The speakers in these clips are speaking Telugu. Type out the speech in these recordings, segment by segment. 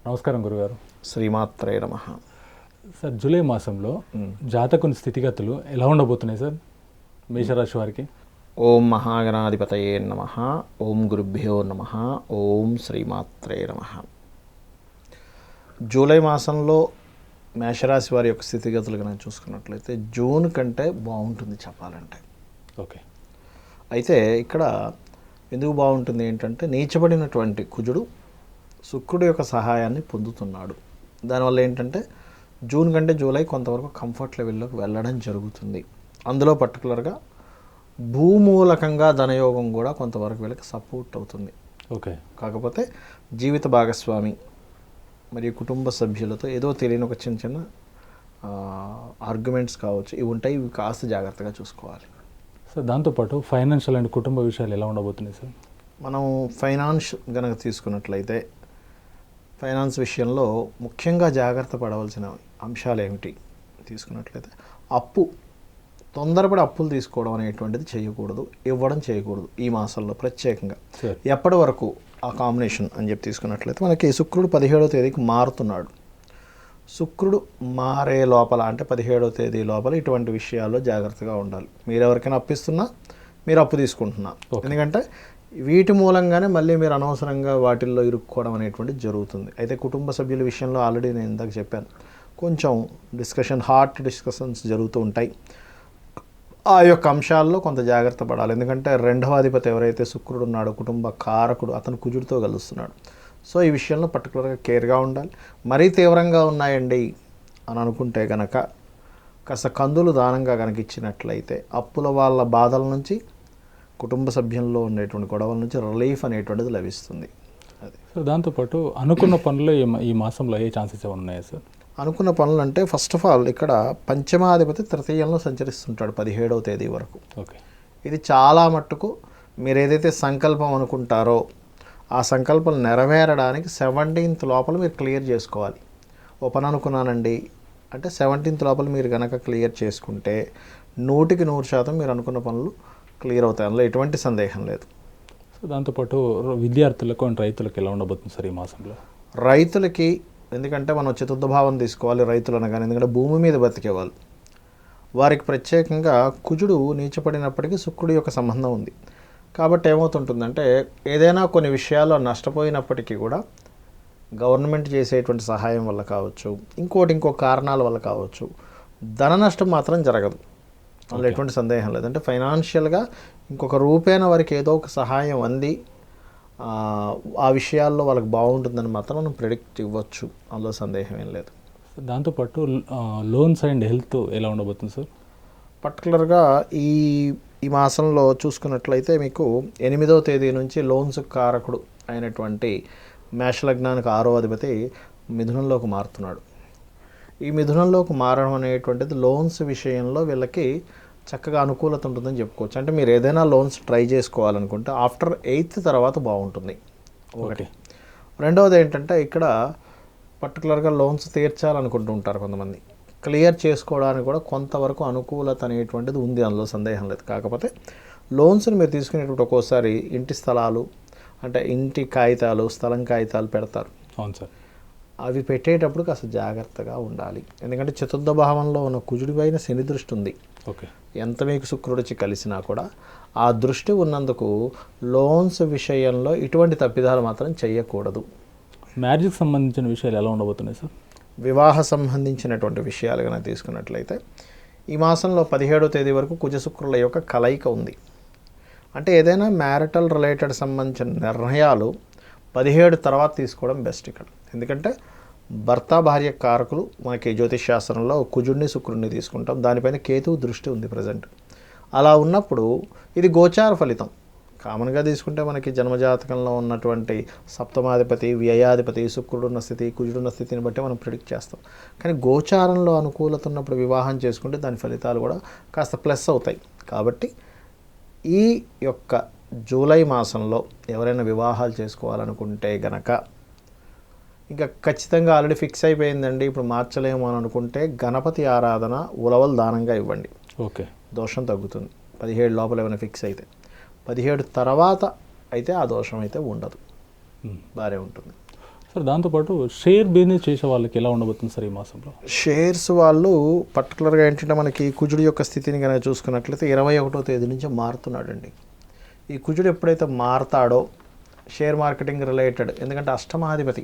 నమస్కారం గురుగారు. శ్రీమాత్రే నమః. సార్, జూలై మాసంలో జాతకుని స్థితిగతులు ఎలా ఉండబోతున్నాయి సార్ మేషరాశి వారికి? ఓం మహాగణాధిపతయే నమః. ఓం గురుభ్యో నమః. ఓం శ్రీమాత్రే నమః. జూలై మాసంలో మేషరాశి వారి యొక్క స్థితిగతులు కనుక చూసుకున్నట్లయితే జూన్ కంటే బాగుంటుంది చెప్పాలంటే. ఓకే. అయితే ఇక్కడ ఎందుకు బాగుంటుంది ఏంటంటే, నీచబడినటువంటి కుజుడు శుక్రుడి యొక్క సహాయాన్ని పొందుతున్నాడు. దానివల్ల ఏంటంటే జూన్ కంటే జూలై కొంతవరకు కంఫర్ట్ లెవెల్లోకి వెళ్ళడం జరుగుతుంది. అందులో పర్టికులర్గా భూమూలకంగా ధనయోగం కూడా కొంతవరకు వీళ్ళకి సపోర్ట్ అవుతుంది. ఓకే. కాకపోతే జీవిత భాగస్వామి మరియు కుటుంబ సభ్యులతో ఏదో తెలియని ఒక చిన్న చిన్న ఆర్గ్యుమెంట్స్ కావచ్చు, ఇవి ఉంటాయి. ఇవి కాస్త జాగ్రత్తగా చూసుకోవాలి సార్. దాంతోపాటు ఫైనాన్షియల్ అండ్ కుటుంబ విషయాలు ఎలా ఉండబోతున్నాయి సార్? మనం ఫైనాన్స్ కనుక తీసుకున్నట్లయితే ఫైనాన్స్ విషయంలో ముఖ్యంగా జాగ్రత్త పడవలసిన అంశాలు ఏమిటి తీసుకున్నట్లయితే, తొందరపడి అప్పులు తీసుకోవడం అనేటువంటిది చేయకూడదు, ఇవ్వడం చేయకూడదు ఈ మాసంలో ప్రత్యేకంగా. ఎప్పటి వరకు ఆ కాంబినేషన్ అని చెప్పి తీసుకున్నట్లయితే మనకి శుక్రుడు 17వ తేదీకి మారుతున్నాడు. శుక్రుడు మారే లోపల అంటే 17వ తేదీ లోపల ఇటువంటి విషయాల్లో జాగ్రత్తగా ఉండాలి. మీరు ఎవరికైనా అప్పిస్తున్నా, మీరు అప్పు తీసుకుంటున్నా, ఎందుకంటే వీటి మూలంగానే మళ్ళీ మీరు అనవసరంగా వాటిల్లో ఇరుక్కోవడం అనేటువంటిది జరుగుతుంది. అయితే కుటుంబ సభ్యుల విషయంలో ఆల్రెడీ నేను ఇందాక చెప్పాను, కొంచెం హార్ట్ డిస్కషన్స్ జరుగుతూ ఉంటాయి. ఆ యొక్క అంశాల్లో కొంత జాగ్రత్త పడాలి. ఎందుకంటే రెండవ అధిపతి ఎవరైతే శుక్రుడు ఉన్నాడో, కుటుంబ కారకుడు, అతను కుజుడితో కలుస్తున్నాడు. సో ఈ విషయంలో పర్టికులర్గా కేర్గా ఉండాలి. మరీ తీవ్రంగా ఉన్నాయండి అని అనుకుంటే కనుక కాస్త కందులు దానంగా కనుక ఇచ్చినట్లయితే అప్పుల వాళ్ళ బాధల నుంచి, కుటుంబ సభ్యుల్లో ఉండేటువంటి గొడవల నుంచి రిలీఫ్ అనేటువంటిది లభిస్తుంది. అది. సో దాంతోపాటు అనుకున్న పనులు ఈ మాసంలో ఏ ఛాన్సెస్ ఏమైనా ఉన్నాయా సార్? అనుకున్న పనులు అంటే ఫస్ట్ ఆఫ్ ఆల్ ఇక్కడ పంచమాధిపతి తృతీయంలో సంచరిస్తుంటాడు 17వ తేదీ వరకు. ఓకే. ఇది చాలా మట్టుకు మీరు ఏదైతే సంకల్పం అనుకుంటారో ఆ సంకల్పం నెరవేరడానికి 17th లోపల మీరు క్లియర్ చేసుకోవాలి. ఓ పని అనుకున్నానండి అంటే 17th లోపల మీరు కనుక క్లియర్ చేసుకుంటే 100% మీరు అనుకున్న పనులు క్లియర్ అవుతాయి. అందులో ఎటువంటి సందేహం లేదు. సో దాంతోపాటు విద్యార్థులకు అండ్ రైతులకు ఎలా ఉండబోతుంది సార్ ఈ మాసంలో? రైతులకి, ఎందుకంటే మనం చతుర్థ భావం తీసుకోవాలి రైతులు అనగానే, ఎందుకంటే భూమి మీద బతికేవాళ్ళు, వారికి ప్రత్యేకంగా కుజుడు నీచపడినప్పటికీ శుక్రుడి యొక్క సంబంధం ఉంది. కాబట్టి ఏమవుతుంటుందంటే ఏదైనా కొన్ని విషయాల్లో నష్టపోయినప్పటికీ కూడా గవర్నమెంట్ చేసేటువంటి సహాయం వల్ల కావచ్చు, ఇంకో కారణాల వల్ల కావచ్చు, ధన నష్టం మాత్రం జరగదు. అందులో ఎటువంటి సందేహం లేదు. అంటే ఫైనాన్షియల్గా ఇంకొక రూపేణ వారికి ఏదో ఒక సహాయం అంది ఆ విషయాల్లో వాళ్ళకి బాగుంటుందని మాత్రం మనం ప్రెడిక్ట్ ఇవ్వచ్చు. అందులో సందేహం ఏం లేదు. దాంతోపాటు లోన్స్ అండ్ హెల్త్ ఎలా ఉండబోతుంది సార్? పర్టికులర్గా ఈ మాసంలో చూసుకున్నట్లయితే మీకు 8వ తేదీ నుంచి లోన్స్ కారకుడు అయినటువంటి మేషలగ్నానికి 6వ అధిపతి మిథునంలోకి మారుతున్నాడు. ఈ మిథునంలోకి మారడం అనేటువంటిది లోన్స్ విషయంలో వీళ్ళకి చక్కగా అనుకూలత ఉంటుందని చెప్పుకోవచ్చు. అంటే మీరు ఏదైనా లోన్స్ ట్రై చేసుకోవాలనుకుంటే ఆఫ్టర్ 8th తర్వాత బాగుంటుంది. ఒకటి. రెండవది ఏంటంటే ఇక్కడ పర్టికులర్గా లోన్స్ తీర్చాలనుకుంటూ ఉంటారు కొంతమంది, క్లియర్ చేసుకోవడానికి కూడా కొంతవరకు అనుకూలత అనేటువంటిది ఉంది, అందులో సందేహం లేదు. కాకపోతే లోన్స్ని మీరు తీసుకునేటువంటి ఒక్కోసారి ఇంటి స్థలాలు అంటే ఇంటి కాగితాలు, స్థలం కాగితాలు పెడతారు. అవును సార్. అవి పెట్టేటప్పుడు కాస్త జాగ్రత్తగా ఉండాలి. ఎందుకంటే చతుర్థ భావంలో ఉన్న కుజుడి పైన శని దృష్టి ఉంది. ఓకే. ఎంత మీకు శుక్రుడిచి కలిసినా కూడా ఆ దృష్టి ఉన్నందుకు లోన్స్ విషయంలో ఇటువంటి తప్పిదాలు మాత్రం చేయకూడదు. మ్యారేజ్కి సంబంధించిన విషయాలు ఎలా ఉండబోతున్నాయి సార్? వివాహ సంబంధించినటువంటి విషయాలు కనుక తీసుకున్నట్లయితే ఈ మాసంలో 17వ తేదీ వరకు కుజశుక్రుల యొక్క కలయిక ఉంది. అంటే ఏదైనా మ్యారిటల్ రిలేటెడ్ సంబంధించిన నిర్ణయాలు 17 తర్వాత తీసుకోవడం బెస్ట్ ఇక్కడ. ఎందుకంటే భర్త భార్య కారకులు మనకి జ్యోతిష్ శాస్త్రంలో కుజుడిని శుక్రుడిని తీసుకుంటాం, దానిపైన కేతువు దృష్టి ఉంది ప్రజెంట్. అలా ఉన్నప్పుడు ఇది గోచార ఫలితం. కామన్గా తీసుకుంటే మనకి జన్మజాతకంలో ఉన్నటువంటి సప్తమాధిపతి, వ్యయాధిపతి, శుక్రుడున్న స్థితి, కుజుడున్న స్థితిని బట్టి మనం ప్రిడిక్ట్ చేస్తాం. కానీ గోచారంలో అనుకూలత ఉన్నప్పుడు వివాహం చేసుకుంటే దాని ఫలితాలు కూడా కాస్త ప్లస్ అవుతాయి. కాబట్టి ఈ యొక్క జూలై మాసంలో ఎవరైనా వివాహాలు చేసుకోవాలనుకుంటే గనక, ఇంకా ఖచ్చితంగా ఆల్రెడీ ఫిక్స్ అయిపోయిందండి ఇప్పుడు మార్చలేము అని అనుకుంటే గణపతి ఆరాధన ఉలవలు దానంగా ఇవ్వండి. ఓకే. దోషం తగ్గుతుంది. 17 లోపల ఏమైనా ఫిక్స్ అయితే. 17 తర్వాత అయితే ఆ దోషం అయితే ఉండదు, బాగానే ఉంటుంది. సార్ దాంతోపాటు షేర్ బిజినెస్ చేసే వాళ్ళకి ఎలా ఉండబోతుంది సార్ ఈ మాసంలో? షేర్స్ వాళ్ళు పర్టికులర్గా ఏంటంటే మనకి కుజుడు యొక్క స్థితిని కనుక చూసుకున్నట్లయితే 21వ తేదీ నుంచి మారుతున్నాడండి. ఈ కుజుడు ఎప్పుడైతే మారతాడో షేర్ మార్కెటింగ్ రిలేటెడ్, ఎందుకంటే అష్టమాధిపతి,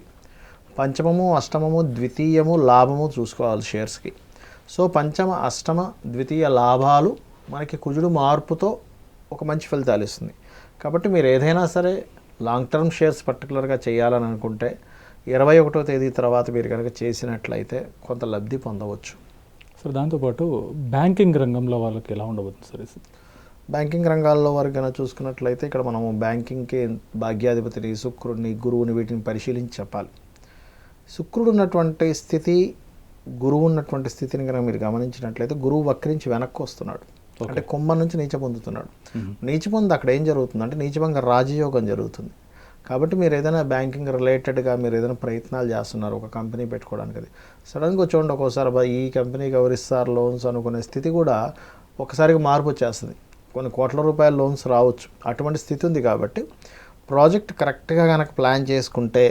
పంచమము అష్టమము ద్వితీయము లాభము చూసుకోవాలి షేర్స్కి. సో పంచమ అష్టమ ద్వితీయ లాభాలు మనకి కుజుడు మార్పుతో ఒక మంచి ఫలితాలు ఇస్తుంది. కాబట్టి మీరు ఏదైనా సరే లాంగ్ టర్మ్ షేర్స్ పర్టికులర్గా చేయాలని అనుకుంటే 21వ తేదీ తర్వాత మీరు కనుక చేసినట్లయితే కొంత లబ్ధి పొందవచ్చు. సార్ దాంతోపాటు బ్యాంకింగ్ రంగంలో వాళ్ళకి ఎలా ఉండబోతుంది సార్? బ్యాంకింగ్ రంగాల్లో వరకు కనుక చూసుకున్నట్లయితే ఇక్కడ మనము బ్యాంకింగ్కి భాగ్యాధిపతిని, శుక్రుడిని, గురువుని వీటిని పరిశీలించి చెప్పాలి. శుక్రుడు ఉన్నటువంటి స్థితి, గురువు ఉన్నటువంటి స్థితిని కనుక మీరు గమనించినట్లయితే గురువు వక్రించి వెనక్కి వస్తున్నాడు, అంటే కుంభం నుంచి నీచ పొందుతున్నాడు. నీచ పొంది అక్కడ ఏం జరుగుతుంది అంటే నీచభంగ రాజయోగం జరుగుతుంది. కాబట్టి మీరు ఏదైనా బ్యాంకింగ్ రిలేటెడ్గా మీరు ఏదైనా ప్రయత్నాలు చేస్తున్నారు ఒక కంపెనీ పెట్టుకోవడానికి, అది సడన్గా చూడండి ఒక్కోసారి ఈ కంపెనీకి ఎవరిస్తారు లోన్స్ అనుకునే స్థితి కూడా ఒకసారిగా మార్పు వచ్చేస్తుంది. కొన్ని కోట్ల రూపాయల లోన్స్ రావచ్చు, అటువంటి స్థితి ఉంది. కాబట్టి ప్రాజెక్ట్ కరెక్ట్గా కనుక ప్లాన్ చేసుకుంటే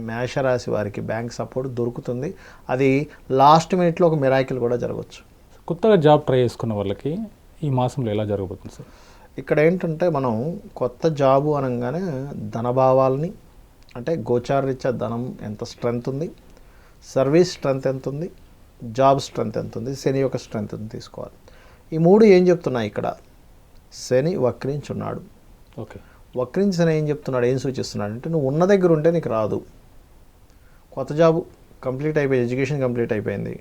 మేషరాశి వారికి బ్యాంక్ సపోర్ట్ దొరుకుతుంది. అది లాస్ట్ మినిట్లో ఒక మిరాకిల్ కూడా జరగవచ్చు. కొత్తగా జాబ్ ట్రై చేసుకున్న వాళ్ళకి ఈ మాసంలో ఎలా జరగబోతుంది సార్? ఇక్కడ ఏంటంటే మనం కొత్త జాబు అనగానే ధనభావాల్ని, అంటే గోచారరీత్యా ధనం ఎంత స్ట్రెంత్ ఉంది, సర్వీస్ స్ట్రెంత్ ఎంత ఉంది, జాబ్ స్ట్రెంత్ ఎంత ఉంది, శని యొక్క స్ట్రెంత్ ఎంత తీసుకోవాలి. ఈ మూడు ఏం చెప్తున్నాయి ఇక్కడ? శని వక్రించున్నాడు. ఓకే, వక్రించి శని ఏం చెప్తున్నాడు, ఏం సూచిస్తున్నాడు అంటే నువ్వు ఉన్న దగ్గర ఉంటే నీకు రాదు. కొత్త జాబు కంప్లీట్ అయిపోయి, ఎడ్యుకేషన్ కంప్లీట్ అయిపోయింది,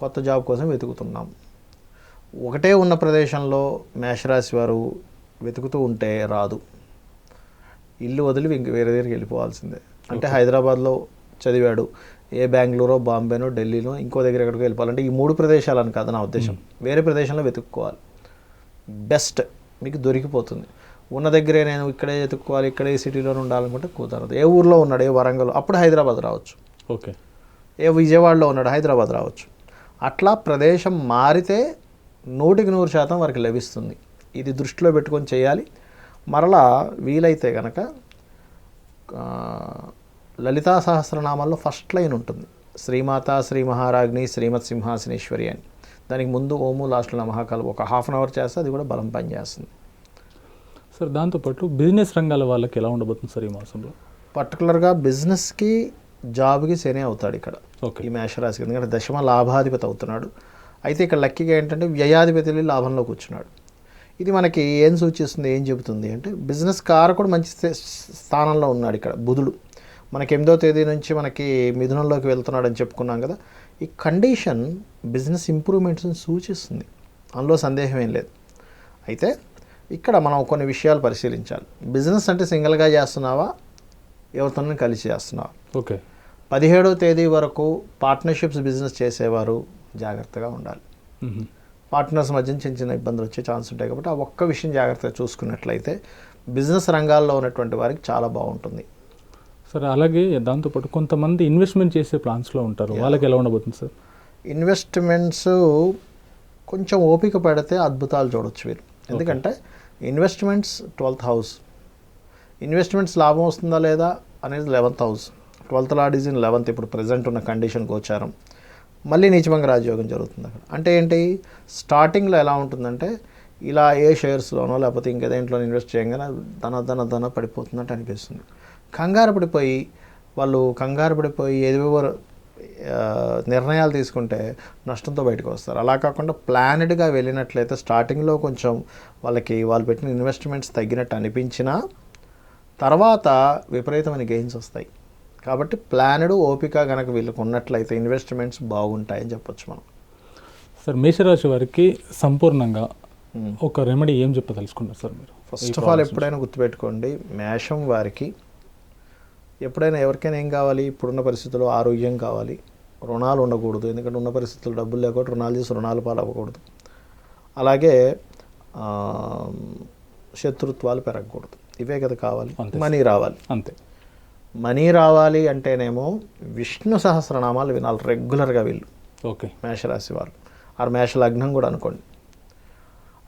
కొత్త జాబ్ కోసం వెతుకుతున్నాం. ఒకటే ఉన్న ప్రదేశంలో మేషరాశి వారు వెతుకుతూ ఉంటే రాదు, ఇల్లు వదిలి వేరే దగ్గరికి వెళ్ళిపోవాల్సిందే. అంటే హైదరాబాద్లో చదివాడు, ఏ బెంగళూరో, బాంబేనో, ఢిల్లీనో ఇంకో దగ్గర ఎక్కడికో వెళ్ళిపోవాలంటే ఈ 3 ప్రదేశాలని కాదు నా ఉద్దేశం, వేరే ప్రదేశంలో వెతుక్కోవాలి. బెస్ట్ మీకు దొరికిపోతుంది. ఉన్న దగ్గరే నేను ఇక్కడే వెతుక్కోవాలి, ఇక్కడే సిటీలో ఉండాలనుకుంటే కుదరదు. ఏ ఊర్లో ఉన్నాడు, ఏ వరంగల్, అప్పుడు హైదరాబాద్ రావచ్చు. ఓకే, ఏ విజయవాడలో ఉన్నాడు, హైదరాబాద్ రావచ్చు. అట్లా ప్రదేశం మారితే 100% వారికి లభిస్తుంది. ఇది దృష్టిలో పెట్టుకొని చేయాలి. మరలా వీలైతే కనుక లలితా సహస్రనామాల్లో ఫస్ట్ లైన్ ఉంటుంది, శ్రీమాత, శ్రీ మహారాజ్ని, శ్రీమత్ సింహాసనేశ్వరి అని. దానికి ముందు ఓము, లాస్ట్లో నమహాకాలు ఒక ½ అవర్ చేస్తే అది కూడా బలం పనిచేస్తుంది. సార్ దాంతోపాటు బిజినెస్ రంగాల వాళ్ళకి ఎలా ఉండబోతుంది సార్ ఈ మాసంలో? పర్టికులర్గా బిజినెస్కి, జాబ్కి శని అవుతాడు ఇక్కడ ఓకే, ఈ మేషరాశికి. ఎందుకంటే దశమ లాభాధిపతి అవుతున్నాడు. అయితే ఇక్కడ లక్కీగా ఏంటంటే వ్యయాధిపతి లాభంలో కూర్చున్నాడు. ఇది మనకి ఏం సూచిస్తుంది, ఏం చెబుతుంది అంటే బిజినెస్ కారకుడు మంచి స్థానంలో ఉన్నాడు ఇక్కడ బుధుడు. మనకి 8వ తేదీ నుంచి మనకి మిథునంలోకి వెళ్తున్నాడు అని చెప్పుకున్నాం కదా. ఈ కండిషన్ బిజినెస్ ఇంప్రూవ్మెంట్స్ని సూచిస్తుంది, అందులో సందేహం ఏం లేదు. అయితే ఇక్కడ మనం కొన్ని విషయాలు పరిశీలించాలి. బిజినెస్ అంటే సింగిల్గా చేస్తున్నావా, ఎవరితోనైనా కలిసి చేస్తున్నావా? ఓకే, 17వ తేదీ వరకు పార్ట్నర్షిప్స్ బిజినెస్ చేసేవారు జాగ్రత్తగా ఉండాలి. పార్ట్నర్స్ మధ్య చిన్న చిన్న ఇబ్బందులు వచ్చే ఛాన్స్ ఉంటాయి. కాబట్టి ఆ ఒక్క విషయం జాగ్రత్తగా చూసుకున్నట్లయితే బిజినెస్ రంగాల్లో ఉన్నటువంటి వారికి చాలా బాగుంటుంది. సరే, అలాగే దాంతోపాటు కొంతమంది ఇన్వెస్ట్మెంట్ చేసే ప్లాన్స్లో ఉంటారు, వాళ్ళకి ఎలా ఉండబోతుంది సార్? ఇన్వెస్ట్మెంట్స్ కొంచెం ఓపిక పడితే అద్భుతాలు చూడొచ్చు వీరు. ఎందుకంటే ఇన్వెస్ట్మెంట్స్ 12th హౌస్, ఇన్వెస్ట్మెంట్స్ లాభం వస్తుందా లేదా అనేది 11th house. 12th lord is in 11th. ఇప్పుడు ప్రజెంట్ ఉన్న కండిషన్ గోచారం మళ్ళీ నీచభంగ రాజయోగం జరుగుతుంది అక్కడ. అంటే ఏంటి, స్టార్టింగ్లో ఎలా ఉంటుందంటే ఇలా ఏ షేర్స్లోనో లేకపోతే ఇంకేదేంట్లో ఇన్వెస్ట్ చేయగానే ధన పడిపోతుందంటే అనిపిస్తుంది. కంగారు పడిపోయి ఏదేవో నిర్ణయాలు తీసుకుంటే నష్టంతో బయటకు వస్తారు. అలా కాకుండా ప్లానెడ్గా వెళ్ళినట్లయితే స్టార్టింగ్లో కొంచెం వాళ్ళు పెట్టిన ఇన్వెస్ట్మెంట్స్ తగ్గినట్టు అనిపించినా తర్వాత విపరీతమైన గెయిన్స్ వస్తాయి. కాబట్టి ప్లానెడ్ ఓపిక కనుక వీళ్ళకు ఉన్నట్లయితే ఇన్వెస్ట్మెంట్స్ బాగుంటాయని చెప్పొచ్చు మనం. సార్ మేషరాశి వారికి సంపూర్ణంగా ఒక రెమెడీ ఏం చెప్పదలుచుకున్నారు సార్ మీరు? ఫస్ట్ ఆఫ్ ఆల్ ఎప్పుడైనా గుర్తుపెట్టుకోండి, మేషం వారికి ఎప్పుడైనా ఎవరికైనా ఏం కావాలి, ఇప్పుడున్న పరిస్థితుల్లో ఆరోగ్యం కావాలి, రుణాలు ఉండకూడదు. ఎందుకంటే ఉన్న పరిస్థితుల్లో డబ్బులు లేకపోతే రుణాలు చేసి రుణాలు పాలవ్వకూడదు. అలాగే శత్రుత్వాలు పెరగకూడదు. ఇవే కదా కావాలి. మనీ రావాలి, అంతే. మనీ రావాలి అంటేనేమో విష్ణు సహస్రనామాలు వినాలి రెగ్యులర్గా వీళ్ళు. ఓకే, మేషరాశి వారు, ఆ మేష లగ్నం కూడా అనుకోండి.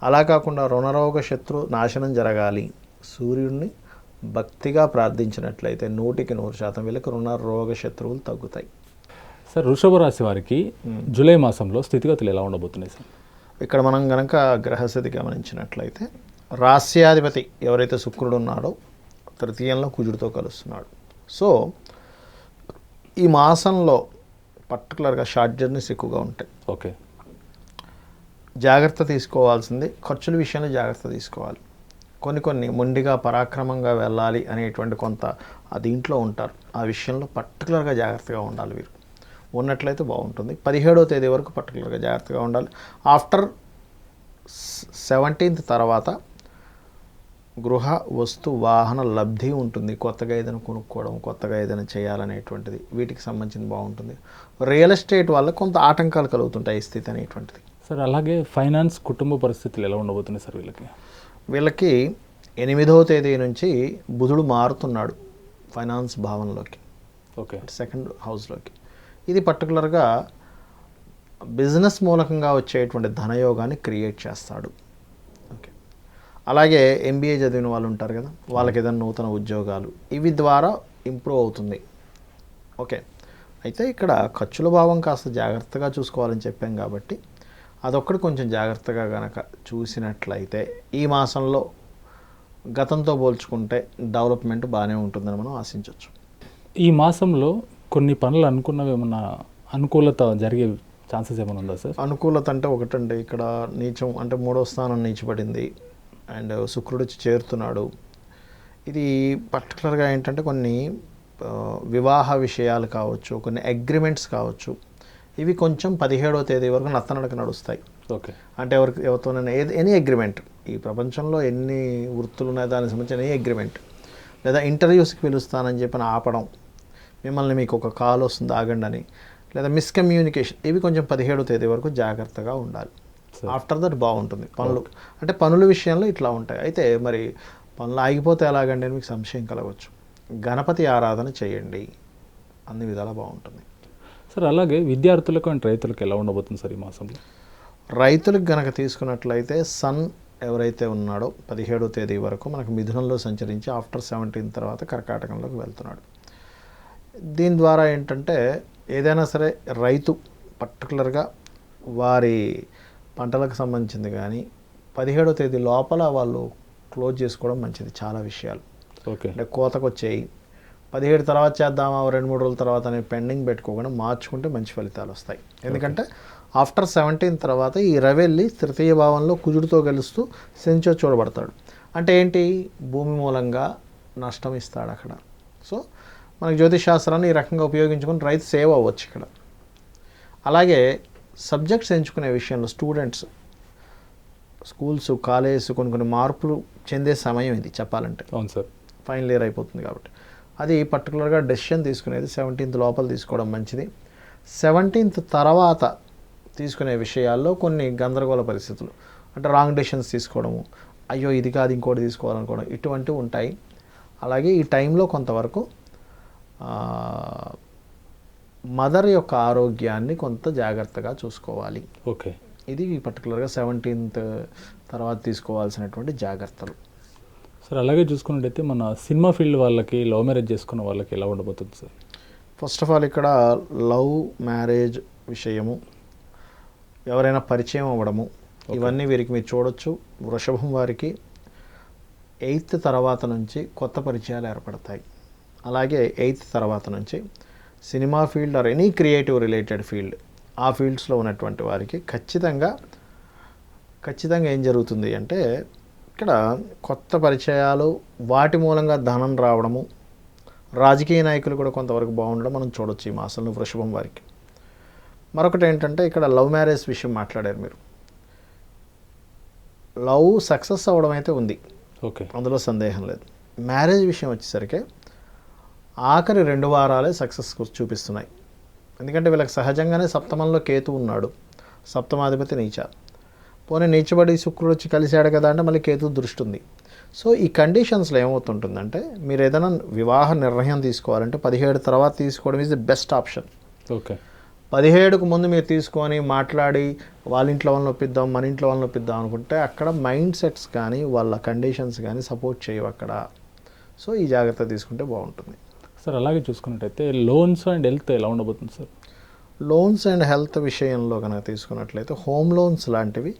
అలా కాకుండా రుణరోగ శత్రు నాశనం జరగాలి, సూర్యుడిని భక్తిగా ప్రార్థించినట్లయితే 100% వీళ్ళకి రుణరోగ శత్రువులు తగ్గుతాయి. సార్ వృషభ రాశి వారికి జూలై మాసంలో స్థితిగతులు ఎలా ఉండబోతున్నాయి సార్? ఇక్కడ మనం గనక గ్రహస్థితి గమనించినట్లయితే రాస్యాధిపతి ఎవరైతే శుక్రుడు ఉన్నాడో తృతీయంలో కుజుడితో కలుస్తున్నాడు. సో ఈ మాసంలో పర్టికులర్గా షార్ట్ జర్నీస్ ఎక్కువగా ఉంటాయి. ఓకే, జాగ్రత్త తీసుకోవాల్సింది ఖర్చుల విషయంలో జాగ్రత్త తీసుకోవాలి. కొన్ని మొండిగా పరాక్రమంగా వెళ్ళాలి అనేటువంటి కొంత దీంట్లో ఉంటారు. ఆ విషయంలో పర్టికులర్గా జాగ్రత్తగా ఉండాలి. వీరు ఉన్నట్లయితే బాగుంటుంది. 17వ తేదీ వరకు పర్టికులర్గా జాగ్రత్తగా ఉండాలి. ఆఫ్టర్ 17th తర్వాత గృహ వస్తు వాహన లబ్ధి ఉంటుంది. కొత్తగా ఏదైనా కొనుక్కోవడం, కొత్తగా ఏదైనా చేయాలనేటువంటిది వీటికి సంబంధించింది బాగుంటుంది. రియల్ ఎస్టేట్ వల్ల కొంత ఆటంకాలు కలుగుతుంటాయి ఈ స్థితి అనేటువంటిది. సార్ అలాగే ఫైనాన్స్ కుటుంబ పరిస్థితులు ఎలా ఉండబోతున్నాయి సార్ వీళ్ళకి 8వ తేదీ నుంచి బుధుడు మారుతున్నాడు ఫైనాన్స్ భావంలోకి, ఓకే, 2nd హౌస్లోకి. ఇది పర్టికులర్గా బిజినెస్ మూలకంగా వచ్చేటువంటి ధనయోగాన్ని క్రియేట్ చేస్తాడు. ఓకే, అలాగే MBA చదివిన వాళ్ళు ఉంటారు కదా, వాళ్ళకి ఏదైనా నూతన ఉద్యోగాలు ఇవి ద్వారా ఇంప్రూవ్ అవుతుంది. ఓకే, అయితే ఇక్కడ ఖర్చుల భావం కాస్త జాగ్రత్తగా చూసుకోవాలని చెప్పాం కాబట్టి అదొక్కటి కొంచెం జాగ్రత్తగా కనుక చూసినట్లయితే ఈ మాసంలో గతంతో పోల్చుకుంటే డెవలప్మెంట్ బాగానే ఉంటుందని మనం ఆశించవచ్చు. ఈ మాసంలో కొన్ని పనులు అనుకున్నవి ఏమన్నా అనుకూలత జరిగే ఛాన్సెస్ ఏమైనా ఉందా సార్? అనుకూలత అంటే ఒకటండి, ఇక్కడ నీచం అంటే 3వ స్థానం నీచబడింది అండ్ శుక్రుడు వచ్చి చేరుతున్నాడు. ఇది పర్టికులర్గా ఏంటంటే కొన్ని వివాహ విషయాలు కావచ్చు, కొన్ని అగ్రిమెంట్స్ కావచ్చు, ఇవి కొంచెం 17వ తేదీ వరకు నత్తనడక నడుస్తాయి. ఓకే, అంటే ఎవరితోనైనా ఎనీ అగ్రిమెంట్, ఈ ప్రపంచంలో ఎన్ని వృత్తులు ఉన్నాయో దానికి సంబంధించిన ఎనీ అగ్రిమెంట్, లేదా ఇంటర్వ్యూస్కి పిలుస్తానని చెప్పి ఆపడం, మిమ్మల్ని మీకు ఒక కాల్ వస్తుంది ఆగండి అని, లేదా మిస్కమ్యూనికేషన్, ఇవి కొంచెం 17వ తేదీ వరకు జాగ్రత్తగా ఉండాలి. ఆఫ్టర్ దట్ బాగుంటుంది. పనులు అంటే పనుల విషయంలో ఇట్లా ఉంటాయి. అయితే మరి పనులు ఆగిపోతే ఎలాగండి అని మీకు సంశయం కలగవచ్చు. గణపతి ఆరాధన చేయండి, అన్ని విధాలా బాగుంటుంది సార్. అలాగే విద్యార్థులకు అండ్ రైతులకు ఎలా ఉండబోతుంది సార్ ఈ మాసంలో? రైతులకు గనక తీసుకున్నట్లయితే సన్ ఎవరైతే ఉన్నాడో 17వ తేదీ వరకు మనకు మిథునంలో సంచరించి ఆఫ్టర్ 17 తర్వాత కర్కాటకంలోకి వెళ్తున్నాడు. దీని ద్వారా ఏంటంటే ఏదైనా సరే రైతు పర్టికులర్గా వారి పంటలకు సంబంధించింది కానీ 17వ తేదీ లోపల వాళ్ళు క్లోజ్ చేసుకోవడం మంచిది. చాలా విషయాలు ఓకే, అంటే కోతకు వచ్చేయి 17 తర్వాత చేద్దామా 2-3 రోజుల తర్వాత అనే పెండింగ్ పెట్టుకోకుండా మార్చుకుంటే మంచి ఫలితాలు వస్తాయి. ఎందుకంటే ఆఫ్టర్ 17 తర్వాత ఈ రవెల్లి తృతీయ భావంలో కుజుడితో గెలుస్తూ సెంచో చూడబడతాడు. అంటే ఏంటి, భూమి మూలంగా నష్టం ఇస్తాడు అక్కడ. సో మనకి జ్యోతిష్ శాస్త్రాన్ని ఈ రకంగా ఉపయోగించుకొని రైతు సేవ్ అవ్వచ్చు ఇక్కడ. అలాగే సబ్జెక్ట్స్ ఎంచుకునే విషయంలో స్టూడెంట్స్ స్కూల్స్ కాలేజెస్ కొన్ని మార్పులు చెందే సమయం ఇది చెప్పాలంటే. అవును సార్, ఫైనల్ ఇయర్ అయిపోతుంది కాబట్టి అది పర్టికులర్గా డెసిషన్ తీసుకునేది 17th లోపల తీసుకోవడం మంచిది. 17th తర్వాత తీసుకునే విషయాల్లో కొన్ని గందరగోళ పరిస్థితులు అంటే రాంగ్ డెసిషన్స్ తీసుకోవడము, అయ్యో ఇది కాదు ఇంకోటి తీసుకోవాలనుకోవడం, ఇటువంటివి ఉంటాయి. అలాగే ఈ టైంలో కొంతవరకు మదర్ యొక్క ఆరోగ్యాన్ని కొంత జాగ్రత్తగా చూసుకోవాలి. ఓకే, ఇది పర్టికులర్గా 17th తర్వాత తీసుకోవాల్సినటువంటి జాగ్రత్తలు. సార్ అలాగే చూసుకున్నట్టయితే మన సినిమా ఫీల్డ్ వాళ్ళకి లవ్ మ్యారేజ్ చేసుకున్న వాళ్ళకి ఎలా ఉండబోతుంది సార్? ఫస్ట్ ఆఫ్ ఆల్ ఇక్కడ లవ్ మ్యారేజ్ విషయము, ఎవరైనా పరిచయం అవ్వడము, ఇవన్నీ వీరికి మీరు చూడొచ్చు. వృషభం వారికి 8th తర్వాత నుంచి కొత్త పరిచయాలు ఏర్పడతాయి. అలాగే 8th తర్వాత నుంచి cinema field or any creative related field, ఆ ఫీల్డ్స్లో ఉన్నటువంటి వారికి ఖచ్చితంగా ఏం జరుగుతుంది అంటే ఇక్కడ కొత్త పరిచయాలు, వాటి మూలంగా ధనం రావడము, రాజకీయ నాయకులు కూడా కొంతవరకు బాగుండడం మనం చూడొచ్చు ఈ మాసంలో వృషభం వారికి. మరొకటి ఏంటంటే ఇక్కడ లవ్ మ్యారేజ్ విషయం మాట్లాడారు మీరు. లవ్ సక్సెస్ అవ్వడం అయితే ఉంది, ఓకే, అందులో సందేహం లేదు. మ్యారేజ్ విషయం వచ్చేసరికి ఆఖరి 2 వారాలే సక్సెస్ చూపిస్తున్నాయి. ఎందుకంటే వీళ్ళకి సహజంగానే సప్తమంలో కేతు ఉన్నాడు, సప్తమాధిపతి నీచ. పోనీ నీచబడి శుక్రుడు వచ్చి కలిశాడు కదా అంటే మళ్ళీ కేతు దృష్టి ఉంది. సో ఈ కండిషన్స్లో ఏమవుతుంటుందంటే మీరు ఏదైనా వివాహ నిర్ణయం తీసుకోవాలంటే 17 తర్వాత తీసుకోవడం is the best option. Okay, 17కు ముందు మీరు తీసుకొని మాట్లాడి వాళ్ళ ఇంట్లో వాళ్ళని ఒప్పిద్దాం, మన ఇంట్లో వాళ్ళని ఒప్పిద్దాం అనుకుంటే అక్కడ మైండ్ సెట్స్ కానీ వాళ్ళ కండిషన్స్ కానీ సపోర్ట్ చేయవు అక్కడ. సో ఈ జాగ్రత్త తీసుకుంటే బాగుంటుంది సార్. అలాగే చూసుకున్నట్టయితే లోన్స్ అండ్ హెల్త్ ఎలా ఉండబోతుంది సార్? లోన్స్ అండ్ హెల్త్ విషయంలో కనుక తీసుకున్నట్లయితే హోమ్ లోన్స్ లాంటివి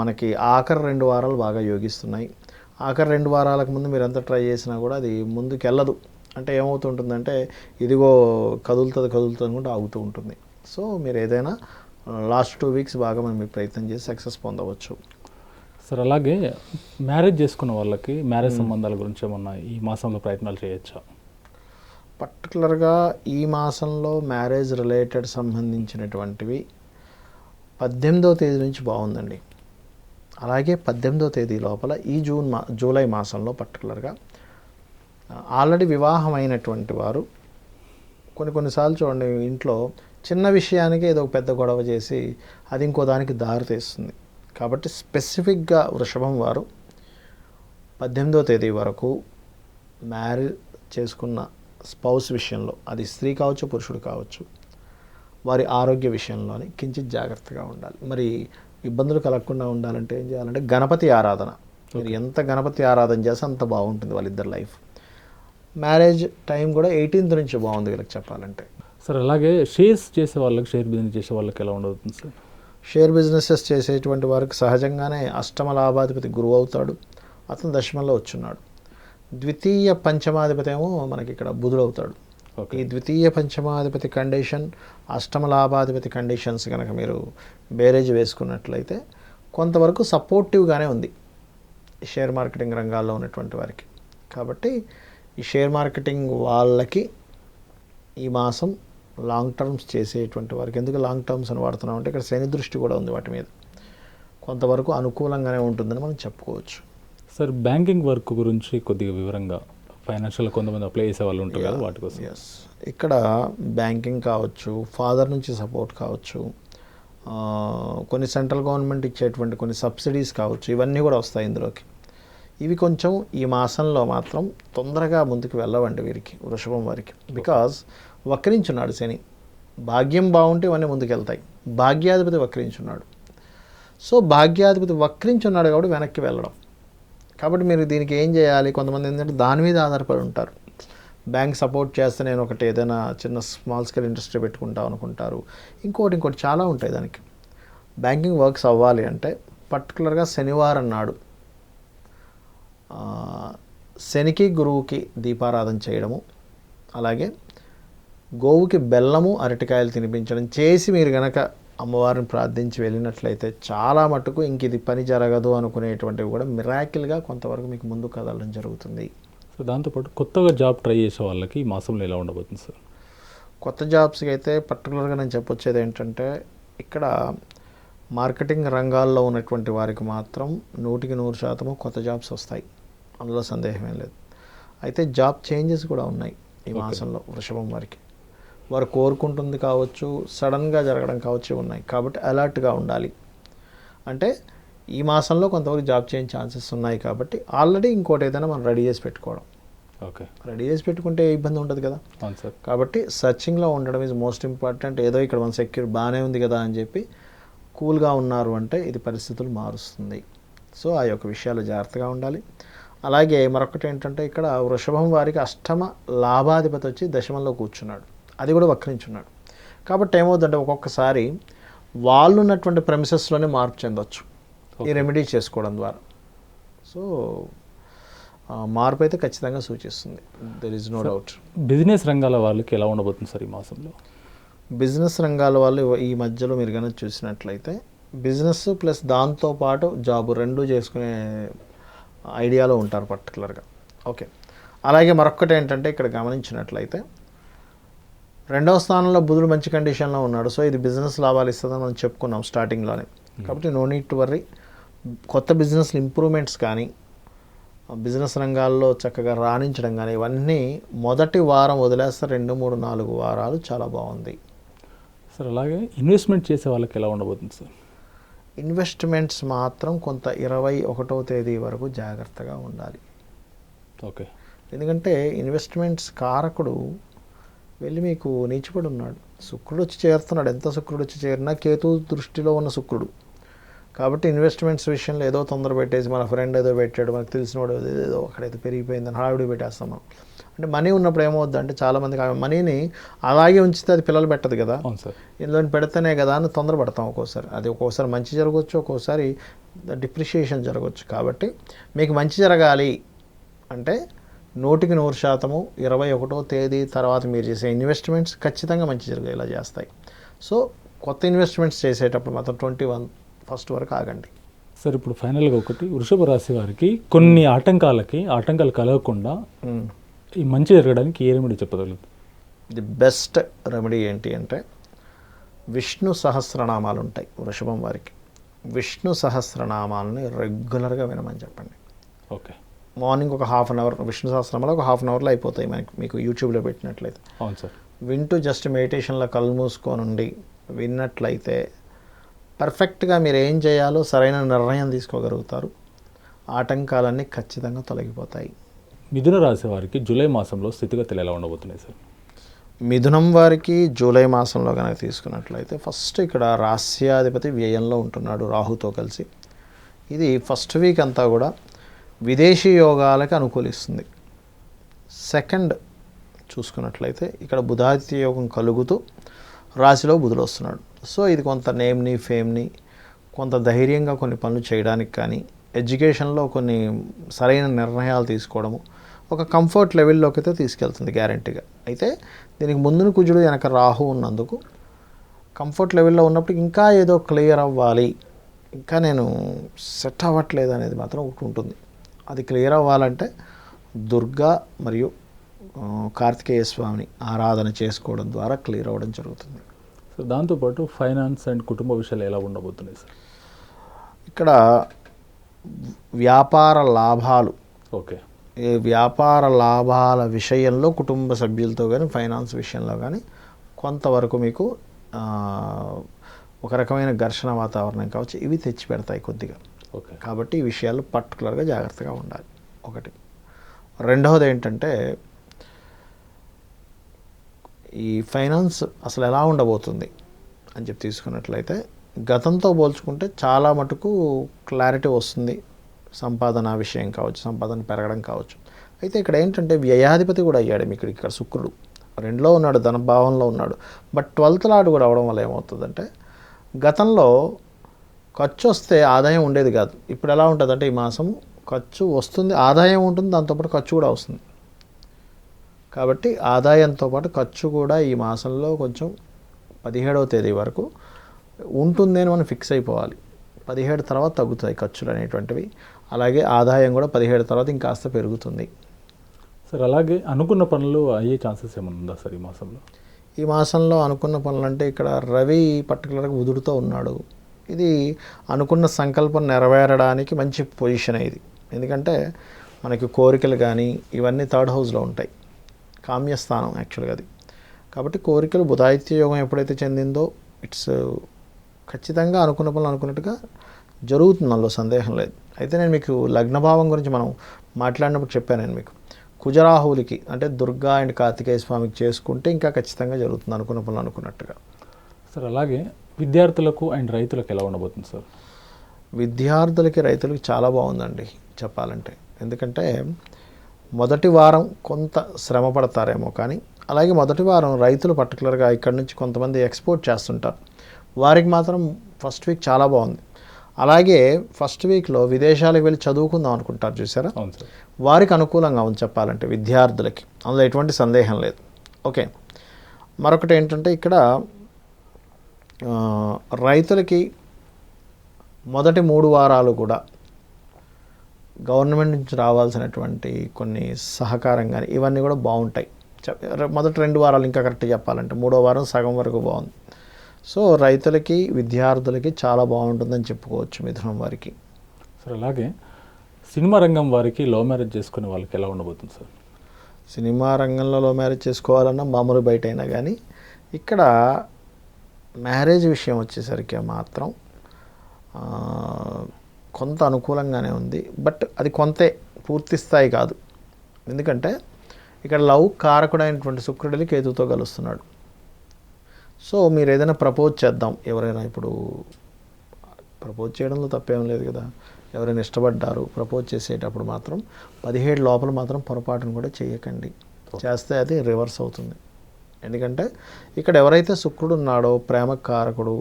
మనకి ఆఖరి 2 వారాలు బాగా యోగిస్తున్నాయి. ఆఖరి 2 వారాలకు ముందు మీరు ఎంత ట్రై చేసినా కూడా అది ముందుకు వెళ్ళదు. అంటే ఏమవుతుంటుందంటే ఇదిగో కదులుతుంది అనుకుంటే ఆగుతూ ఉంటుంది. సో మీరు ఏదైనా లాస్ట్ 2 వీక్స్ బాగా మనం మీరు ప్రయత్నం చేసి సక్సెస్ పొందవచ్చు సార్. అలాగే మ్యారేజ్ చేసుకున్న వాళ్ళకి మ్యారేజ్ సంబంధాల గురించి ఏమన్నా ఈ మాసంలో ప్రయత్నాలు చేయొచ్చా? పర్టికులర్గా ఈ మాసంలో మ్యారేజ్ రిలేటెడ్ సంబంధించినటువంటివి 18వ తేదీ నుంచి బాగుందండి. అలాగే 18వ తేదీ లోపల ఈ జూలై మాసంలో పర్టికులర్గా ఆల్రెడీ వివాహమైనటువంటి వారు కొన్నిసార్లు చూడండి, ఇంట్లో చిన్న విషయానికి ఏదో ఒక పెద్ద గొడవ చేసి అది ఇంకో దానికి దారి తీస్తుంది. కాబట్టి స్పెసిఫిక్గా వృషభం వారు 18వ తేదీ వరకు మ్యారేజ్ చేసుకున్న స్పౌస్ విషయంలో, అది స్త్రీ కావచ్చు పురుషుడు కావచ్చు, వారి ఆరోగ్య విషయంలోని కించిత్ జాగ్రత్తగా ఉండాలి. మరి ఇబ్బందులు కలగకుండా ఉండాలంటే ఏం చేయాలంటే గణపతి ఆరాధన. మీరు ఎంత గణపతి ఆరాధన చేస్తే అంత బాగుంటుంది వాళ్ళిద్దరు లైఫ్. మ్యారేజ్ టైం కూడా 18th నుంచి బాగుంది వీళ్ళకి చెప్పాలంటే. సార్ అలాగే షేర్స్ చేసే వాళ్ళకి, షేర్ బిజినెస్ చేసే వాళ్ళకి ఎలా ఉండబోతుంది సార్? షేర్ బిజినెసెస్ చేసేటువంటి వారికి సహజంగానే అష్టమ లాభాధిపతి గురువు అవుతాడు. అతను దశమంలో వచ్చున్నాడు. ద్వితీయ పంచమాధిపతి ఏమో మనకి ఇక్కడ బుధుడు అవుతాడు. ఈ ద్వితీయ పంచమాధిపతి కండిషన్, అష్టమ లాభాధిపతి కండిషన్స్ కనుక మీరు బేరేజ్ వేసుకున్నట్లయితే కొంతవరకు సపోర్టివ్గానే ఉంది షేర్ మార్కెటింగ్ రంగాల్లో ఉన్నటువంటి వారికి. కాబట్టి ఈ షేర్ మార్కెటింగ్ వాళ్ళకి ఈ మాసం లాంగ్ టర్మ్స్ చేసేటువంటి వారికి, ఎందుకు లాంగ్ టర్మ్స్ అని వాడుతున్నాం అంటే ఇక్కడ శని దృష్టి కూడా ఉంది వాటి మీద, కొంతవరకు అనుకూలంగానే ఉంటుందని మనం చెప్పుకోవచ్చు. సార్ బ్యాంకింగ్ వర్క్ గురించి కొద్దిగా వివరంగా, ఫైనాన్షియల్ కొంతమంది అప్లై చేసే వాళ్ళు ఉంటారు కదా, వాటి కోసం. ఎస్, ఇక్కడ బ్యాంకింగ్ కావచ్చు, ఫాదర్ నుంచి సపోర్ట్ కావచ్చు, కొన్ని సెంట్రల్ గవర్నమెంట్ ఇచ్చేటువంటి కొన్ని సబ్సిడీస్ కావచ్చు, ఇవన్నీ కూడా వస్తాయి ఇందులోకి. ఇవి కొంచెం ఈ మాసంలో మాత్రం తొందరగా ముందుకు వెళ్ళవండి వీరికి, వృషభం వారికి. బికాజ్ వక్రించున్నాడు శని. భాగ్యం బాగుంటే ఇవన్నీ ముందుకు వెళ్తాయి. భాగ్యాధిపతి వక్రించున్నాడు. సో భాగ్యాధిపతి వక్రించున్నాడు కాబట్టి వెనక్కి వెళ్ళడం. కాబట్టి మీరు దీనికి ఏం చేయాలి, కొంతమంది ఏంటంటే దాని మీద ఆధారపడి ఉంటారు. బ్యాంక్ సపోర్ట్ చేస్తే నేను ఒకటి ఏదైనా చిన్న స్మాల్ స్కేల్ ఇండస్ట్రీ పెట్టుకుంటాం అనుకుంటారు. ఇంకోటి చాలా ఉంటాయి దానికి. బ్యాంకింగ్ వర్క్స్ అవ్వాలి అంటే పర్టికులర్గా శనివారం నాడు శనికి గురువుకి దీపారాధన చేయడము, అలాగే గోవుకి బెల్లము అరటికాయలు తినిపించడం చేసి మీరు గనక అమ్మవారిని ప్రార్థించి వెళ్ళినట్లయితే చాలా మటుకు ఇంక ఇది పని జరగదు అనుకునేటువంటివి కూడా మిరాకిల్గా కొంతవరకు మీకు ముందు కదలడం జరుగుతుంది. సో దాంతోపాటు కొత్తగా జాబ్ ట్రై చేసే వాళ్ళకి ఈ మాసంలో ఎలా ఉండబోతుంది సార్? కొత్త జాబ్స్కి అయితే పర్టికులర్గా నేను చెప్పొచ్చేది ఏంటంటే ఇక్కడ మార్కెటింగ్ రంగాల్లో ఉన్నటువంటి వారికి మాత్రం 100% కొత్త జాబ్స్ వస్తాయి, అందులో సందేహమేం లేదు. అయితే జాబ్ చేంజెస్ కూడా ఉన్నాయి ఈ మాసంలో వృషభం వారికి. వారు కోరుకుంటుంది కావచ్చు, సడన్గా జరగడం కావచ్చు ఉన్నాయి. కాబట్టి అలర్ట్గా ఉండాలి. అంటే ఈ మాసంలో కొంతవరకు జాబ్ చేంజ్ ఛాన్సెస్ ఉన్నాయి. కాబట్టి ఆల్రెడీ ఇంకోటి ఏదైనా మనం రెడీ చేసి పెట్టుకోవడం. ఓకే, రెడీ చేసి పెట్టుకుంటే ఏ ఇబ్బంది ఉండదు కదా. అవును సార్. కాబట్టి సర్చింగ్లో ఉండడం ఈజ్ మోస్ట్ ఇంపార్టెంట్. ఏదో ఇక్కడ మన సెక్యూర్ బాగానే ఉంది కదా అని చెప్పి కూల్గా ఉన్నారు అంటే ఇది పరిస్థితులు మారుస్తుంది. సో ఆ యొక్క విషయాలు జాగ్రత్తగా ఉండాలి. అలాగే మరొకటి ఏంటంటే ఇక్కడ వృషభం వారికి అష్టమ లాభాధిపతి వచ్చి దశమంలో కూర్చున్నాడు, అది కూడా వక్రించున్నాడు. కాబట్టి ఏమవుతుందంటే ఒక్కొక్కసారి వాళ్ళు ఉన్నటువంటి ప్రెమిసెస్లోనే మార్పు చెందొచ్చు ఈ రెమెడీ చేసుకోవడం ద్వారా. సో మార్పు అయితే ఖచ్చితంగా సూచిస్తుంది, there is no doubt. Business రంగాల వాళ్ళకి ఎలా ఉండబోతుంది సార్ ఈ మాసంలో? బిజినెస్ రంగాల వాళ్ళు ఈ మధ్యలో మీరు కనుక చూసినట్లయితే బిజినెస్ ప్లస్ దాంతోపాటు జాబ్ రెండూ చేసుకునే ఐడియాలో ఉంటారు పర్టికులర్గా. ఓకే, అలాగే మరొకటి ఏంటంటే ఇక్కడ గమనించినట్లయితే 2వ స్థానంలో బుధుడు మంచి కండిషన్లో ఉన్నాడు. సో ఇది బిజినెస్ లాభాలు ఇస్తుందని మనం చెప్పుకున్నాం స్టార్టింగ్లోనే. కాబట్టి నో నీడ్ టు వర్రీ. కొత్త బిజినెస్ ఇంప్రూవ్మెంట్స్ కానీ, బిజినెస్ రంగాల్లో చక్కగా రాణించడం కానీ ఇవన్నీ మొదటి వారం వదిలేస్తే 2, 3, 4 వారాలు చాలా బాగుంది సార్. అలాగే ఇన్వెస్ట్మెంట్ చేసే వాళ్ళకి ఎలా ఉండబోతుంది సార్? ఇన్వెస్ట్మెంట్స్ మాత్రం కొంత 21వ తేదీ వరకు జాగ్రత్తగా ఉండాలి. ఓకే, ఎందుకంటే ఇన్వెస్ట్మెంట్స్ కారకుడు వెళ్ళి మీకు నీచిపడి ఉన్నాడు. శుక్రుడు వచ్చి చేరుతున్నాడు. ఎంత శుక్రుడు వచ్చి చేరినా కేతు దృష్టిలో ఉన్న శుక్రుడు. కాబట్టి ఇన్వెస్ట్మెంట్స్ విషయంలో ఏదో తొందర పెట్టేసి మన ఫ్రెండ్ ఏదో పెట్టాడు, మనకు తెలిసినవాడు ఏదో అక్కడైతే పెరిగిపోయిందని హడావిడి పెట్టేస్తాం మనం. అంటే మనీ ఉన్నప్పుడు ఏమవుద్ది అంటే చాలామందికి ఆ మనీని అలాగే ఉంచితే అది పిల్లలు పెట్టదు కదా, అవును సార్. ఇందులో పెడితేనే కదా అని తొందరపడతాం ఒక్కోసారి. అది ఒక్కోసారి మంచి జరగవచ్చు, ఒక్కోసారి డిప్రిషియేషన్ జరగవచ్చు. కాబట్టి మీకు మంచి జరగాలి అంటే 100% 21వ తేదీ తర్వాత మీరు చేసే ఇన్వెస్ట్మెంట్స్ ఖచ్చితంగా మంచి జరిగేలా చేస్తాయి. సో కొత్త ఇన్వెస్ట్మెంట్స్ చేసేటప్పుడు మాత్రం 21 ఫస్ట్ వరకు ఆగండి. సార్ ఇప్పుడు ఫైనల్గా ఒకటి, వృషభ రాశి వారికి కొన్ని ఆటంకాలు కలగకుండా ఈ మంచి జరగడానికి ఏ రెమెడీ చెప్పగలుగుతుంది? ది బెస్ట్ రెమెడీ ఏంటి అంటే విష్ణు సహస్రనామాలు ఉంటాయి వృషభం వారికి. విష్ణు సహస్రనామాలని రెగ్యులర్గా వినమని చెప్పండి. ఓకే. మార్నింగ్ ఒక హాఫ్ అన్ అవర్ విష్ణు సహస్రనామాలు ఒక హాఫ్ అన్ అవర్లో అయిపోతాయి మీకు యూట్యూబ్లో పెట్టినట్లయితే. అవును సార్. వింటూ జస్ట్ మెడిటేషన్లో కళ్ళు మూసుకొని విన్నట్లయితే పర్ఫెక్ట్గా మీరు ఏం చేయాలో సరైన నిర్ణయం తీసుకోగలుగుతారు. ఆటంకాలన్నీ ఖచ్చితంగా తొలగిపోతాయి. మిథున రాశి వారికి జూలై మాసంలో స్థితిగతులు ఎలా ఉండబోతున్నాయి సార్? మిథునం వారికి జూలై మాసంలో కనుక తీసుకున్నట్లయితే ఫస్ట్ ఇక్కడ రాస్యాధిపతి వ్యయంలో ఉంటున్నాడు రాహుతో కలిసి. ఇది ఫస్ట్ వీక్ అంతా కూడా విదేశీ యోగాలకు అనుకూలిస్తుంది. సెకండ్ చూసుకున్నట్లయితే ఇక్కడ బుధాదిత్య యోగం కలుగుతూ రాశిలో బుధుడు వస్తున్నాడు. సో ఇది కొంత నేమ్ని ఫేమ్ని కొంత ధైర్యంగా కొన్ని పనులు చేయడానికి కానీ ఎడ్యుకేషన్లో కొన్ని సరైన నిర్ణయాలు తీసుకోవడము ఒక కంఫర్ట్ లెవెల్లోకి అయితే తీసుకెళ్తుంది గ్యారంటీగా. అయితే దీనికి ముందున కుజుడు వెనక రాహు ఉన్నందుకు కంఫర్ట్ లెవెల్లో ఉన్నప్పుడు ఇంకా ఏదో క్లియర్ అవ్వాలి, ఇంకా నేను సెట్ అవ్వట్లేదు అనేది మాత్రం ఒకటి ఉంటుంది. అది క్లియర్ అవ్వాలంటే దుర్గా మరియు కార్తికేయ స్వామిని ఆరాధన చేసుకోవడం ద్వారా క్లియర్ అవ్వడం జరుగుతుంది. సో దాంతోపాటు ఫైనాన్స్ అండ్ కుటుంబ విషయాలు ఎలా ఉండబోతున్నాయి సార్? ఇక్కడ వ్యాపార లాభాలు, ఓకే, ఈ వ్యాపార లాభాల విషయంలో కుటుంబ సభ్యులతో కానీ ఫైనాన్స్ విషయంలో కానీ కొంతవరకు మీకు ఒక రకమైన ఘర్షణ వాతావరణం కావచ్చు, ఇవి తెచ్చి పెడతాయి కొద్దిగా. ఓకే. కాబట్టి ఈ విషయాలు పర్టికులర్గా జాగ్రత్తగా ఉండాలి ఒకటి. రెండవది ఏంటంటే ఈ ఫైనాన్స్ అసలు ఎలా ఉండబోతుంది అని చెప్పి తీసుకున్నట్లయితే గతంతో పోల్చుకుంటే చాలా మటుకు క్లారిటీ వస్తుంది. సంపాదన విషయం కావచ్చు, సంపాదన పెరగడం కావచ్చు. అయితే ఇక్కడ ఏంటంటే వ్యయాధిపతి కూడా అయ్యాడు మీకు. ఇక్కడ శుక్రుడు 2లో ఉన్నాడు, ధనభావంలో ఉన్నాడు. బట్ 12th లార్డ్ కూడా అవడం వల్ల ఏమవుతుందంటే గతంలో ఖర్చు వస్తే ఆదాయం ఉండేది కాదు. ఇప్పుడు ఎలా ఉంటుందంటే ఈ మాసం ఖర్చు వస్తుంది, ఆదాయం ఉంటుంది, దాంతోపాటు ఖర్చు కూడా వస్తుంది. కాబట్టి ఆదాయంతో పాటు ఖర్చు కూడా ఈ మాసంలో కొంచెం 17వ తేదీ వరకు ఉంటుంది అని మనం ఫిక్స్ అయిపోవాలి. 17 తర్వాత తగ్గుతాయి ఖర్చులు అనేటువంటివి. అలాగే ఆదాయం కూడా 17 తర్వాత ఇంకాస్త పెరుగుతుంది. సార్ అలాగే అనుకున్న పనులు అయ్యే ఛాన్సెస్ ఏమైనా ఉందా సార్ ఈ మాసంలో? ఈ మాసంలో అనుకున్న పనులు అంటే ఇక్కడ రవి పర్టికులర్గా బుధుడితో ఉన్నాడు. ఇది అనుకున్న సంకల్పం నెరవేరడానికి మంచి పొజిషన్ ఇది. ఎందుకంటే మనకి కోరికలు కానీ ఇవన్నీ 3rd హౌస్లో ఉంటాయి, కామ్యస్థానం యాక్చువల్గా అది. కాబట్టి కోరికలు బుధాదిత్య యోగం ఎప్పుడైతే చెందిందో ఇట్స్ ఖచ్చితంగా అనుకున్న పనులు అనుకున్నట్టుగా జరుగుతుంది, అందులో సందేహం లేదు. అయితే నేను మీకు లగ్నభావం గురించి మనం మాట్లాడినప్పుడు చెప్పాను నేను మీకు. కుజరాహువులకి అంటే దుర్గా అండ్ కార్తికేయ స్వామికి చేసుకుంటే ఇంకా ఖచ్చితంగా జరుగుతుంది అనుకున్న పనులు అనుకున్నట్టుగా. సార్ అలాగే విద్యార్థులకు అండ్ రైతులకు ఎలా ఉండబోతుంది సార్? విద్యార్థులకి రైతులకి చాలా బాగుందండి చెప్పాలంటే. ఎందుకంటే మొదటి వారం కొంత శ్రమ పడతారేమో, కానీ అలాగే మొదటి వారం రైతులు పర్టికులర్గా ఇక్కడ నుంచి కొంతమంది ఎక్స్పోర్ట్ చేస్తుంటారు, వారికి మాత్రం ఫస్ట్ వీక్ చాలా బాగుంది. అలాగే ఫస్ట్ వీక్లో విదేశాలకు వెళ్ళి చదువుకుందాం అనుకుంటారు చూసారా, అవును సార్, వారికి అనుకూలంగా ఉంది చెప్పాలంటే విద్యార్థులకి, అందులో ఎటువంటి సందేహం లేదు. ఓకే. మరొకటి ఏంటంటే ఇక్కడ రైతులకి మొదటి 3 వారాలు కూడా గవర్నమెంట్ నుంచి రావాల్సినటువంటి కొన్ని సహకారం కానీ ఇవన్నీ కూడా బాగుంటాయి. మొదటి 2 వారాలు ఇంకా కరెక్ట్గా చెప్పాలంటే 3వ వారం సగం వరకు బాగుంది. సో రైతులకి విద్యార్థులకి చాలా బాగుంటుందని చెప్పుకోవచ్చు మిథునం వారికి. సార్ అలాగే సినిమా రంగం వారికి లవ్ మ్యారేజ్ చేసుకునే వాళ్ళకి ఎలా ఉండబోతుంది సార్? సినిమా రంగంలో లవ్ మ్యారేజ్ చేసుకోవాలన్నా మామూలు బయట అయినా కానీ ఇక్కడ మ్యారేజ్ విషయం వచ్చేసరికి మాత్రం కొంత అనుకూలంగానే ఉంది. బట్ అది కొంతే, పూర్తి స్థాయి కాదు. ఎందుకంటే ఇక్కడ లవ్ కారకుడైనటువంటి శుక్రుడికి కేతుతో కలుస్తున్నాడు. సో మీరు ఏదైనా ప్రపోజ్ చేద్దాం, ఎవరైనా ఇప్పుడు ప్రపోజ్ చేయడంలో తప్పేం లేదు కదా, ఎవరైనా ఇష్టపడ్డారు ప్రపోజ్ చేసేటప్పుడు మాత్రం 17 లోపల మాత్రం పొరపాటును కూడా చేయకండి. చేస్తే అది రివర్స్ అవుతుంది. ఎందుకంటే ఇక్కడ ఎవరైతే శుక్రుడు ఉన్నాడో ప్రేమకు కారకుడు,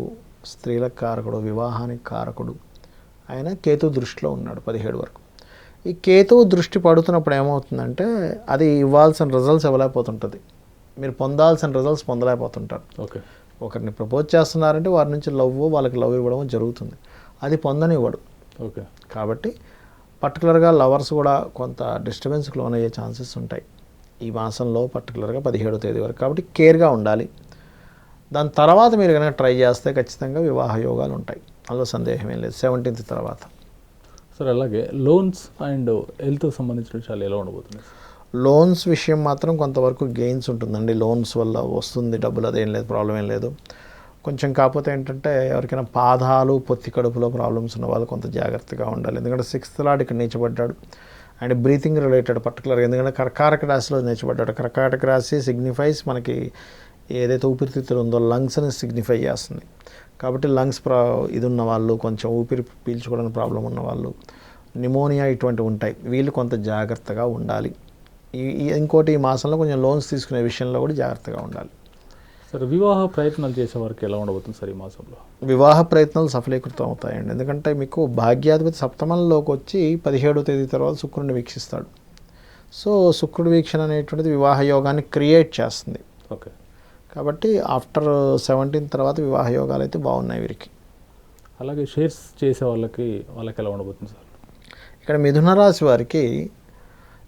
స్త్రీలకు కారకుడు, వివాహానికి కారకుడు, ఆయన కేతు దృష్టిలో ఉన్నాడు 17 వరకు. ఈ కేతువు దృష్టి పడుతున్నప్పుడు ఏమవుతుందంటే అది ఇవ్వాల్సిన రిజల్ట్స్ ఇవ్వలేకపోతుంటుంది, మీరు పొందాల్సిన రిజల్ట్స్ పొందలేకపోతుంటారు. ఓకే, ఒకరిని ప్రపోజ్ చేస్తున్నారంటే వారి నుంచి వాళ్ళకి లవ్ ఇవ్వడం జరుగుతుంది, అది పొందనివ్వడు. ఓకే, కాబట్టి పర్టికులర్గా లవర్స్ కూడా కొంత డిస్టర్బెన్స్కి లోనయ్యే ఛాన్సెస్ ఉంటాయి ఈ మాసంలో, పర్టికులర్గా 17వ తేదీ వరకు. కాబట్టి కేర్గా ఉండాలి. దాని తర్వాత మీరు కనుక ట్రై చేస్తే ఖచ్చితంగా వివాహ యోగాలు ఉంటాయి, అందులో సందేహం ఏం లేదు 17th తర్వాత. సార్ అలాగే లోన్స్ అండ్ హెల్త్ సంబంధించిన విషయాలు ఎలా ఉండబోతున్నాయి? లోన్స్ విషయం మాత్రం కొంతవరకు గెయిన్స్ ఉంటుందండి. లోన్స్ వల్ల వస్తుంది డబ్బులు, అదేం లేదు, ప్రాబ్లం ఏం లేదు. కొంచెం కాకపోతే ఏంటంటే ఎవరికైనా పాదాలు పొత్తి కడుపులో ప్రాబ్లమ్స్ ఉన్న వాళ్ళు కొంత జాగ్రత్తగా ఉండాలి. ఎందుకంటే 6th లార్డ్ ఇక్కడ నీచబడ్డాడు అండ్ బ్రీతింగ్ రిలేటెడ్ పర్టికులర్గా, ఎందుకంటే కర్కాటక రాశిలో నీచబడ్డాడు. కర్కాటక రాశి సిగ్నిఫైస్ మనకి ఏదైతే ఊపిరితిత్తులు ఉందో లంగ్స్ని సిగ్నిఫై చేస్తుంది. కాబట్టి లంగ్స్ ఇది ఉన్న వాళ్ళు, కొంచెం ఊపిరి పీల్చుకోవడానికి ప్రాబ్లం ఉన్న వాళ్ళు, నిమోనియా ఇటువంటివి ఉంటాయి, వీళ్ళు కొంత జాగ్రత్తగా ఉండాలి. ఇంకోటి ఈ మాసంలో కొంచెం లోన్స్ తీసుకునే విషయంలో కూడా జాగ్రత్తగా ఉండాలి. సార్ వివాహ ప్రయత్నాలు చేసే వారికి ఎలా ఉండబోతుంది సార్ ఈ మాసంలో? వివాహ ప్రయత్నాలు సఫలీకృతం అవుతాయండి. ఎందుకంటే మీకు భాగ్యాధిపతి సప్తమంలోకి వచ్చి 17వ తేదీ తర్వాత శుక్రుడిని వీక్షిస్తాడు. సో శుక్రుడి వీక్షణ అనేటువంటిది వివాహ యోగాన్ని క్రియేట్ చేస్తుంది. ఓకే, కాబట్టి ఆఫ్టర్ 17 తర్వాత వివాహ యోగాలు అయితే బాగున్నాయి వీరికి. అలాగే షేర్స్ చేసే వాళ్ళకి ఎలా ఉండబోతుంది సార్? ఇక్కడ మిథున రాశి వారికి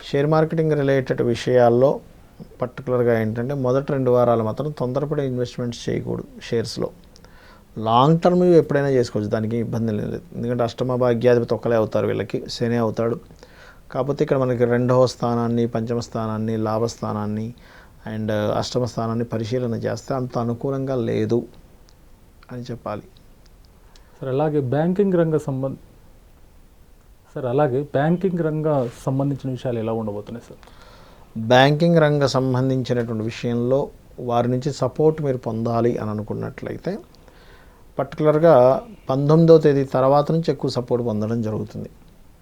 షేర్ మార్కెటింగ్ రిలేటెడ్ విషయాల్లో పర్టికులర్గా ఏంటంటే మొదటి 2 వారాలు మాత్రం తొందరపడి ఇన్వెస్ట్మెంట్స్ చేయకూడదు. షేర్స్లో లాంగ్ టర్మ్ ఎప్పుడైనా చేసుకోవచ్చు, దానికి ఇబ్బంది లేదు. ఎందుకంటే అష్టమ భాగ్యాధిపతి ఒక్కలే అవుతారు, వీళ్ళకి శని అవుతాడు. కాకపోతే ఇక్కడ మనకి 2వ స్థానాన్ని, పంచమ స్థానాన్ని, లాభస్థానాన్ని అండ్ అష్టమ స్థానాన్ని పరిశీలన చేస్తే అంత అనుకూలంగా లేదు అని చెప్పాలి. సార్ అలాగే బ్యాంకింగ్ రంగ సంబంధించిన విషయాలు ఎలా ఉండబోతున్నాయి సార్? బ్యాంకింగ్ రంగ సంబంధించినటువంటి విషయంలో వారి నుంచి సపోర్ట్ మీరు పొందాలి అని అనుకున్నట్లయితే పర్టికులర్గా 19వ తేదీ తర్వాత నుంచి ఎక్కువ సపోర్ట్ పొందడం జరుగుతుంది,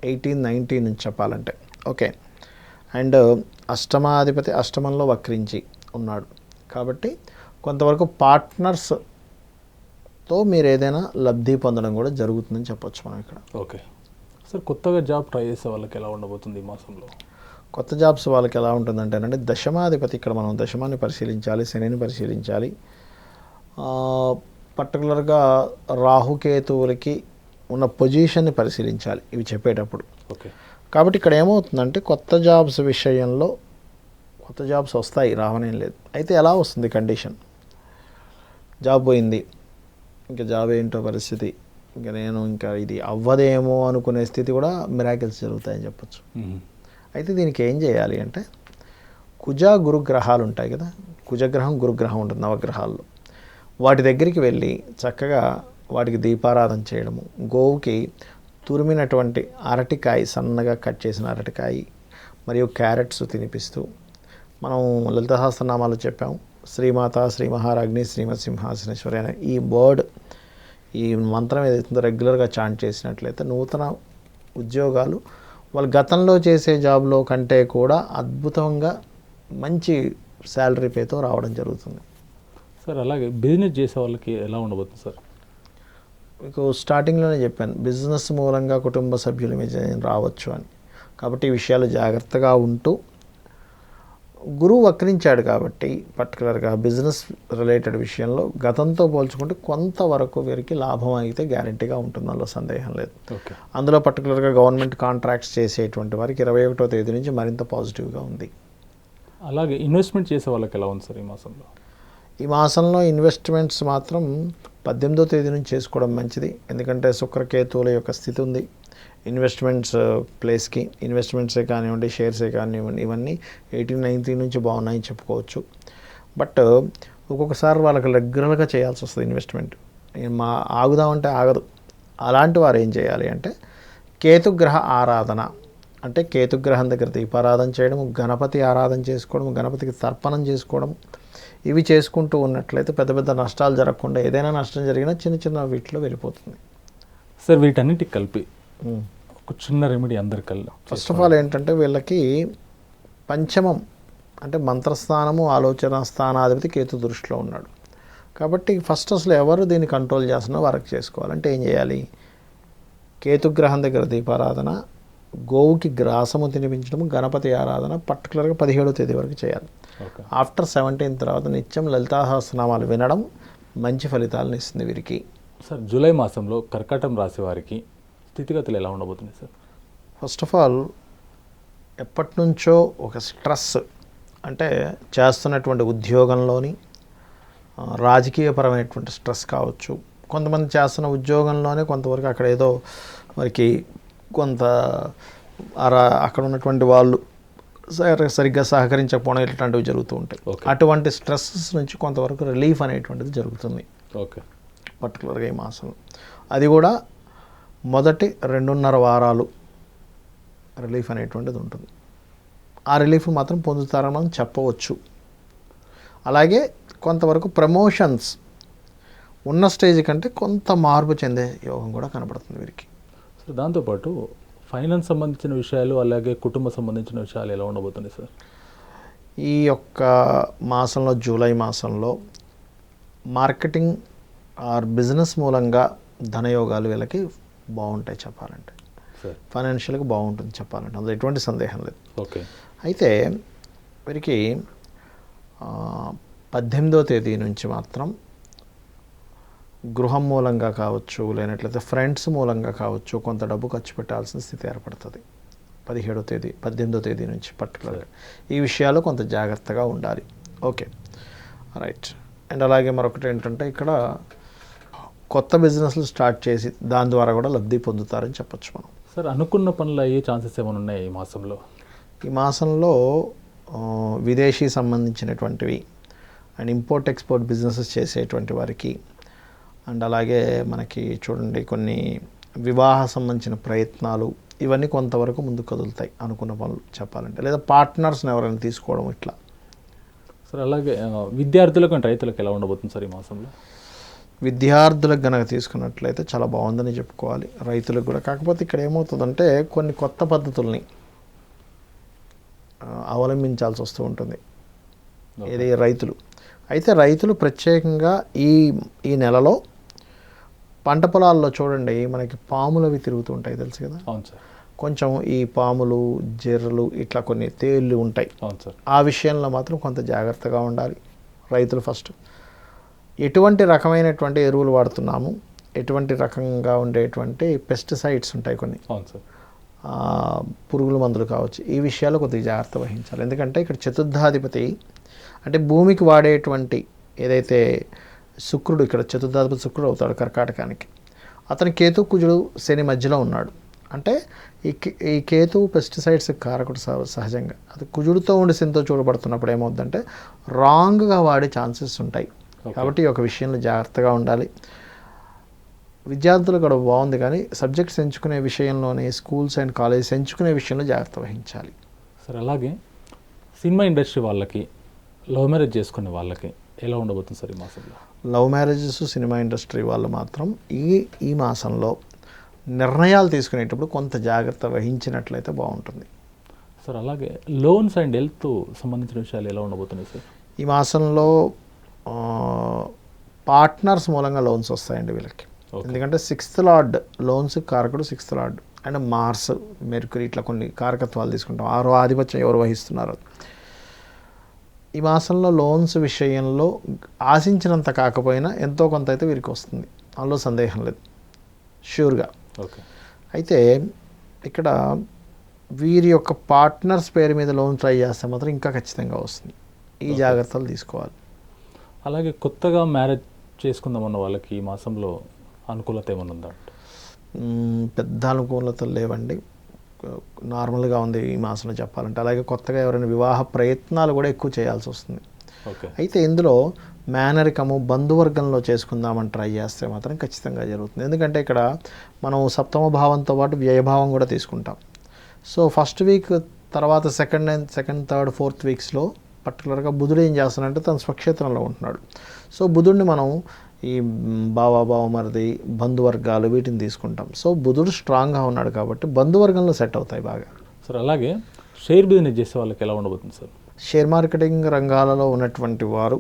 18, 19 నుంచి చెప్పాలంటే. ఓకే, అండ్ అష్టమాధిపతి అష్టమంలో వక్రించి ఉన్నాడు కాబట్టి కొంతవరకు పార్ట్నర్స్తో మీరు ఏదైనా లబ్ధి పొందడం కూడా జరుగుతుందని చెప్పొచ్చు మనం ఇక్కడ. ఓకే సార్, కొత్తగా జాబ్ ట్రై చేసే వాళ్ళకి ఎలా ఉండబోతుంది ఈ మాసంలో? కొత్త జాబ్స్ వాళ్ళకి ఎలా ఉంటుందంటేనంటే దశమాధిపతి, ఇక్కడ మనం దశమాన్ని పరిశీలించాలి, శనిని పరిశీలించాలి. పర్టికులర్గా రాహుకేతువులకి ఉన్న పొజిషన్ని పరిశీలించాలి ఇవి చెప్పేటప్పుడు. ఓకే, కాబట్టి ఇక్కడ ఏమవుతుందంటే కొత్త జాబ్స్ విషయంలో కొత్త జాబ్స్ వస్తాయి, రావనేం లేదు. అయితే ఎలా వస్తుంది కండిషన్? జాబ్ పోయింది, ఇంకా జాబ్ ఏంటో పరిస్థితి, ఇంకా ఇది అవ్వదేమో అనుకునే స్థితి కూడా మిరాకిల్స్ జరుగుతాయని చెప్పచ్చు. అయితే దీనికి ఏం చేయాలి అంటే కుజ గురుగ్రహాలు ఉంటాయి కదా, కుజగ్రహం గురుగ్రహం ఉంటుంది నవగ్రహాల్లో, వాటి దగ్గరికి వెళ్ళి చక్కగా వాటికి దీపారాధన చేయడము, గోవుకి తురిమినటువంటి అరటికాయ, సన్నగా కట్ చేసిన అరటికాయ మరియు క్యారెట్స్ తినిపిస్తూ, మనం లలిత సహస్రనామాలు చెప్పాము, శ్రీమాత, శ్రీ మహారాజ్ని, శ్రీమత్ సింహాసనేశ్వరి అనే ఈ మంత్రం ఏదైతుందో రెగ్యులర్గా చాంట్ చేసినట్లయితే నూతన ఉద్యోగాలు వాళ్ళు గతంలో చేసే జాబ్లో కంటే కూడా అద్భుతంగా మంచి శాలరీ పేతో రావడం జరుగుతుంది. సార్ అలాగే బిజినెస్ చేసే వాళ్ళకి ఎలా ఉండబోతుంది సార్? మీకు స్టార్టింగ్లోనే చెప్పాను, బిజినెస్ మూలంగా కుటుంబ సభ్యుల మీద రావచ్చు అని. కాబట్టి ఈ విషయాలు జాగ్రత్తగా ఉంటూ, గురువు వక్రించాడు కాబట్టి పర్టికులర్గా బిజినెస్ రిలేటెడ్ విషయంలో గతంతో పోల్చుకుంటే కొంతవరకు వీరికి లాభం అయితే గ్యారంటీగా ఉంటుంది, అందులో సందేహం లేదు. ఓకే, అందులో పర్టికులర్గా గవర్నమెంట్ కాంట్రాక్ట్స్ చేసేటువంటి వారికి 21వ తేదీ నుంచి మరింత పాజిటివ్గా ఉంది. అలాగే ఇన్వెస్ట్మెంట్ చేసే వాళ్ళకి ఎలా ఉంది సార్ ఈ మాసంలో? ఈ మాసంలో ఇన్వెస్ట్మెంట్స్ మాత్రం 18వ తేదీ నుంచి చేసుకోవడం మంచిది, ఎందుకంటే శుక్రకేతువుల యొక్క స్థితి ఉంది ఇన్వెస్ట్మెంట్స్ ప్లేస్కి. ఇన్వెస్ట్మెంట్సే కానివ్వండి, షేర్సే కానివ్వండి, ఇవన్నీ 18, 19 నుంచి బాగున్నాయని చెప్పుకోవచ్చు. బట్ ఒక్కొక్కసారి వాళ్ళకి రెగ్యులర్గా చేయాల్సి వస్తుంది ఇన్వెస్ట్మెంట్, ఆగుదామంటే ఆగదు. అలాంటి వారు ఏం చేయాలి అంటే కేతుగ్రహ ఆరాధన, అంటే కేతుగ్రహం దగ్గర దీపారాధన చేయడం, గణపతి ఆరాధన చేసుకోవడం, గణపతికి తర్పణం చేసుకోవడం, ఇవి చేసుకుంటూ ఉన్నట్లయితే పెద్ద పెద్ద నష్టాలు జరగకుండా ఏదైనా నష్టం జరిగినా చిన్న చిన్న వీటిలో వెళ్ళిపోతుంది. సార్ వీటన్నిటికి కలిపి ఒక చిన్న రెమెడీ అందరికల్లా. ఫస్ట్ ఆఫ్ ఆల్ ఏంటంటే వీళ్ళకి పంచమం అంటే మంత్రస్థానము, ఆలోచన స్థానాధిపతి కేతు దృష్టిలో ఉన్నాడు. కాబట్టి ఫస్ట్ అసలు ఎవరు దీన్ని కంట్రోల్ చేస్తున్నారో వారికి చేసుకోవాలంటే ఏం చేయాలి? కేతుగ్రహం దగ్గర దీపారాధన, గోవుకి గ్రాసము తినిపించడం, గణపతి ఆరాధన పర్టికులర్గా 17వ తేదీ వరకు చేయాలి. ఆఫ్టర్ 17 తర్వాత నిత్యం లలితా సహస్రనామాలు వినడం మంచి ఫలితాలను ఇస్తుంది వీరికి. సార్ జూలై మాసంలో కర్కాటం రాశి వారికి స్థితిగతులు ఎలా ఉండబోతున్నాయి సార్? ఫస్ట్ ఆఫ్ ఆల్ ఎప్పటి నుంచో ఒక స్ట్రెస్ అంటే చేస్తున్నటువంటి ఉద్యోగంలోని రాజకీయపరమైనటువంటి స్ట్రెస్ కావచ్చు, కొంతమంది చేస్తున్న ఉద్యోగంలోనే కొంతవరకు అక్కడ ఏదో వారికి కొంత అక్కడ ఉన్నటువంటి వాళ్ళు సరిగ్గా సహకరించకపోవడం ఇట్లాంటివి జరుగుతూ ఉంటాయి. అటువంటి స్ట్రెస్సెస్ నుంచి కొంతవరకు రిలీఫ్ అనేటువంటిది జరుగుతుంది ఓకే పర్టికులర్గా ఈ మాసంలో. అది కూడా మొదటి 2.5 వారాలు రిలీఫ్ అనేటువంటిది ఉంటుంది. ఆ రిలీఫ్ మాత్రం పొందుతారని మనం చెప్పవచ్చు. అలాగే కొంతవరకు ప్రమోషన్స్ ఉన్న స్టేజ్ కంటే కొంత మార్పు చెందే యోగం కూడా కనబడుతుంది వీరికి. సో దాంతోపాటు ఫైనాన్స్ సంబంధించిన విషయాలు అలాగే కుటుంబ సంబంధించిన విషయాలు ఎలా ఉండబోతున్నాయి సార్? ఈ యొక్క మాసంలో జూలై మాసంలో మార్కెటింగ్ ఆర్ బిజినెస్ మూలంగా ధనయోగాలు వీళ్ళకి బాగుంటాయి చెప్పాలంటే. ఫైనాన్షియల్గా బాగుంటుంది చెప్పాలంటే, అందులో ఎటువంటి సందేహం లేదు. ఓకే. అయితే వీరికి 18వ తేదీ నుంచి మాత్రం గృహం మూలంగా కావచ్చు, లేనట్లయితే ఫ్రెండ్స్ మూలంగా కావచ్చు కొంత డబ్బు ఖర్చు పెట్టాల్సిన స్థితి ఏర్పడుతుంది. 18వ తేదీ నుంచి పర్టికులర్గా ఈ విషయాలు కొంత జాగ్రత్తగా ఉండాలి. Okay right. అండ్ అలాగే మరొకటి ఏంటంటే ఇక్కడ కొత్త బిజినెస్లు స్టార్ట్ చేసి దాని ద్వారా కూడా లబ్ధి పొందుతారని చెప్పొచ్చు మనం. సార్ అనుకున్న పనులు అయ్యే ఛాన్సెస్ ఏమైనా ఉన్నాయి ఈ మాసంలో? ఈ మాసంలో విదేశీ సంబంధించినటువంటివి అండ్ ఇంపోర్ట్ ఎక్స్పోర్ట్ బిజినెసెస్ చేసేటువంటి వారికి, అండ్ అలాగే మనకి చూడండి కొన్ని వివాహ సంబంధించిన ప్రయత్నాలు ఇవన్నీ కొంతవరకు ముందుకు కదులుతాయి అనుకున్న పనులు చెప్పాలంటే, లేదా పార్ట్నర్స్ని ఎవరైనా తీసుకోవడం ఇట్లా. సార్ అలాగే విద్యార్థులకు అండ్ రైతులకు ఎలా ఉండబోతుంది సార్ ఈ మాసంలో? విద్యార్థులకు కనుక తీసుకున్నట్లయితే చాలా బాగుందని చెప్పుకోవాలి, రైతులకు కూడా. కాకపోతే ఇక్కడ ఏమవుతుందంటే కొన్ని కొత్త పద్ధతుల్ని అవలంబించాల్సి వస్తూ ఉంటుంది ఇది రైతులు. అయితే రైతులు ప్రత్యేకంగా ఈ నెలలో పంట పొలాల్లో చూడండి మనకి పాములు అవి తిరుగుతూ ఉంటాయి తెలుసు కదా. అవును సార్. కొంచెం ఈ పాములు, జెర్రలు ఇట్లా కొన్ని తేళ్ళు ఉంటాయి. అవును సార్. ఆ విషయంలో మాత్రం కొంత జాగ్రత్తగా ఉండాలి రైతులు. ఫస్ట్ ఎటువంటి రకమైనటువంటి ఎరువులు వాడుతున్నాము, ఎటువంటి రకంగా ఉండేటువంటి పెస్టిసైడ్స్ ఉంటాయి కొన్ని. అవును సార్. పురుగుల మందులు కావచ్చు, ఈ విషయాల్లో కొద్దిగా జాగ్రత్త వహించాలి. ఎందుకంటే ఇక్కడ చతుర్థాధిపతి అంటే భూమికి వాడేటువంటి ఏదైతే శుక్రుడు, ఇక్కడ చతుర్థాధిపతి శుక్రుడు అవుతాడు కర్కాటకానికి. అతని కేతు కుజుడు శని మధ్యలో ఉన్నాడు. అంటే ఈ కేతు పెస్టిసైడ్స్ కారకుడు సహజంగా. అది కుజుడితో ఉండి శనితో చూడబడుతున్నప్పుడు ఏమవుతుందంటే రాంగ్గా వాడే ఛాన్సెస్ ఉంటాయి. కాబట్టి ఈ ఒక విషయంలో జాగ్రత్తగా ఉండాలి. విద్యార్థులు కూడా బాగుంది, కానీ సబ్జెక్ట్స్ ఎంచుకునే విషయంలోనే స్కూల్స్ అండ్ కాలేజెస్ ఎంచుకునే విషయంలో జాగ్రత్త వహించాలి. సార్ అలాగే సినిమా ఇండస్ట్రీ వాళ్ళకి, లవ్ మ్యారేజ్ చేసుకునే వాళ్ళకి ఎలా ఉండబోతుంది సార్ ఈ మాసంలో? లవ్ మ్యారేజెస్, సినిమా ఇండస్ట్రీ వాళ్ళు మాత్రం ఈ మాసంలో నిర్ణయాలు తీసుకునేటప్పుడు కొంత జాగ్రత్త వహించినట్లయితే బాగుంటుంది. సార్ అలాగే లోన్స్ అండ్ హెల్త్ సంబంధించిన విషయాలు ఎలా ఉండబోతున్నాయి సార్? ఈ మాసంలో పార్ట్నర్స్ మూలంగా లోన్స్ వస్తాయండి వీళ్ళకి. ఎందుకంటే 6th లార్డ్ లోన్స్ కారకుడు, 6th lord and Mars, mercury ఇట్లా కొన్ని కారకత్వాలు తీసుకుంటాం. 6వ ఆధిపత్యం ఎవరు వహిస్తున్నారు. ఈ మాసంలో లోన్స్ విషయంలో ఆశించినంత కాకపోయినా ఎంతో కొంత అయితే వీరికి వస్తుంది, అందులో సందేహం లేదు ష్యూర్గా. ఓకే. అయితే ఇక్కడ వీరి యొక్క పార్ట్నర్స్ పేరు మీద లోన్ ట్రై చేస్తే మాత్రం ఇంకా ఖచ్చితంగా వస్తుంది. ఈ జాగ్రత్తలు తీసుకోవాలి. అలాగే కొత్తగా మ్యారేజ్ చేసుకుందామన్న వాళ్ళకి ఈ మాసంలో అనుకూలత ఏమైనా ఉందా? పెద్ద అనుకూలతలు లేవండి, నార్మల్గా ఉంది ఈ మాసంలో చెప్పాలంటే. అలాగే కొత్తగా ఎవరైనా వివాహ ప్రయత్నాలు కూడా ఎక్కువ చేయాల్సి వస్తుంది. అయితే ఇందులో మేనరికము, బంధువర్గంలో చేసుకుందామని ట్రై చేస్తే మాత్రం ఖచ్చితంగా జరుగుతుంది. ఎందుకంటే ఇక్కడ మనం సప్తమ భావంతో పాటు వ్యయభావం కూడా తీసుకుంటాం. సో ఫస్ట్ వీక్ తర్వాత సెకండ్ థర్డ్ ఫోర్త్ వీక్స్లో పర్టికులర్గా బుధుడు ఏం చేస్తానంటే తన స్వక్షేత్రంలో ఉంటున్నాడు. సో బుధుడిని మనం ఈ బావమరిది బంధువర్గాలు వీటిని తీసుకుంటాం. సో బుధుడు స్ట్రాంగ్గా ఉన్నాడు కాబట్టి బంధువర్గంలో సెట్ అవుతాయి బాగా. సార్ అలాగే షేర్ బిజినెస్ చేసే వాళ్ళకి ఎలా ఉండబోతుంది సార్? షేర్ మార్కెటింగ్ రంగాలలో ఉన్నటువంటి వారు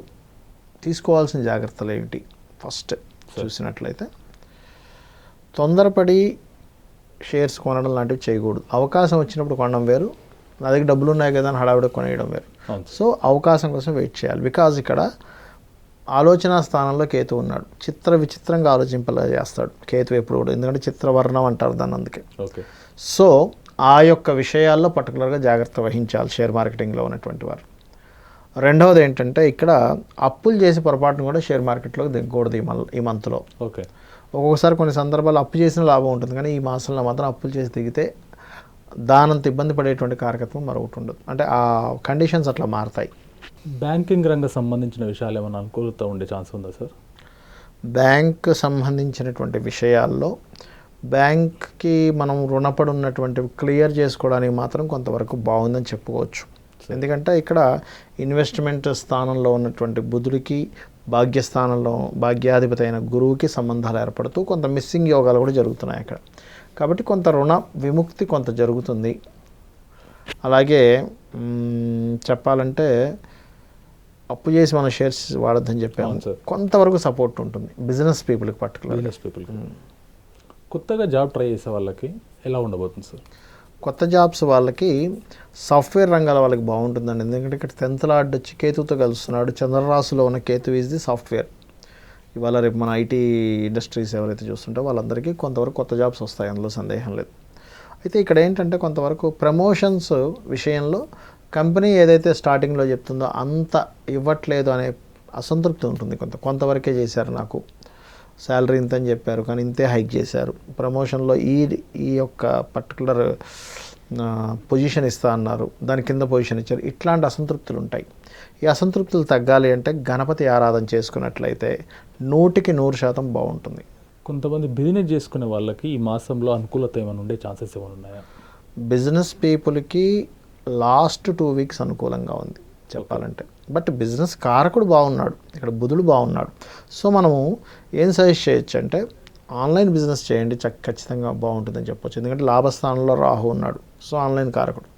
తీసుకోవాల్సిన జాగ్రత్తలు ఏమిటి? ఫస్ట్ చూసినట్లయితే తొందరపడి షేర్స్ కొనడం లాంటివి చేయకూడదు. అవకాశం వచ్చినప్పుడు కొనడం వేరు, నా దగ్గర డబ్బులు ఉన్నాయి కదా అని హడావిడి కొనేయడం వేరు. సో అవకాశం కోసం వెయిట్ చేయాలి. బికాజ్ ఇక్కడ ఆలోచన స్థానంలో కేతు ఉన్నాడు. విచిత్రంగా ఆలోచింపలా చేస్తాడు కేతు ఎప్పుడు కూడా, ఎందుకంటే చిత్రవర్ణం అంటారు దాన్ని, అందుకే. ఓకే. సో ఆ యొక్క విషయాల్లో పర్టికులర్గా జాగ్రత్త వహించాలి షేర్ మార్కెటింగ్లో ఉన్నటువంటి వారు. రెండవది ఏంటంటే ఇక్కడ అప్పులు చేసి పొరపాటును కూడా షేర్ మార్కెట్లోకి దిగకూడదు ఈ మంత్లో. ఓకే. ఒక్కొక్కసారి కొన్ని సందర్భాలు అప్పు చేసిన లాభం ఉంటుంది, కానీ ఈ మాసంలో మాత్రం అప్పులు చేసి దిగితే దానంత ఇబ్బంది పడేటువంటి కారకత్వం మరొకటి ఉండదు. అంటే ఆ కండిషన్స్ అట్లా మారుతాయి. బ్యాంకింగ్ రంగం సంబంధించిన విషయాలు ఏమైనా అనుకూలత ఉండే ఛాన్స్ ఉందా సార్? బ్యాంక్ సంబంధించినటువంటి విషయాల్లో బ్యాంక్కి మనం రుణపడి ఉన్నటువంటివి క్లియర్ చేసుకోవడానికి మాత్రం కొంతవరకు బాగుందని చెప్పుకోవచ్చు. ఎందుకంటే ఇక్కడ ఇన్వెస్ట్మెంట్ స్థానంలో ఉన్నటువంటి బుధుడికి భాగ్యస్థానంలో భాగ్యాధిపతి అయిన గురువుకి సంబంధాలు ఏర్పడుతూ కొంత మిస్సింగ్ యోగాలు కూడా జరుగుతున్నాయి అక్కడ. కాబట్టి కొంత రుణ విముక్తి కొంత జరుగుతుంది. అలాగే చెప్పాలంటే అప్పు చేసి మన షేర్స్ వాడొద్దని చెప్పాము, కొంతవరకు సపోర్ట్ ఉంటుంది బిజినెస్ పీపుల్కి, బిజినెస్ పీపుల్కి. కొత్తగా జాబ్ ట్రై చేసే వాళ్ళకి ఎలా ఉండబోతుంది సార్? కొత్త జాబ్స్ వాళ్ళకి సాఫ్ట్వేర్ రంగాల వాళ్ళకి బాగుంటుందండి. ఎందుకంటే ఇక్కడ 10th లార్డ్ వచ్చి కేతుతో కలుస్తున్నాడు. చంద్రరాశిలో ఉన్న కేతు ఈజ్ ది సాఫ్ట్వేర్. ఇవాళ రేపు మన ఐటీ ఇండస్ట్రీస్ ఎవరైతే చూస్తుంటే వాళ్ళందరికీ కొంతవరకు కొత్త జాబ్స్ వస్తాయి, అందులో సందేహం లేదు. అయితే ఇక్కడ ఏంటంటే కొంతవరకు ప్రమోషన్స్ విషయంలో కంపెనీ ఏదైతే స్టార్టింగ్లో చెప్తుందో అంత ఇవ్వట్లేదు అనే అసంతృప్తి ఉంటుంది. కొంతవరకే చేశారు, నాకు శాలరీ ఇంత అని చెప్పారు కానీ ఇంతే హైక్ చేశారు, ప్రమోషన్లో ఈ యొక్క పర్టికులర్ పొజిషన్ ఇస్తా అన్నారు, దాని కింద పొజిషన్ ఇచ్చారు, ఇట్లాంటి అసంతృప్తులు ఉంటాయి. ఈ అసంతృప్తులు తగ్గాలి అంటే గణపతి ఆరాధన చేసుకున్నట్లయితే 100% బాగుంటుంది. కొంతమంది బిజినెస్ చేసుకునే వాళ్ళకి ఈ మాసంలో అనుకూలత ఏమైనా ఉండే ఛాన్సెస్ ఏమైనా ఉన్నాయా? బిజినెస్ పీపుల్కి లాస్ట్ 2 వీక్స్ అనుకూలంగా ఉంది చెప్పాలంటే. బట్ బిజినెస్ కారకుడు బాగున్నాడు, ఇక్కడ బుధుడు బాగున్నాడు. సో మనము ఏం సజెస్ట్ చేయొచ్చు అంటే ఆన్లైన్ బిజినెస్ చేయండి, ఖచ్చితంగా బాగుంటుందని చెప్పొచ్చు. ఎందుకంటే లాభస్థానంలో రాహు ఉన్నాడు, సో ఆన్లైన్ కారకుడు.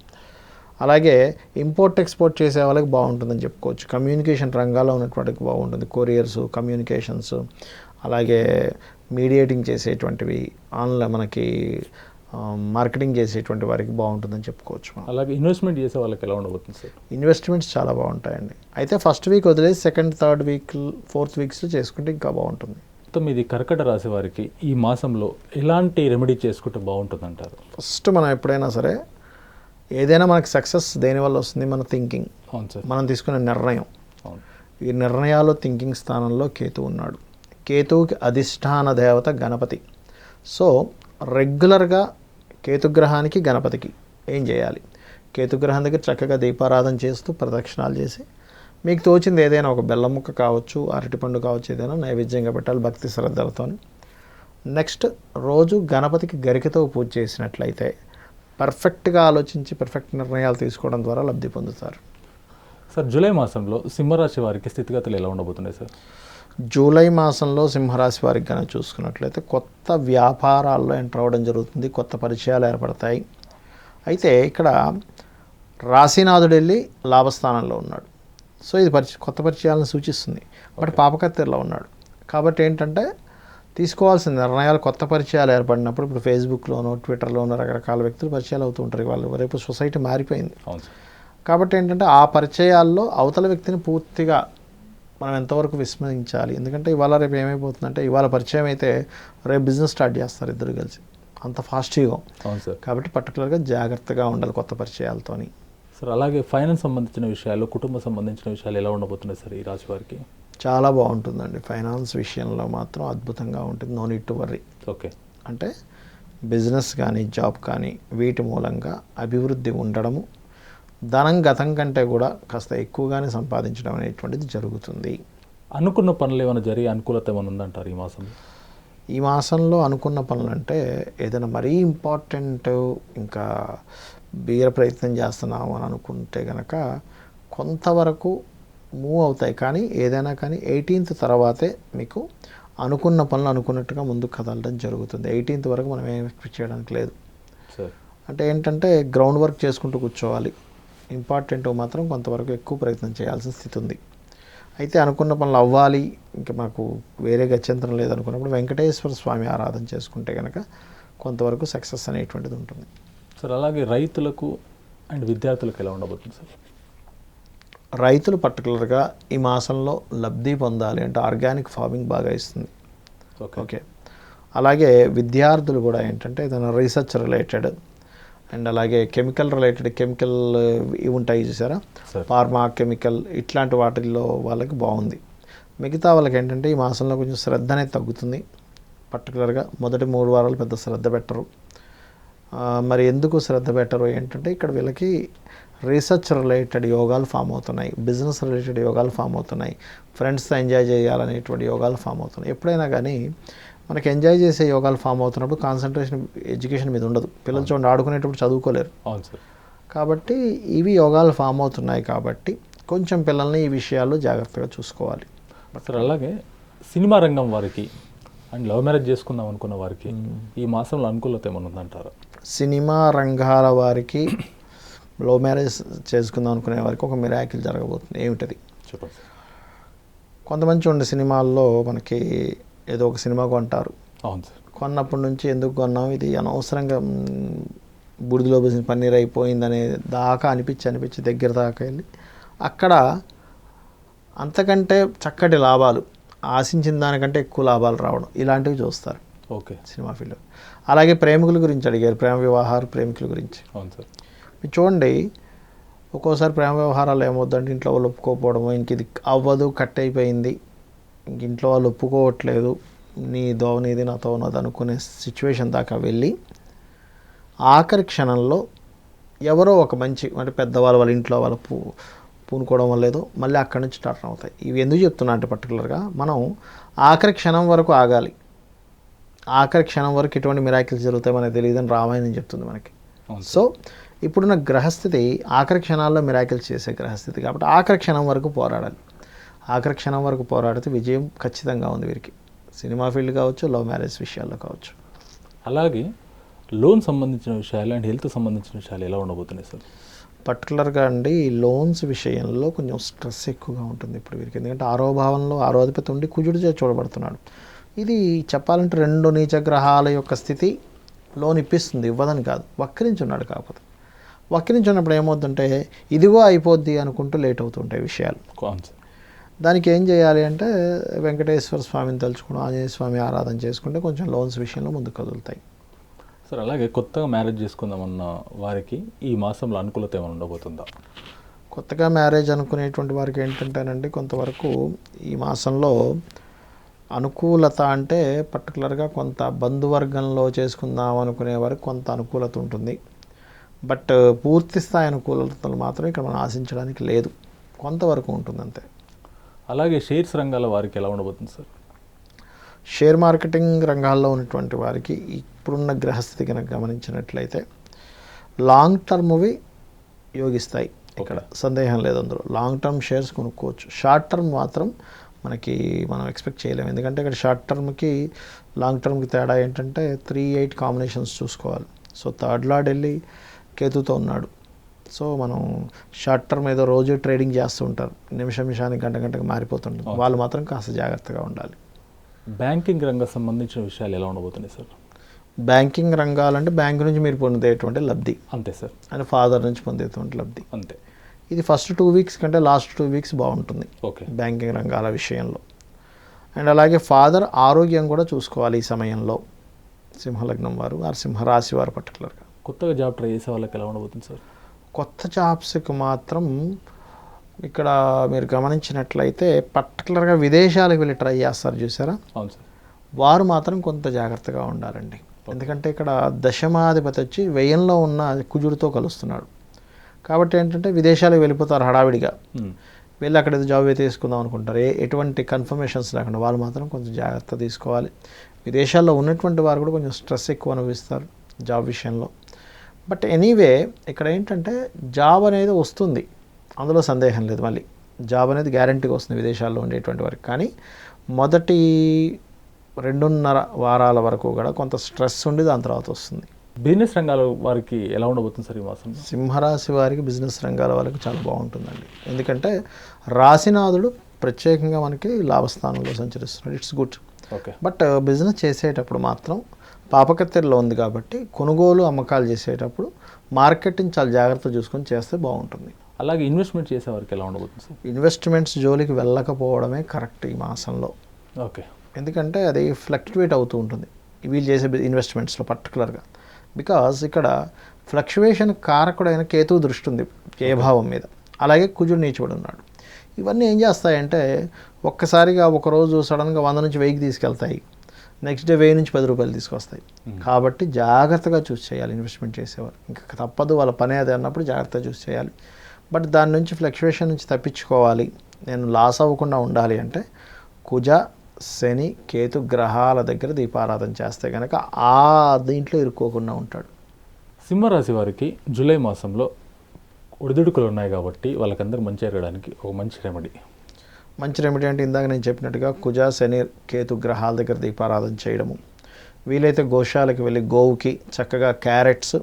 అలాగే ఇంపోర్ట్ ఎక్స్పోర్ట్ చేసే వాళ్ళకి బాగుంటుందని చెప్పుకోవచ్చు. కమ్యూనికేషన్ రంగాల్లో ఉన్నటువంటికి బాగుంటుంది, కొరియర్స్, కమ్యూనికేషన్స్, అలాగే మీడియేటింగ్ చేసేటువంటివి, ఆన్లైన్ మనకి మార్కెటింగ్ చేసేటువంటి వారికి బాగుంటుందని చెప్పుకోవచ్చు. అలాగే ఇన్వెస్ట్మెంట్ చేసే వాళ్ళకి ఎలా ఉండబోతుంది సార్? ఇన్వెస్ట్మెంట్స్ చాలా బాగుంటాయండి. అయితే ఫస్ట్ వీక్ వదిలేసి సెకండ్ థర్డ్ వీక్ ఫోర్త్ వీక్స్లో చేసుకుంటే ఇంకా బాగుంటుంది. ఇది కర్కట రాశి వారికి ఈ మాసంలో ఎలాంటి రెమెడీ చేసుకుంటే బాగుంటుంది అంటారు? ఫస్ట్ మనం ఎప్పుడైనా సరే ఏదైనా మనకి సక్సెస్ దేనివల్ల వస్తుంది? మన థింకింగ్. అవును సార్. మనం తీసుకునే నిర్ణయం. అవును. ఈ నిర్ణయాలు థింకింగ్ స్థానంలో కేతు ఉన్నాడు. కేతువుకి అధిష్టాన దేవత గణపతి. సో రెగ్యులర్గా కేతుగ్రహానికి గణపతికి ఏం చేయాలి? కేతుగ్రహం దగ్గర చక్కగా దీపారాధన చేస్తూ ప్రదక్షిణాలు చేసి మీకు తోచింది ఏదైనా ఒక బెల్లం ముక్క కావచ్చు, అరటిపండు కావచ్చు, ఏదైనా నైవేద్యంగా పెట్టాలి భక్తి శ్రద్ధలతో. నెక్స్ట్ రోజు గణపతికి గరికతో పూజ చేసినట్లయితే పర్ఫెక్ట్గా ఆలోచించి పర్ఫెక్ట్ నిర్ణయాలు తీసుకోవడం ద్వారా లబ్ధి పొందుతారు. సార్ జూలై మాసంలో సింహరాశి వారికి స్థితిగతులు ఎలా ఉండబోతున్నాయి సార్? జూలై మాసంలో సింహరాశి వారికి కనుక చూసుకున్నట్లయితే కొత్త వ్యాపారాల్లో ఎంటర్ అవ్వడం జరుగుతుంది, కొత్త పరిచయాలు ఏర్పడతాయి. అయితే ఇక్కడ రాశినాథుడు వెళ్ళి లాభస్థానంలో ఉన్నాడు. సో ఇది కొత్త పరిచయాలను సూచిస్తుంది. బట్ పాపకత్తెరలో ఉన్నాడు కాబట్టి ఏంటంటే తీసుకోవాల్సిన నిర్ణయాలు, కొత్త పరిచయాలు ఏర్పడినప్పుడు ఇప్పుడు ఫేస్బుక్లోనో ట్విట్టర్లోనో రకరకాల వ్యక్తులు పరిచయాలు అవుతూ ఉంటారు. వాళ్ళు రేపు సొసైటీ మారిపోయింది కాబట్టి ఏంటంటే ఆ పరిచయాల్లో అవతల వ్యక్తిని పూర్తిగా మనం ఎంతవరకు విస్మరించాలి. ఎందుకంటే ఇవాళ రేపు ఏమైపోతుందంటే ఇవాళ పరిచయం అయితే రేపు బిజినెస్ స్టార్ట్ చేస్తారు ఇద్దరు కలిసి, అంత ఫాస్ట్గా. అవును సార్. కాబట్టి పర్టికులర్గా జాగ్రత్తగా ఉండాలి కొత్త పరిచయాలతోని. సార్ అలాగే ఫైనాన్స్ సంబంధించిన విషయాలు, కుటుంబం సంబంధించిన విషయాలు ఎలా ఉండబోతున్నాయి సార్ ఈ రాశి వారికి? చాలా బాగుంటుందండి. ఫైనాన్స్ విషయంలో మాత్రం అద్భుతంగా ఉంటుంది. No need to worry. Okay. అంటే బిజినెస్ కానీ జాబ్ కానీ వీటి మూలంగా అభివృద్ధి ఉండడము, ధనం గతం కంటే కూడా కాస్త ఎక్కువగానే సంపాదించడం అనేటువంటిది జరుగుతుంది. అనుకున్న పనులు ఏమైనా జరిగే అనుకూలత ఏమైనా ఉందంటారు ఈ మాసంలో? ఈ మాసంలో అనుకున్న పనులు అంటే ఏదైనా మరీ ఇంపార్టెంట్ ఇంకా బీర ప్రయత్నం చేస్తున్నాము అని అనుకుంటే కనుక కొంతవరకు మూవ్ అవుతాయి, కానీ ఏదైనా కానీ 18th తర్వాతే మీకు అనుకున్న పనులు అనుకున్నట్టుగా ముందుకు కదలడం జరుగుతుంది. 18th వరకు మనం ఏం ఎక్స్పెక్ట్ చేయడానికి లేదు. అంటే ఏంటంటే గ్రౌండ్ వర్క్ చేసుకుంటూ కూర్చోవాలి. ఇంపార్టెంట్ మాత్రం కొంతవరకు ఎక్కువ ప్రయత్నం చేయాల్సిన స్థితి ఉంది. అయితే అనుకున్న పనులు అవ్వాలి, ఇంకా మాకు వేరే గత్యంతరం లేదనుకున్నప్పుడు వెంకటేశ్వర స్వామి ఆరాధన చేసుకుంటే కనుక కొంతవరకు సక్సెస్ అనేటువంటిది ఉంటుంది. సార్ అలాగే రైతులకు అండ్ విద్యార్థులకు ఎలా ఉండబోతుంది సార్? రైతులు పర్టికులర్గా ఈ మాసంలో లబ్ధి పొందాలి అంటే ఆర్గానిక్ ఫార్మింగ్ బాగా ఇస్తుంది. ఓకే. అలాగే విద్యార్థులు కూడా ఏంటంటే ఏదైనా రీసెర్చ్ రిలేటెడ్ అండ్ అలాగే కెమికల్ రిలేటెడ్ కెమికల్ ఇవి ఉంటాయి చూసారా, ఫార్మా కెమికల్ ఇట్లాంటి వాటిల్లో వాళ్ళకి బాగుంది. మిగతా వాళ్ళకి ఏంటంటే ఈ మాసంలో కొంచెం శ్రద్ధ అనేది తగ్గుతుంది. పర్టికులర్గా మొదటి 3 వారాలు పెద్ద శ్రద్ధ పెట్టరు. మరి ఎందుకు శ్రద్ధ పెట్టరు ఏంటంటే ఇక్కడ వీళ్ళకి రీసెర్చ్ రిలేటెడ్ యోగాలు ఫామ్ అవుతున్నాయి, బిజినెస్ రిలేటెడ్ యోగాలు ఫామ్ అవుతున్నాయి, ఫ్రెండ్స్తో ఎంజాయ్ చేయాలనేటువంటి యోగాలు ఫామ్ అవుతున్నాయి. ఎప్పుడైనా కానీ మనకి ఎంజాయ్ చేసే యోగాలు ఫామ్ అవుతున్నప్పుడు కాన్సన్ట్రేషన్ ఎడ్యుకేషన్ మీద ఉండదు. పిల్లలు చూడండి ఆడుకునేటప్పుడు చదువుకోలేరు. అవును సార్. కాబట్టి ఇవి యోగాలు ఫామ్ అవుతున్నాయి కాబట్టి కొంచెం పిల్లల్ని ఈ విషయాల్లో జాగ్రత్తగా చూసుకోవాలి. సార్ అలాగే సినిమా రంగం వారికి అండ్ లవ్ మ్యారేజ్ చేసుకుందాం అనుకున్న వారికి ఈ మాసంలో అనుకూలత ఏమైనా ఉందంటారా? సినిమా రంగాల వారికి లవ్ మ్యారేజ్ చేసుకుందాం అనుకునే వారికి ఒక మిరాకిల్ జరగబోతుంది. ఏమిటది చెప్పండి సార్. కొంతమంది ఉండే సినిమాల్లో మనకి ఏదో ఒక సినిమా కొంటారు. అవును సార్. కొన్నప్పటి నుంచి ఎందుకు కొన్నాం, ఇది అనవసరంగా బూడిదలో పోసిన పన్నీర్ అయిపోయిందనే దాకా అనిపించి దగ్గర దాకా వెళ్ళి అక్కడ అంతకంటే చక్కటి లాభాలు ఆశించిన దానికంటే ఎక్కువ లాభాలు రావడం ఇలాంటివి చూస్తారు. ఓకే. Cinema field. అలాగే ప్రేమికుల గురించి అడిగారు, ప్రేమ వ్యవహారం ప్రేమికుల గురించి. అవును సార్. మీరు చూడండి ఒక్కోసారి ప్రేమ వ్యవహారాలు ఏమవుతుందంటే ఇంట్లో వాళ్ళు ఒప్పుకోకపోవడము, ఇంక ఇది అవ్వదు కట్ అయిపోయింది, ఇంక ఇంట్లో వాళ్ళు ఒప్పుకోవట్లేదు, నీ నీది నాతో ఉన్నది అనుకునే సిచ్యువేషన్ దాకా వెళ్ళి ఆఖరి క్షణంలో ఎవరో ఒక మంచి అంటే పెద్దవాళ్ళు వాళ్ళ ఇంట్లో వాళ్ళ పూనుకోవడం వల్ల ఏదో మళ్ళీ అక్కడి నుంచి స్టార్ట్ అవుతాయి. ఇవి ఎందుకు చెప్తున్నా అంటే పర్టికులర్గా మనం ఆఖరి క్షణం వరకు ఆగాలి. ఆఖరి క్షణం వరకు ఎటువంటి మిరాకిల్స్ జరుగుతాయి మనకు తెలియదని రామాయణం చెప్తుంది మనకి. సో ఇప్పుడున్న గ్రహస్థితి ఆఖరి క్షణాల్లో మిరాకిల్స్ చేసే గ్రహస్థితి కాబట్టి ఆఖరి క్షణం వరకు పోరాడాలి. ఆఖరి క్షణం వరకు పోరాడితే విజయం ఖచ్చితంగా ఉంది వీరికి. సినిమా ఫీల్డ్ కావచ్చు, లవ్ మ్యారేజ్ విషయాల్లో కావచ్చు. అలాగే లోన్ సంబంధించిన విషయాలు అండ్ హెల్త్ సంబంధించిన విషయాలు ఎలా ఉండబోతున్నాయి సార్? పర్టికులర్గా అండి ఈ లోన్స్ విషయంలో కొంచెం స్ట్రెస్ ఎక్కువగా ఉంటుంది ఇప్పుడు వీరికి. ఎందుకంటే ఆరో భావంలో ఆరో అధిపతి ఉండి కుజుడు చూడబడుతున్నాడు. ఇది చెప్పాలంటే 2 నీచ గ్రహాల యొక్క స్థితి లోన్ ఇప్పిస్తుంది, ఇవ్వదని కాదు. వక్రించున్నాడు. కాకపోతే వక్రించున్నప్పుడు ఏమవుతుంటే ఇదిగో అయిపోద్ది అనుకుంటూ లేట్ అవుతుంటాయి విషయాలు. దానికి ఏం చేయాలి అంటే వెంకటేశ్వర స్వామిని తలుచుకుని ఆంజనేయ స్వామి ఆరాధన చేసుకుంటే కొంచెం లోన్స్ విషయంలో ముందుకు కదులుతాయి. సార్ అలాగే కొత్తగా మ్యారేజ్ చేసుకుందామన్న వారికి ఈ మాసంలో అనుకూలత ఏమైనా ఉండబోతుందా? కొత్తగా మ్యారేజ్ అనుకునేటువంటి వారికి ఏంటంటేనండి కొంతవరకు ఈ మాసంలో అనుకూలత అంటే పర్టికులర్గా కొంత బంధువర్గంలో చేసుకుందాం అనుకునే వారికి కొంత అనుకూలత ఉంటుంది. బట్ పూర్తి స్థాయి అనుకూలతలు మాత్రం ఇక్కడ మనం ఆశించడానికి లేదు, కొంతవరకు ఉంటుంది అంతే. అలాగే షేర్స్ రంగాల వారికి ఎలా ఉండబోతుంది సార్? షేర్ మార్కెటింగ్ రంగాల్లో ఉన్నటువంటి వారికి ఇప్పుడున్న గ్రహస్థితి కనుక గమనించినట్లయితే లాంగ్ టర్మ్వి యోగిస్తాయి. ఇక్కడ సందేహం లేదు, అందులో లాంగ్ టర్మ్ షేర్స్ కొనుక్కోవచ్చు. షార్ట్ టర్మ్ మాత్రం మనం ఎక్స్పెక్ట్ చేయలేము. ఎందుకంటే ఇక్కడ షార్ట్ టర్మ్కి లాంగ్ టర్మ్కి తేడా ఏంటంటే 3-8 కాంబినేషన్స్ చూసుకోవాలి. సో థర్డ్ లార్డ్ వెళ్ళి కేతుతో ఉన్నాడు. సో మనం షార్ట్ టర్మ్ ఏదో రోజు ట్రేడింగ్ చేస్తూ ఉంటారు, నిమిషానికి గంటకి మారిపోతుంటుంది. వాళ్ళు మాత్రం కాస్త జాగ్రత్తగా ఉండాలి. బ్యాంకింగ్ రంగం సంబంధించిన విషయాలు ఎలా ఉండబోతున్నాయి సార్? బ్యాంకింగ్ రంగాలంటే బ్యాంక్ నుంచి మీరు పొందేటువంటి లబ్ధి అంతే సార్. అంటే ఫాదర్ నుంచి పొందేటువంటి లబ్ధి అంతే. ఇది ఫస్ట్ 2 వీక్స్ కంటే లాస్ట్ 2 వీక్స్ బాగుంటుంది ఓకే బ్యాంకింగ్ రంగాల విషయంలో. అండ్ అలాగే ఫాదర్ ఆరోగ్యం కూడా చూసుకోవాలి ఈ సమయంలో. సింహలగ్నం వారు సింహరాశి వారు పర్టికులర్గా కొత్తగా జాబ్ ట్రై చేసే వాళ్ళకి ఎలా ఉండబోతుంది సార్? కొత్త జాబ్స్కి మాత్రం ఇక్కడ మీరు గమనించినట్లయితే పర్టికులర్గా విదేశాలకు వెళ్ళి ట్రై చేస్తారు చూసారా, అవును సార్, వారు మాత్రం కొంత జాగ్రత్తగా ఉండాలండి. ఎందుకంటే ఇక్కడ దశమాధిపతి వచ్చి వ్యయంలో ఉన్న కుజుడితో కలుస్తున్నాడు కాబట్టి ఏంటంటే విదేశాలకు వెళ్ళిపోతారు హడావిడిగా. వెళ్ళి అక్కడ ఏదో జాబ్ అయితే తీసుకుందాం అనుకుంటారు, ఎటువంటి కన్ఫర్మేషన్స్ లేకుండా. వాళ్ళు మాత్రం కొంచెం జాగ్రత్త తీసుకోవాలి. విదేశాల్లో ఉన్నటువంటి వారు కూడా కొంచెం స్ట్రెస్ ఎక్కువ అనుభవిస్తారు జాబ్ విషయంలో. బట్ ఎనీవే ఇక్కడ ఏంటంటే జాబ్ అనేది వస్తుంది, అందులో సందేహం లేదు. మళ్ళీ జాబ్ అనేది గ్యారంటీగా వస్తుంది విదేశాల్లో ఉండేటువంటి వారికి. కానీ మొదటి 2.5 వారాల వరకు కూడా కొంత స్ట్రెస్ ఉండి దాని తర్వాత వస్తుంది. బిజినెస్ రంగాల వారికి ఎలా ఉండబోతుంది సార్ ఈ మాసం? సింహరాశి వారికి బిజినెస్ రంగాల వాళ్ళకి చాలా బాగుంటుందండి. ఎందుకంటే రాశినాథుడు ప్రత్యేకంగా మనకి లాభస్థానంలో సంచరిస్తున్నాడు. It's good. Okay. But business చేసేటప్పుడు మాత్రం పాపకత్తెరలో ఉంది కాబట్టి కొనుగోలు అమ్మకాలు చేసేటప్పుడు మార్కెటింగ్ చాలా జాగ్రత్తగా చూసుకొని చేస్తే బాగుంటుంది. అలాగే ఇన్వెస్ట్మెంట్ చేసే వారికి ఎలా ఉండబోతుంది సార్? ఇన్వెస్ట్మెంట్స్ జోలికి వెళ్ళకపోవడమే కరెక్ట్ ఈ మాసంలో. ఓకే. ఎందుకంటే అది ఫ్లక్చువేట్ అవుతూ ఉంటుంది వీళ్ళు చేసే ఇన్వెస్ట్మెంట్స్లో పర్టికులర్గా. బికాజ్ ఇక్కడ ఫ్లక్చువేషన్ కారకుడైన కేతువు దృష్టి ఉంది ఏ భావం మీద, అలాగే కుజుడు నీచబడి ఉన్నాడు. ఇవన్నీ ఏం చేస్తాయంటే ఒక్కసారిగా ఒకరోజు సడన్గా 100 నుంచి 1000కి తీసుకెళ్తాయి, నెక్స్ట్ డే 1000 నుంచి 10 రూపాయలు తీసుకొస్తాయి. కాబట్టి జాగ్రత్తగా చూస్ చేయాలి ఇన్వెస్ట్మెంట్ చేసేవారు. ఇంకా తప్పదు, వాళ్ళ పని అది అన్నప్పుడు జాగ్రత్తగా చూస్ చేయాలి. బట్ దాని నుంచి ఫ్లక్చువేషన్ నుంచి తప్పించుకోవాలి, నేను లాస్ అవ్వకుండా ఉండాలి అంటే కుజ శని కేతు గ్రహాల దగ్గర దీపారాధన చేస్తే కనుక ఆ దీంట్లో ఇరుక్కోకుండా ఉంటాడు. సింహరాశి వారికి జూలై మాసంలో ఒడిదుడుకులు ఉన్నాయి కాబట్టి వాళ్ళకందరూ మంచి జరగడానికి ఒక మంచి రెమెడీ. మంచి రెమెడీ అంటే ఇందాక నేను చెప్పినట్టుగా కుజ శని కేతు గ్రహాల దగ్గర దీపారాధన చేయడము. వీలైతే గోశాలకు వెళ్ళి గోవుకి చక్కగా క్యారెట్స్,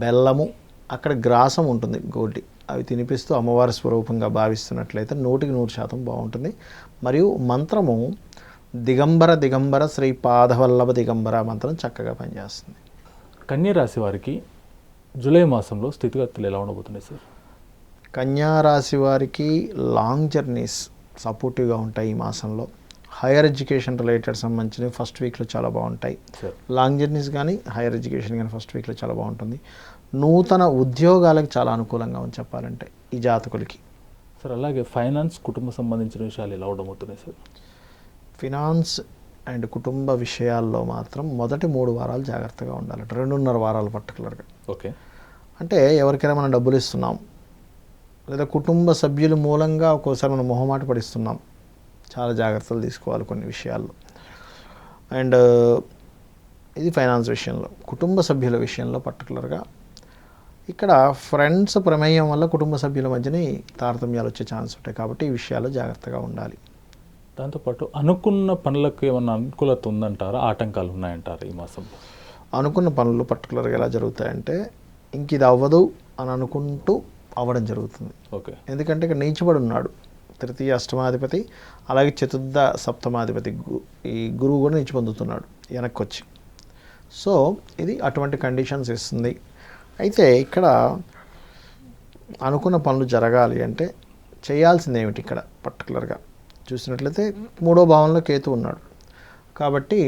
బెల్లము, అక్కడ గ్రాసం ఉంటుంది గోటి, అవి తినిపిస్తూ అమ్మవారి స్వరూపంగా భావిస్తున్నట్లయితే 100% బాగుంటుంది. మరియు మంత్రము దిగంబర దిగంబర శ్రీ పాదవల్లభ దిగంబర మంత్రం చక్కగా పనిచేస్తుంది. కన్యా రాశి వారికి జూలై మాసంలో స్థితిగతులు ఎలా ఉండబోతున్నాయి సార్? కన్యా రాశి వారికి లాంగ్ జర్నీస్ సపోర్టివ్గా ఉంటాయి ఈ మాసంలో. హైయర్ ఎడ్యుకేషన్ రిలేటెడ్ సంబంధించినవి ఫస్ట్ వీక్లో చాలా బాగుంటాయి. లాంగ్ జర్నీస్ కానీ హైయర్ ఎడ్యుకేషన్ కానీ ఫస్ట్ వీక్లో చాలా బాగుంటుంది. నూతన ఉద్యోగాలకు చాలా అనుకూలంగా ఉంది చెప్పాలంటే ఈ జాతకులకి. సార్ అలాగే ఫైనాన్స్, కుటుంబ సంబంధించిన విషయాలు ఎలా ఉండబోతున్నాయి సార్? ఫినాన్స్ అండ్ కుటుంబ విషయాల్లో మాత్రం మొదటి 3 వారాలు జాగ్రత్తగా ఉండాలి, 2.5 వారాలు పర్టికులర్గా. ఓకే. అంటే ఎవరికైనా మనం డబ్బులు ఇస్తున్నాం లేదా కుటుంబ సభ్యుల మూలంగా ఒక్కోసారి మనం మొహమాట పడిస్తున్నాం, చాలా జాగ్రత్తలు తీసుకోవాలి కొన్ని విషయాల్లో. అండ్ ఇది ఫైనాన్స్ విషయంలో. కుటుంబ సభ్యుల విషయంలో పర్టికులర్గా ఇక్కడ ఫ్రెండ్స్ ప్రమేయం వల్ల కుటుంబ సభ్యుల మధ్యని తారతమ్యాలు వచ్చే ఛాన్స్ ఉంటాయి కాబట్టి ఈ విషయాల్లో జాగ్రత్తగా ఉండాలి. దాంతోపాటు అనుకున్న పనులకు ఏమన్నా అనుకూలత ఉందంటారా, ఆటంకాలు ఉన్నాయంటారా ఈ మాసంలో? అనుకున్న పనులు పర్టికులర్గా ఎలా జరుగుతాయంటే ఇంక ఇది అవ్వదు అని అనుకుంటూ అవ్వడం జరుగుతుంది. ఓకే. ఎందుకంటే ఇక్కడ నీచబడి ఉన్నాడు తృతీయ అష్టమాధిపతి, అలాగే చతుర్థ సప్తమాధిపతి ఈ గురువు కూడా నీచి పొందుతున్నాడు వెనక్కి వచ్చి. సో ఇది అటువంటి కండిషన్స్ ఇస్తుంది. అయితే ఇక్కడ అనుకున్న పనులు జరగాలి అంటే చేయాల్సింది ఏమిటి ఇక్కడ పర్టికులర్గా చూసినట్లయితే 3వ భావంలో కేతు ఉన్నాడు కాబట్టి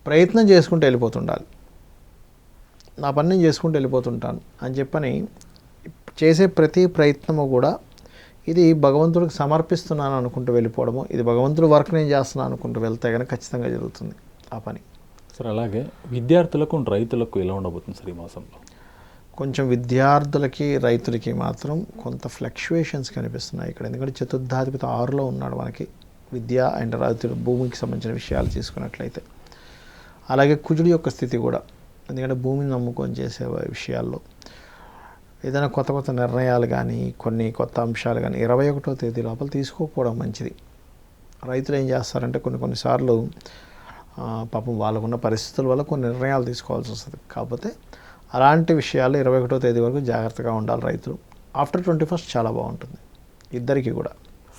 ప్రయత్నం చేసుకుంటూ వెళ్ళిపోతుండాలి. నా పని నేను చేసుకుంటూ వెళ్ళిపోతుంటాను అని చెప్పని చేసే ప్రతి ప్రయత్నము కూడా ఇది భగవంతుడికి సమర్పిస్తున్నాను అనుకుంటూ వెళ్ళిపోవడము, ఇది భగవంతుడి వర్క్ నేను చేస్తున్నాను అనుకుంటూ వెళ్తే కనుక ఖచ్చితంగా జరుగుతుంది ఆ పని. సార్ అలాగే విద్యార్థులకు, రైతులకు ఎలా ఉండబోతుంది సార్ ఈ మాసంలో? కొంచెం విద్యార్థులకి రైతులకి మాత్రం కొంత ఫ్లక్చువేషన్స్ కనిపిస్తున్నాయి ఇక్కడ. ఎందుకంటే చతుర్థాధిపతి 6లో ఉన్నాడు మనకి. విద్య అండ్ రైతులు భూమికి సంబంధించిన విషయాలు తీసుకున్నట్లయితే, అలాగే కుజుడి యొక్క స్థితి కూడా, ఎందుకంటే భూమిని నమ్ముకొని చేసే విషయాల్లో ఏదైనా కొత్త కొత్త నిర్ణయాలు కానీ కొన్ని కొత్త అంశాలు కానీ 21వ తేదీ లోపల తీసుకోకపోవడం మంచిది. రైతులు ఏం చేస్తారంటే కొన్నిసార్లు పాపం వాళ్ళకున్న పరిస్థితుల వల్ల కొన్ని నిర్ణయాలు తీసుకోవాల్సి వస్తుంది. కాకపోతే అలాంటి విషయాలు 21వ తేదీ వరకు జాగ్రత్తగా ఉండాలి రైతులు. ఆఫ్టర్ 21st చాలా బాగుంటుంది ఇద్దరికి కూడా.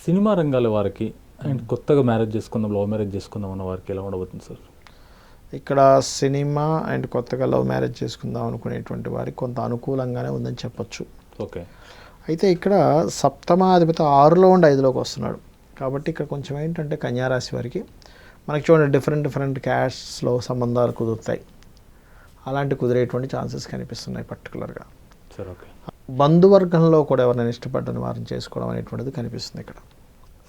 సినిమా రంగాల వారికి అండ్ కొత్తగా మ్యారేజ్ చేసుకుందాం, లవ్ మ్యారేజ్ చేసుకుందాం అన్న వారికి ఎలా ఉండబోతుంది సార్? ఇక్కడ సినిమా అండ్ కొత్తగా లవ్ మ్యారేజ్ చేసుకుందాం అనుకునేటువంటి వారికి కొంత అనుకూలంగానే ఉందని చెప్పొచ్చు. ఓకే. అయితే ఇక్కడ సప్తమాధిపతి 6లో ఉండి 5లోకి వస్తున్నాడు కాబట్టి ఇక్కడ కొంచెం ఏంటంటే కన్యారాశి వారికి మనకి చూడండి డిఫరెంట్ క్యాస్ట్స్లో సంబంధాలు కుదురుతాయి. అలాంటి కుదిరేటువంటి ఛాన్సెస్ కనిపిస్తున్నాయి పర్టికులర్గా. Sir okay. బంధువర్గంలో కూడా ఎవరైనా ఇష్టపడ్డని వారిని చేసుకోవడం అనేటువంటిది కనిపిస్తుంది ఇక్కడ.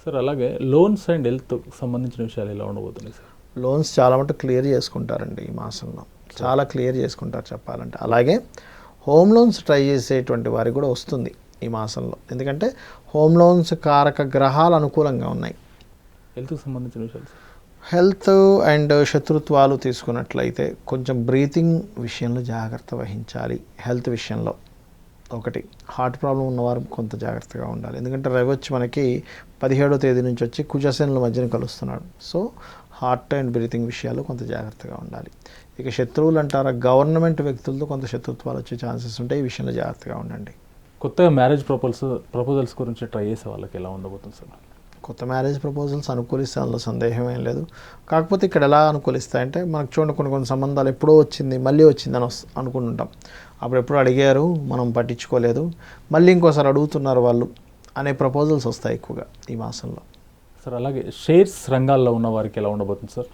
సార్ అలాగే లోన్స్ అండ్ హెల్త్ సంబంధించిన విషయాలు ఎలా ఉండబోతున్నాయి సార్? లోన్స్ చాలా మటుకు క్లియర్ చేసుకుంటారండి ఈ మాసంలో, చాలా క్లియర్ చేసుకుంటారు చెప్పాలంటే. అలాగే హోమ్ లోన్స్ ట్రై చేసేటువంటి వారికి కూడా వస్తుంది ఈ మాసంలో, ఎందుకంటే హోమ్ లోన్స్ కారక గ్రహాలు అనుకూలంగా ఉన్నాయి. హెల్త్కి సంబంధించిన విషయాలు సార్? హెల్త్ అండ్ శత్రుత్వాలు తీసుకున్నట్లయితే కొంచెం బ్రీతింగ్ విషయంలో జాగ్రత్త వహించాలి. హెల్త్ విషయంలో ఒకటి, హార్ట్ ప్రాబ్లం ఉన్నవారు కొంత జాగ్రత్తగా ఉండాలి. ఎందుకంటే రవి వచ్చి మనకి 17వ తేదీ నుంచి వచ్చి కుజశనుల మధ్యన కలుస్తున్నాడు. సో హార్ట్ అండ్ బ్రీతింగ్ విషయాల్లో కొంత జాగ్రత్తగా ఉండాలి. ఇక శత్రువులు అంటారా, గవర్నమెంట్ వ్యక్తులతో కొంత శత్రుత్వాలు వచ్చే ఛాన్సెస్ ఉంటాయి. ఈ విషయంలో జాగ్రత్తగా ఉండండి. కొత్తగా మ్యారేజ్ ప్రపోజల్స్ గురించి ట్రై చేసే వాళ్ళకి ఎలా ఉండబోతుంది సార్? కొత్త మ్యారేజ్ ప్రపోజల్స్ అనుకూలిస్తే అందులో సందేహం ఏం లేదు. కాకపోతే ఇక్కడ ఎలా అనుకూలిస్తాయంటే, మనకు చూడండి కొన్ని సంబంధాలు ఎప్పుడో వచ్చింది మళ్ళీ వచ్చిందని అనుకుంటుంటాం. అప్పుడు ఎప్పుడు అడిగారు, మనం పట్టించుకోలేదు, మళ్ళీ ఇంకోసారి అడుగుతున్నారు వాళ్ళు అనే ప్రపోజల్స్ వస్తాయి ఎక్కువగా ఈ మాసంలో. సార్ అలాగే షేర్స్ రంగాల్లో ఉన్న వారికి ఎలా ఉండబోతుంది సార్?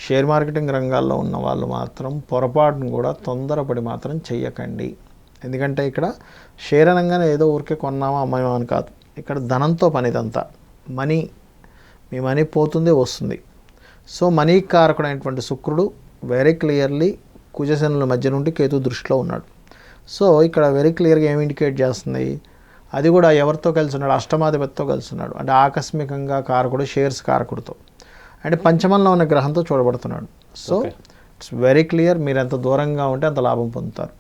షేర్ మార్కెటింగ్ రంగాల్లో ఉన్న వాళ్ళు మాత్రం పొరపాటును కూడా తొందరపడి మాత్రం చెయ్యకండి. ఎందుకంటే ఇక్కడ షేర్ అనగానే ఏదో ఊరికే కొన్నామా అమ్మాయమా అని కాదు. ఇక్కడ ధనంతో పని ఇదంతా. మనీ, మీ మనీ పోతుంది వస్తుంది. సో మనీ కారకుడైనటువంటి శుక్రుడు వెరీ క్లియర్లీ కుజశనుల మధ్య నుండి కేతు దృష్టిలో ఉన్నాడు. సో ఇక్కడ వెరీ క్లియర్గా ఏమి ఇండికేట్ చేస్తుంది, అది కూడా ఎవరితో కలిసి ఉన్నాడు, అష్టమాధిపతితో కలిసి ఉన్నాడు. అంటే ఆకస్మికంగా కారకుడు, షేర్స్ కారకుడితో, అంటే పంచమంలో ఉన్న గ్రహంతో చూడబడుతున్నాడు. సో ఇట్స్ వెరీ క్లియర్, మీరు ఎంత దూరంగా ఉంటే అంత లాభం పొందుతారు.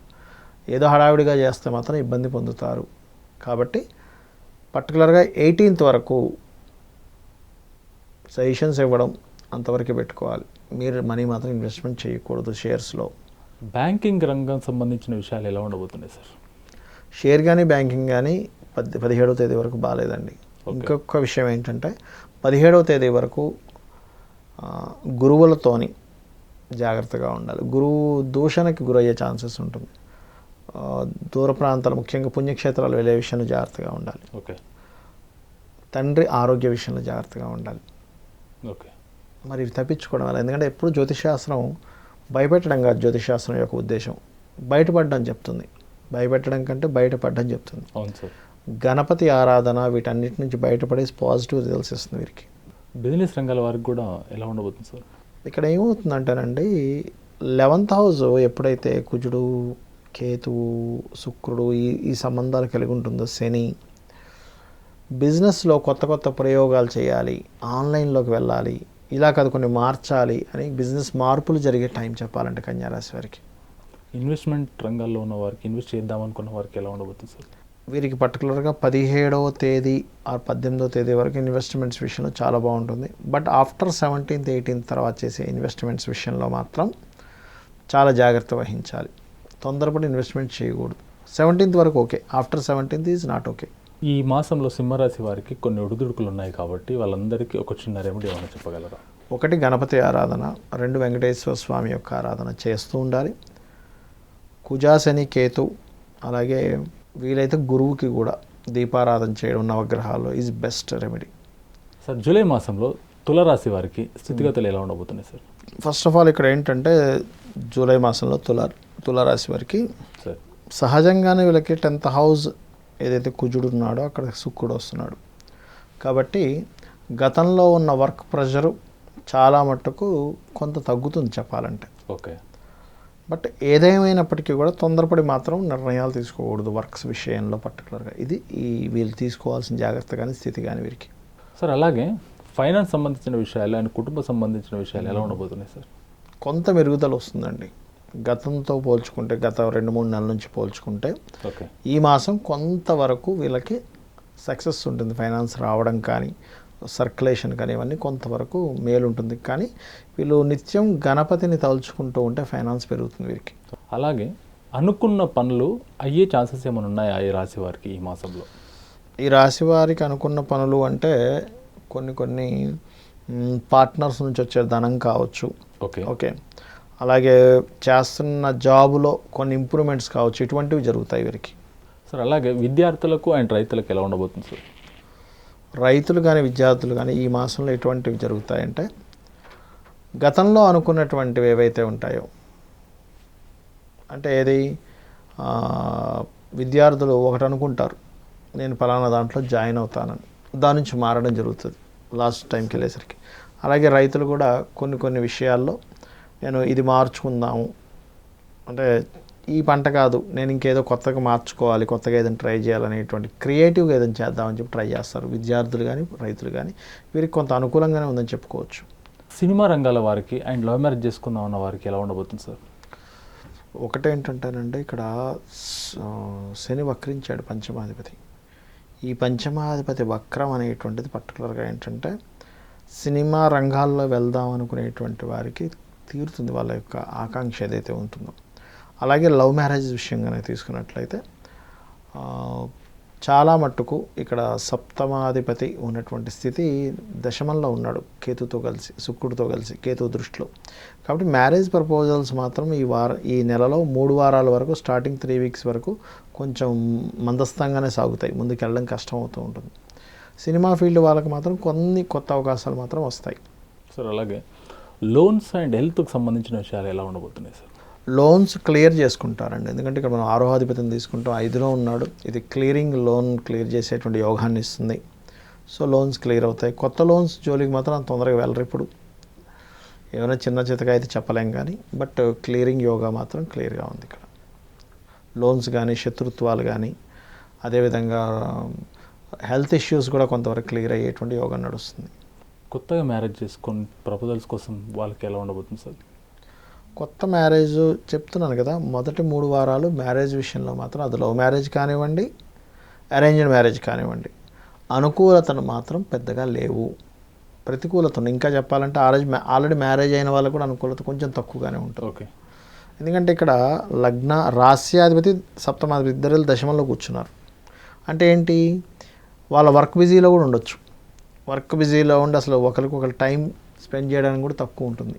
ఏదో హడావిడిగా చేస్తే మాత్రం ఇబ్బంది పొందుతారు. కాబట్టి పర్టికులర్గా 18th వరకు సజెషన్స్ ఇవ్వడం అంతవరకు పెట్టుకోవాలి. మీరు మనీ మాత్రం ఇన్వెస్ట్మెంట్ చేయకూడదు షేర్స్లో. బ్యాంకింగ్ రంగం సంబంధించిన విషయాలు ఎలా ఉండబోతున్నాయి సార్? షేర్ కానీ బ్యాంకింగ్ కానీ 17వ తేదీ వరకు బాగాలేదండి. ఇంకొక విషయం ఏంటంటే 17వ తేదీ వరకు గురువులతోని జాగ్రత్తగా ఉండాలి. గురువు దూషణకి గురయ్యే ఛాన్సెస్ ఉంటుంది. దూర ప్రాంతాలు, ముఖ్యంగా పుణ్యక్షేత్రాలు వెళ్ళే విషయంలో జాగ్రత్తగా ఉండాలి. ఓకే. తండ్రి ఆరోగ్య విషయంలో జాగ్రత్తగా ఉండాలి. ఓకే. మరి ఇవి తప్పించుకోవడం వల్ల, ఎందుకంటే ఎప్పుడు జ్యోతిషాస్త్రం భయపెట్టడం కాదు. జ్యోతిషాస్త్రం యొక్క ఉద్దేశం బయటపడడం చెప్తుంది. భయపెట్టడం కంటే బయటపడడం చెప్తుంది. అవును సార్. గణపతి ఆరాధన వీటన్నిటి నుంచి బయటపడేసి పాజిటివ్ రిజల్ట్స్ ఇస్తుంది వీరికి. బిజినెస్ రంగాల వారికి కూడా ఎలా ఉండబోతుంది సార్? ఇక్కడ ఏమవుతుందంటేనండి, 11th హౌస్ ఎప్పుడైతే కుజుడు, కేతువు, శుక్రుడు ఈ సంబంధాలు కలిగి ఉంటుందో, శని బిజినెస్లో కొత్త ప్రయోగాలు చేయాలి, ఆన్లైన్లోకి వెళ్ళాలి, ఇలా కాదు కొన్ని మార్చాలి అని బిజినెస్ మార్పులు జరిగే టైం చెప్పాలంటే కన్యారాశి వారికి. ఇన్వెస్ట్మెంట్ రంగాల్లో ఉన్న వారికి, ఇన్వెస్ట్ చేద్దామనుకున్న వారికి ఎలా ఉండబోతుంది సార్? వీరికి పర్టికులర్గా 17వ తేదీ ఆ 18వ తేదీ వరకు ఇన్వెస్ట్మెంట్స్ విషయంలో చాలా బాగుంటుంది. బట్ ఆఫ్టర్ 17th 18th తర్వాత చేసే ఇన్వెస్ట్మెంట్స్ విషయంలో మాత్రం చాలా జాగ్రత్త వహించాలి. తొందరపడి ఇన్వెస్ట్మెంట్ చేయకూడదు. 17th వరకు okay, after 17th is not okay. ఈ మాసంలో సింహరాశి వారికి కొన్ని ఒడిదుడుకులు ఉన్నాయి కాబట్టి వాళ్ళందరికీ ఒక చిన్న రెమెడీ ఏమైనా చెప్పగలరా? 1 గణపతి ఆరాధన, 2 వెంకటేశ్వర స్వామి యొక్క ఆరాధన చేస్తూ ఉండాలి. కుజాశని, కేతు, అలాగే వీలైతే గురువుకి కూడా దీపారాధన చేయడం నవగ్రహాల్లో is best remedy. Sir July మాసంలో తులారాశి వారికి స్థితిగతులు ఎలా ఉండబోతున్నాయి సార్? ఫస్ట్ ఆఫ్ ఆల్ ఇక్కడ ఏంటంటే జూలై మాసంలో తులారాశి వారికి సార్ సహజంగానే వీళ్ళకి 10th హౌస్ ఏదైతే కుజుడు ఉన్నాడో అక్కడ శుక్రుడు వస్తున్నాడు. కాబట్టి గతంలో ఉన్న వర్క్ ప్రెషరు చాలా మట్టుకు కొంత తగ్గుతుంది చెప్పాలంటే. ఓకే. బట్ ఏదేమైనప్పటికీ కూడా తొందరపడి మాత్రం నిర్ణయాలు తీసుకోకూడదు వర్క్స్ విషయంలో పర్టికులర్గా. ఇది వీళ్ళు తీసుకోవాల్సిన జాగ్రత్త కానీ స్థితి కానీ వీరికి. సార్ అలాగే ఫైనాన్స్ సంబంధించిన విషయాలు అండ్ కుటుంబ సంబంధించిన విషయాలు ఎలా ఉండబోతున్నాయి సార్? కొంత మెరుగుదల వస్తుందండి గతంతో పోల్చుకుంటే, గత 2-3 నెలల నుంచి పోల్చుకుంటే. ఓకే. ఈ మాసం కొంతవరకు వీళ్ళకి సక్సెస్ ఉంటుంది. ఫైనాన్స్ రావడం కానీ, సర్క్యులేషన్ కానీ ఇవన్నీ కొంతవరకు మేలు ఉంటుంది. కానీ వీళ్ళు నిత్యం గణపతిని తలుచుకుంటూ ఉంటే ఫైనాన్స్ పెరుగుతుంది వీరికి. అలాగే అనుకున్న పనులు అయ్యే ఛాన్సెస్ ఏమైనా ఉన్నాయా ఈ రాశి వారికి ఈ మాసంలో? ఈ రాశి వారికి అనుకున్న పనులు అంటే కొన్ని పార్ట్నర్స్ నుంచి వచ్చే ధనం కావచ్చు. ఓకే. అలాగే చేస్తున్న జాబులో కొన్ని ఇంప్రూవ్మెంట్స్ కావచ్చు, ఇటువంటివి జరుగుతాయి వీరికి. సార్ అలాగే విద్యార్థులకు అండ్ రైతులకు ఎలా ఉండబోతుంది సార్? రైతులు కానీ విద్యార్థులు కానీ ఈ మాసంలో ఎటువంటివి జరుగుతాయంటే, గతంలో అనుకున్నటువంటివి ఏవైతే ఉంటాయో, అంటే ఏది విద్యార్థులు ఒకటి అనుకుంటారు, నేను పలానా దాంట్లో జాయిన్ అవుతానని, దాని నుంచి మారడం జరుగుతుంది లాస్ట్ టైంకి వెళ్ళేసరికి. అలాగే రైతులు కూడా కొన్ని విషయాల్లో నేను ఇది మార్చుకుందాము, అంటే ఈ పంట కాదు నేను ఇంకేదో కొత్తగా మార్చుకోవాలి, కొత్తగా ఏదైనా ట్రై చేయాలనేటువంటి క్రియేటివ్గా ఏదైనా చేద్దామని చెప్పి ట్రై చేస్తారు విద్యార్థులు కానీ రైతులు కానీ. వీరికి కొంత అనుకూలంగానే ఉందని చెప్పుకోవచ్చు. సినిమా రంగాల వారికి అండ్ లవ్ మ్యారేజ్ చేసుకుందాం అన్న వారికి ఎలా ఉండబోతుంది సార్? ఒకటేంటంటేనండి, ఇక్కడ శని వక్రించాడు పంచమాధిపతి. ఈ పంచమాధిపతి వక్రం అనేటువంటిది పర్టికులర్గా ఏంటంటే సినిమా రంగాల్లో వెళ్దాం అనుకునేటువంటి వారికి తీరుతుంది వాళ్ళ యొక్క ఆకాంక్ష ఏదైతే ఉంటుందో. అలాగే లవ్ మ్యారేజ్ విషయంగానే తీసుకున్నట్లయితే చాలా మట్టుకు ఇక్కడ సప్తమాధిపతి ఉన్నటువంటి స్థితి దశమంలో ఉన్నాడు కేతుతో కలిసి, శుక్రుడితో కలిసి, కేతు దృష్టిలో. కాబట్టి మ్యారేజ్ ప్రపోజల్స్ మాత్రం ఈ నెలలో 3 వారాల వరకు, స్టార్టింగ్ 3 వీక్స్ వరకు కొంచెం మందస్థంగానే సాగుతాయి, ముందుకు వెళ్ళడం కష్టం అవుతూ ఉంటుంది. సినిమా ఫీల్డ్ వాళ్ళకి మాత్రం కొన్ని కొత్త అవకాశాలు మాత్రం వస్తాయి సార్. అలాగే లోన్స్ అండ్ హెల్త్కి సంబంధించిన విషయాలు ఎలా ఉండబోతున్నాయి సార్? లోన్స్ క్లియర్ చేసుకుంటారండి. ఎందుకంటే ఇక్కడ మనం 6వ అధిపతిని తీసుకుంటాం, 5లో ఉన్నాడు. ఇది లోన్ క్లియర్ చేసేటువంటి యోగాన్ని ఇస్తుంది. సో లోన్స్ క్లియర్ అవుతాయి. కొత్త లోన్స్ జోలికి మాత్రం అంత తొందరగా వెళ్ళరు. ఇప్పుడు ఏమైనా చిన్న చితగా అయితే చెప్పలేం కానీ, బట్ క్లియరింగ్ యోగా మాత్రం క్లియర్గా ఉంది ఇక్కడ. లోన్స్ కానీ, శత్రుత్వాలు కానీ, అదేవిధంగా హెల్త్ ఇష్యూస్ కూడా కొంతవరకు క్లియర్ అయ్యేటువంటి యోగా నడుస్తుంది. కొత్తగా మ్యారేజ్ చేసుకొని ప్రపోజల్స్ కోసం వాళ్ళకి ఎలా ఉండబోతుంది సార్? కొత్త మ్యారేజ్ చెప్తున్నాను కదా, మొదటి 3 వారాలు మ్యారేజ్ విషయంలో మాత్రం, అది లవ్ మ్యారేజ్ కానివ్వండి, అరేంజ్డ్ మ్యారేజ్ కానివ్వండి, అనుకూలతను మాత్రం పెద్దగా లేవు. ప్రతికూలతను ఇంకా చెప్పాలంటే ఆల్రెడీ మ్యారేజ్ అయిన వాళ్ళకు కూడా అనుకూలత కొంచెం తక్కువగానే ఉంటుంది. ఓకే. ఎందుకంటే ఇక్కడ రాస్యాధిపతి, సప్తమాధిపతి ఇద్దరు దశమంలో కూర్చున్నారు. అంటే ఏంటి, వాళ్ళ వర్క్ బిజీలో కూడా ఉండొచ్చు. వర్క్ బిజీలో ఉండి అసలు ఒకరికొకరు టైం స్పెండ్ చేయడానికి కూడా తక్కువ ఉంటుంది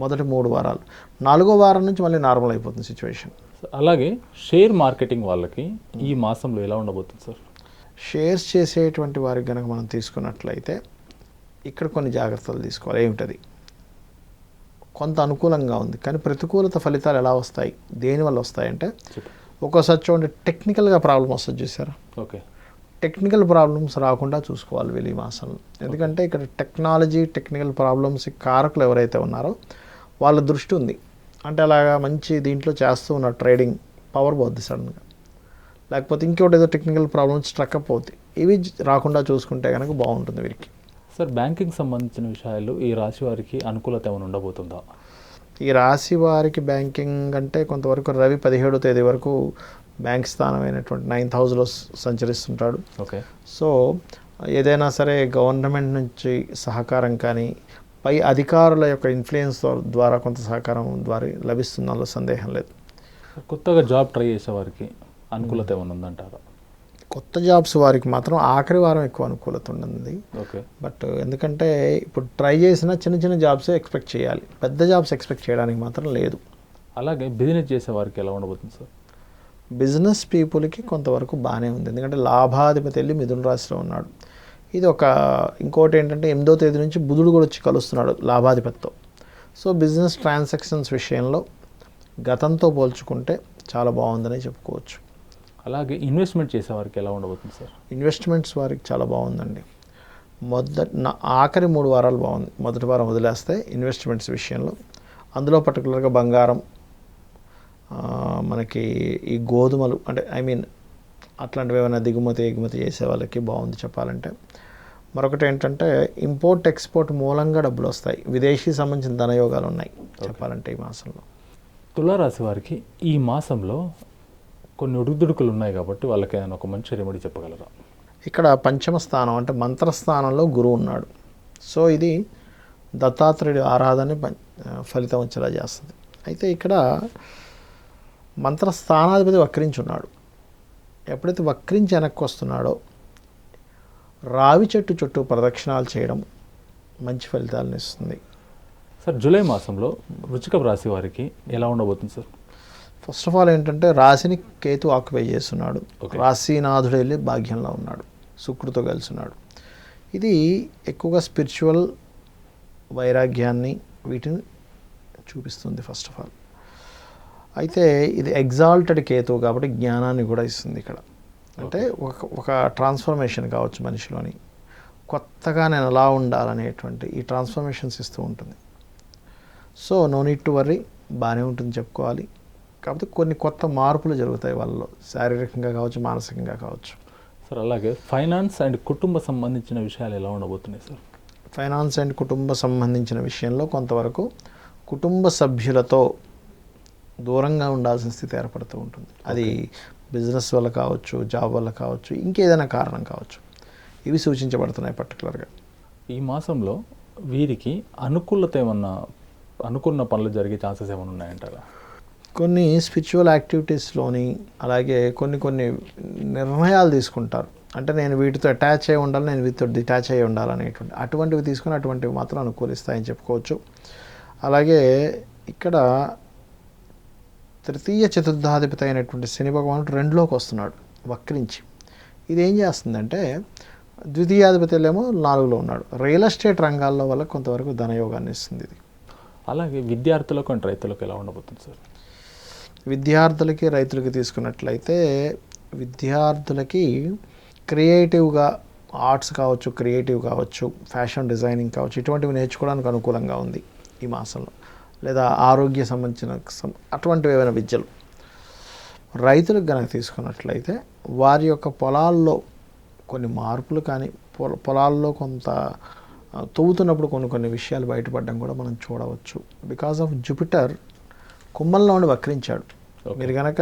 మొదటి 3 వారాలు. 4వ వారం నుంచి మళ్ళీ నార్మల్ అయిపోతుంది సిచ్యువేషన్. అలాగే షేర్ మార్కెటింగ్ వాళ్ళకి ఈ మాసంలో ఎలా ఉండబోతుంది సార్? షేర్స్ చేసేటువంటి వారికి కనుక మనం తీసుకున్నట్లయితే ఇక్కడ కొన్ని జాగ్రత్తలు తీసుకోవాలి. ఏమిటది, కొంత అనుకూలంగా ఉంది కానీ ప్రతికూలత ఫలితాలు ఎలా వస్తాయి, దేనివల్ల వస్తాయంటే ఒక్కోసారి చూడండి టెక్నికల్గా ప్రాబ్లం వస్తుంది చూసారా. ఓకే. టెక్నికల్ ప్రాబ్లమ్స్ రాకుండా చూసుకోవాలి వీళ్ళు ఈ మాసంలో. ఎందుకంటే ఇక్కడ టెక్నికల్ ప్రాబ్లమ్స్ కారకులు ఎవరైతే ఉన్నారో వాళ్ళ దృష్టి ఉంది. అంటే అలాగా మంచి దీంట్లో చేస్తూ ఉన్న ట్రేడింగ్ పవర్ పోద్ది సడన్గా, లేకపోతే ఇంకోటి ఏదో టెక్నికల్ ప్రాబ్లమ్స్ స్ట్రక్అప్ అవుతాయి. ఇవి రాకుండా చూసుకుంటే కనుక బాగుంటుంది వీరికి. సార్, బ్యాంకింగ్ సంబంధించిన విషయాలు ఈ రాశి వారికి అనుకూలత ఏమైనా ఉండబోతుందా? ఈ రాశి వారికి బ్యాంకింగ్ అంటే కొంతవరకు రవి 17వ తేదీ వరకు బ్యాంక్ స్థానమైనటువంటి 9th హౌస్లో సంచరిస్తుంటాడు. ఓకే. సో ఏదైనా సరే గవర్నమెంట్ నుంచి సహకారం కానీ, పై అధికారుల యొక్క ఇన్ఫ్లుయెన్స్ ద్వారా కొంత సహకారం ద్వారా లభిస్తుందో సందేహం లేదు. కొత్తగా జాబ్ ట్రై చేసే వారికి అనుకూలత ఏమైనా ఉందంటారా? కొత్త జాబ్స్ వారికి మాత్రం ఆఖరి వారం ఎక్కువ అనుకూలత ఉంటుంది. ఓకే. బట్ ఎందుకంటే ఇప్పుడు ట్రై చేసిన చిన్న జాబ్సే ఎక్స్పెక్ట్ చేయాలి, పెద్ద జాబ్స్ ఎక్స్పెక్ట్ చేయడానికి మాత్రం లేదు. అలాగే బిజినెస్ చేసే వారికి ఎలా ఉండబోతుంది సార్? బిజినెస్ పీపుల్కి కొంతవరకు బాగానే ఉంది. ఎందుకంటే లాభాధిపతి వెళ్ళి మిథున రాశిలో ఉన్నాడు. ఇది ఇంకోటి ఏంటంటే 8వ తేదీ నుంచి బుధుడు కూడా వచ్చి కలుస్తున్నాడు లాభాధిపతితో. సో బిజినెస్ ట్రాన్సాక్షన్స్ విషయంలో గతంతో పోల్చుకుంటే చాలా బాగుందని చెప్పుకోవచ్చు. అలాగే ఇన్వెస్ట్మెంట్ చేసే వారికి ఎలా ఉండబోతుంది సార్? ఇన్వెస్ట్మెంట్స్ వారికి చాలా బాగుందండి. ఆఖరి 3 వారాలు బాగుంది. మొదటి వారం వదిలేస్తే ఇన్వెస్ట్మెంట్స్ విషయంలో, అందులో పర్టికులర్గా బంగారం, మనకి ఈ గోధుమలు అంటే అట్లాంటివి ఏమైనా దిగుమతి ఎగుమతి చేసే వాళ్ళకి బాగుంది చెప్పాలంటే. మరొకటి ఏంటంటే ఇంపోర్ట్ ఎక్స్పోర్ట్ మూలంగా డబ్బులు వస్తాయి, విదేశీ సంబంధించిన ధనయోగాలు ఉన్నాయి చెప్పాలంటే ఈ మాసంలో. తులారాశి వారికి ఈ మాసంలో కొన్ని ఒడిదుడుకులు ఉన్నాయి కాబట్టి వాళ్ళకి ఏదైనా ఒక మంచి రెమెడీ చెప్పగలరా? ఇక్కడ పంచమ స్థానం అంటే మంత్రస్థానంలో గురువు ఉన్నాడు. సో ఇది దత్తాత్రేయుడి ఆరాధన ఫలితం వచ్చేలా చేస్తుంది. అయితే ఇక్కడ మంత్రస్థానాధిపతి వక్రించి ఉన్నాడు. ఎప్పుడైతే వక్రించి వెనక్కి వస్తున్నాడో రావి చెట్టు చుట్టూ ప్రదక్షిణాలు చేయడం మంచి ఫలితాలను ఇస్తుంది. సార్, జూలై మాసంలో వృశ్చిక రాశి వారికి ఎలా ఉండబోతుంది సార్? ఫస్ట్ ఆఫ్ ఆల్ ఏంటంటే రాశిని కేతు ఆక్యుపై చేస్తున్నాడు. రాశినాథుడు వెళ్ళి భాగ్యంలో ఉన్నాడు, శుక్రుడితో కలిసి ఉన్నాడు. ఇది ఎక్కువగా స్పిరిచువల్ వైరాగ్యాన్ని వీటిని చూపిస్తుంది ఫస్ట్ ఆఫ్ ఆల్. అయితే ఇది ఎగ్జాల్టెడ్ కేతువు కాబట్టి జ్ఞానాన్ని కూడా ఇస్తుంది ఇక్కడ. అంటే ఒక ట్రాన్స్ఫర్మేషన్ కావచ్చు మనిషిలోని, కొత్తగా నేను ఎలా ఉండాలనేటువంటి ఈ ట్రాన్స్ఫర్మేషన్స్ ఇస్తూ ఉంటుంది. So no need to worry, బాగానే ఉంటుంది చెప్పుకోవాలి. కాకపోతే కొన్ని కొత్త మార్పులు జరుగుతాయి వాళ్ళలో, శారీరకంగా కావచ్చు, మానసికంగా కావచ్చు. సార్, అలాగే ఫైనాన్స్ అండ్ కుటుంబ సంబంధించిన విషయాలు ఎలా ఉండబోతున్నాయి సార్? ఫైనాన్స్ అండ్ కుటుంబ సంబంధించిన విషయంలో కొంతవరకు కుటుంబ సభ్యులతో దూరంగా ఉండాల్సిన స్థితి ఏర్పడుతూ ఉంటుంది. అది బిజినెస్ వల్ల కావచ్చు, జాబ్ వల్ల కావచ్చు, ఇంకేదైనా కారణం కావచ్చు. ఇవి సూచించబడుతున్నాయి పర్టికులర్గా. ఈ మాసంలో వీరికి అనుకూలత ఏమన్నా, అనుకున్న పనులు జరిగే ఛాన్సెస్ ఏమైనా ఉన్నాయంటారా? కొన్ని స్పిరిచువల్ యాక్టివిటీస్లోని, అలాగే కొన్ని నిర్ణయాలు తీసుకుంటారు. అంటే నేను వీటితో అటాచ్ అయి ఉండాలి, నేను వీటితో డిటాచ్ అయి ఉండాలనేటువంటి అటువంటివి తీసుకుని అటువంటివి మాత్రం అనుకూలిస్తాయని చెప్పుకోవచ్చు. అలాగే ఇక్కడ తృతీయ చతుర్థాధిపతి అయినటువంటి శని భగవానుడు 2లోకి వస్తున్నాడు వక్రించి. ఇది ఏం చేస్తుందంటే ద్వితీయాధిపతి ఏమో 4లో ఉన్నాడు. రియల్ ఎస్టేట్ రంగాల్లో వల్ల కొంతవరకు ధనయోగాన్ని ఇస్తుంది ఇది. అలాగే విద్యార్థులకు అండ్ రైతులకు ఎలా ఉండబోతుంది సార్? విద్యార్థులకి రైతులకి తీసుకున్నట్లయితే విద్యార్థులకి క్రియేటివ్గా ఆర్ట్స్ కావచ్చు, క్రియేటివ్ కావచ్చు, ఫ్యాషన్ డిజైనింగ్ కావచ్చు, ఇటువంటివి నేర్చుకోవడానికి అనుకూలంగా ఉంది ఈ మాసంలో. లేదా ఆరోగ్య సంబంధించిన అటువంటివి ఏమైనా విద్యలు. రైతులకు కనుక తీసుకున్నట్లయితే వారి యొక్క పొలాల్లో కొన్ని మార్పులు కానీ, పొలాల్లో కొంత తవ్వుతున్నప్పుడు కొన్ని విషయాలు బయటపడడం కూడా మనం చూడవచ్చు. బికాస్ ఆఫ్ జూపిటర్ కుంభంలో ఉండి వక్రించాడు. మీరు కనుక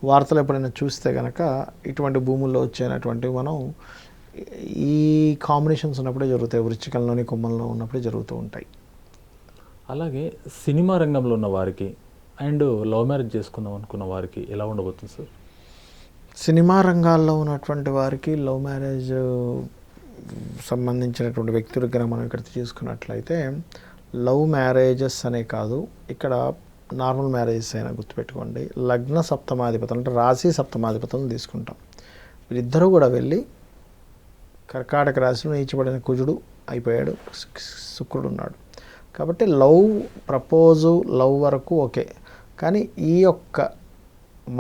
వార్తలు ఎప్పుడైనా చూస్తే కనుక ఇటువంటి భూముల్లో వచ్చేటటువంటివి మనం ఈ కాంబినేషన్స్ ఉన్నప్పుడే జరుగుతాయి. వృశ్చికంలోని కుంభంలో ఉన్నప్పుడే జరుగుతూ ఉంటాయి. అలాగే సినిమా రంగంలో ఉన్న వారికి అండ్ లవ్ మ్యారేజ్ చేసుకుందాం అనుకున్న వారికి ఎలా ఉండబోతుంది సార్? సినిమా రంగాల్లో ఉన్నటువంటి వారికి లవ్ మ్యారేజ్ సంబంధించినటువంటి వ్యక్తుల కనుక మనం ఇక్కడ తీసుకున్నట్లయితే లవ్ మ్యారేజెస్ అనే కాదు, ఇక్కడ నార్మల్ మ్యారేజెస్ అయినా గుర్తుపెట్టుకోండి. లగ్న సప్తమాధిపతులు అంటే రాశి సప్తమాధిపతులను తీసుకుంటాం. వీరిద్దరూ కూడా వెళ్ళి కర్కాటక రాశిలో నీచబడిన కుజుడు అయిపోయాడు, శుక్రుడు ఉన్నాడు. కాబట్టి లవ్ ప్రపోజు లవ్ వరకు ఓకే, కానీ ఈ యొక్క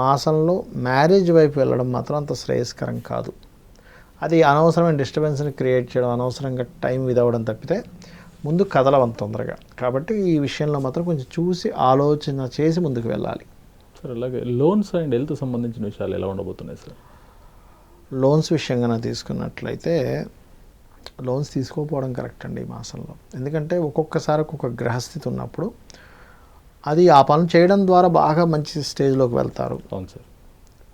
మాసంలో మ్యారేజ్ వైపు వెళ్ళడం మాత్రం అంత శ్రేయస్కరం కాదు. అది అనవసరమైన డిస్టర్బెన్స్ని క్రియేట్ చేయడం, అనవసరంగా టైం విదవడం తప్పితే ముందు కదలవం తొందరగా. కాబట్టి ఈ విషయంలో మాత్రం కొంచెం చూసి ఆలోచన చేసి ముందుకు వెళ్ళాలి. సార్ అలాగే లోన్స్ అండ్ హెల్త్ సంబంధించిన విషయాలు ఎలా ఉండబోతున్నాయి సార్? లోన్స్ విషయంగా తీసుకున్నట్లయితే లోన్స్ తీసుకోకపోవడం కరెక్ట్ అండి ఈ మాసంలో. ఎందుకంటే ఒక్కొక్కసారి ఒక్కొక్క గ్రహస్థితి ఉన్నప్పుడు అది ఆ పనులు చేయడం ద్వారా బాగా మంచి స్టేజ్లోకి వెళ్తారు. అవును సార్.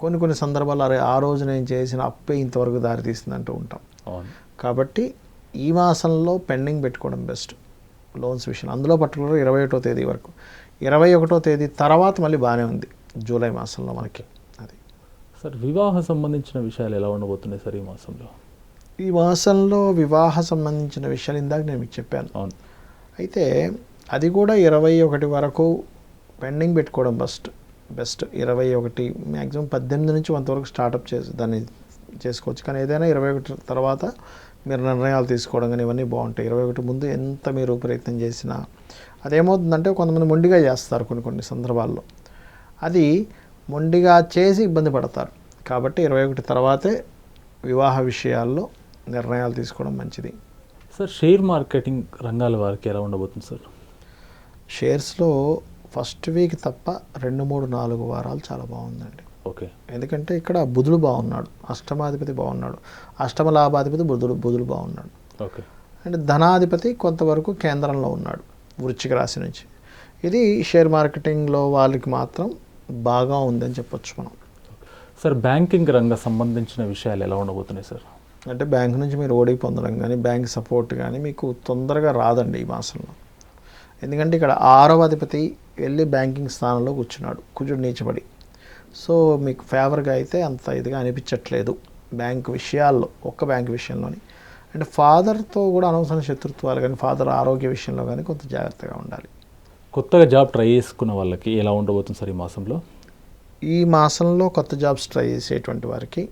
కొన్ని సందర్భాలు అరే ఆ రోజు నేను చేసిన అప్పే ఇంతవరకు దారి తీస్తుందంటూ ఉంటాం. అవును. కాబట్టి ఈ మాసంలో పెండింగ్ పెట్టుకోవడం బెస్ట్ లోన్స్ విషయం. అందులో పర్టికులర్ 21వ తేదీ వరకు. 21వ తేదీ తర్వాత మళ్ళీ బాగానే ఉంది జూలై మాసంలో మనకి. అది సార్ వివాహ సంబంధించిన విషయాలు ఎలా ఉండబోతున్నాయి సార్ ఈ మాసంలో? ఈ మాసంలో వివాహ సంబంధించిన విషయాలు ఇందాక నేను మీకు చెప్పాను. అవును. అయితే అది కూడా 21 వరకు పెండింగ్ పెట్టుకోవడం బెస్ట్ 21 మ్యాక్సిమం 18 నుంచి కొంతవరకు స్టార్టప్ చేసి దాన్ని చేసుకోవచ్చు. కానీ ఏదైనా 21 తర్వాత మీరు నిర్ణయాలు తీసుకోవడం కానీ ఇవన్నీ బాగుంటాయి. 21 ముందు ఎంత మీరు ప్రయత్నం చేసినా అదేమవుతుందంటే కొంతమంది మొండిగా చేస్తారు కొన్ని సందర్భాల్లో. అది మొండిగా చేసి ఇబ్బంది పడతారు. కాబట్టి 21 తర్వాతే వివాహ విషయాల్లో నిర్ణయాలు తీసుకోవడం మంచిది. సార్ షేర్ మార్కెటింగ్ రంగాల వారికి ఎలా ఉండబోతుంది సార్? షేర్స్లో ఫస్ట్ వీక్ తప్ప 2, 3, 4 వారాలు చాలా బాగుందండి. ఓకే. ఎందుకంటే ఇక్కడ బుధుడు బాగున్నాడు, అష్టమాధిపతి బాగున్నాడు, అష్టమ లాభాధిపతి బుధుడు బాగున్నాడు. ఓకే. అండ్ ధనాధిపతి కొంతవరకు కేంద్రంలో ఉన్నాడు వృశ్చిక రాశి నుంచి. ఇది షేర్ మార్కెటింగ్లో వాళ్ళకి మాత్రం బాగా ఉందని చెప్పొచ్చు మనం. సార్ బ్యాంకింగ్ రంగ సంబంధించిన విషయాలు ఎలా ఉండబోతున్నాయి సార్? అంటే బ్యాంక్ నుంచి మీరు ఓడి పొందడం కానీ బ్యాంక్ సపోర్ట్ కానీ మీకు తొందరగా రాదండి ఈ మాసంలో. ఎందుకంటే ఇక్కడ 6వ అధిపతి వెళ్ళి బ్యాంకింగ్ స్థానంలో కూర్చున్నాడు కుజుడు నీచబడి. సో మీకు ఫేవర్గా అయితే అంత ఇదిగా అనిపించట్లేదు బ్యాంక్ విషయాల్లో, ఒక్క బ్యాంక్ విషయంలోని. అంటే ఫాదర్తో కూడా అనవసరం శత్రుత్వాలు కానీ ఫాదర్ ఆరోగ్య విషయంలో కానీ కొంత జాగ్రత్తగా ఉండాలి. కొత్తగా జాబ్ ట్రై చేసుకున్న వాళ్ళకి ఎలా ఉండబోతుంది సార్ ఈ మాసంలో? ఈ మాసంలో కొత్త జాబ్స్ ట్రై చేసేటువంటి వారికి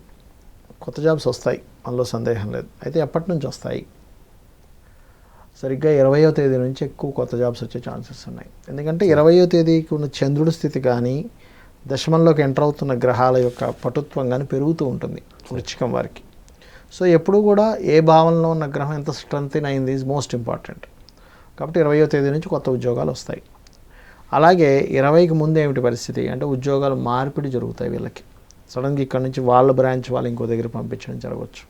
కొత్త జాబ్స్ వస్తాయి, అందులో సందేహం లేదు. అయితే ఎప్పటి నుంచి వస్తాయి? సరిగ్గా 20వ తేదీ నుంచి ఎక్కువ కొత్త జాబ్స్ వచ్చే ఛాన్సెస్ ఉన్నాయి. ఎందుకంటే 20వ తేదీకి ఉన్న చంద్రుడి స్థితి కానీ దశమంలోకి ఎంటర్ అవుతున్న గ్రహాల యొక్క పటుత్వం కానీ పెరుగుతూ ఉంటుంది వృశ్చికం వారికి. సో ఎప్పుడు కూడా ఏ భావనలో ఉన్న గ్రహం ఎంత స్ట్రెంగ్త్ అయింది ఈజ్ మోస్ట్ ఇంపార్టెంట్. కాబట్టి 20వ తేదీ నుంచి కొత్త ఉద్యోగాలు వస్తాయి. అలాగే 20కి ముందు ఏమిటి పరిస్థితి అంటే ఉద్యోగాలు మార్పిడి జరుగుతాయి వీళ్ళకి. సడన్గా ఇక్కడ నుంచి వాళ్ళ బ్రాంచ్ వాళ్ళు ఇంకో దగ్గర పంపించడం జరగవచ్చు.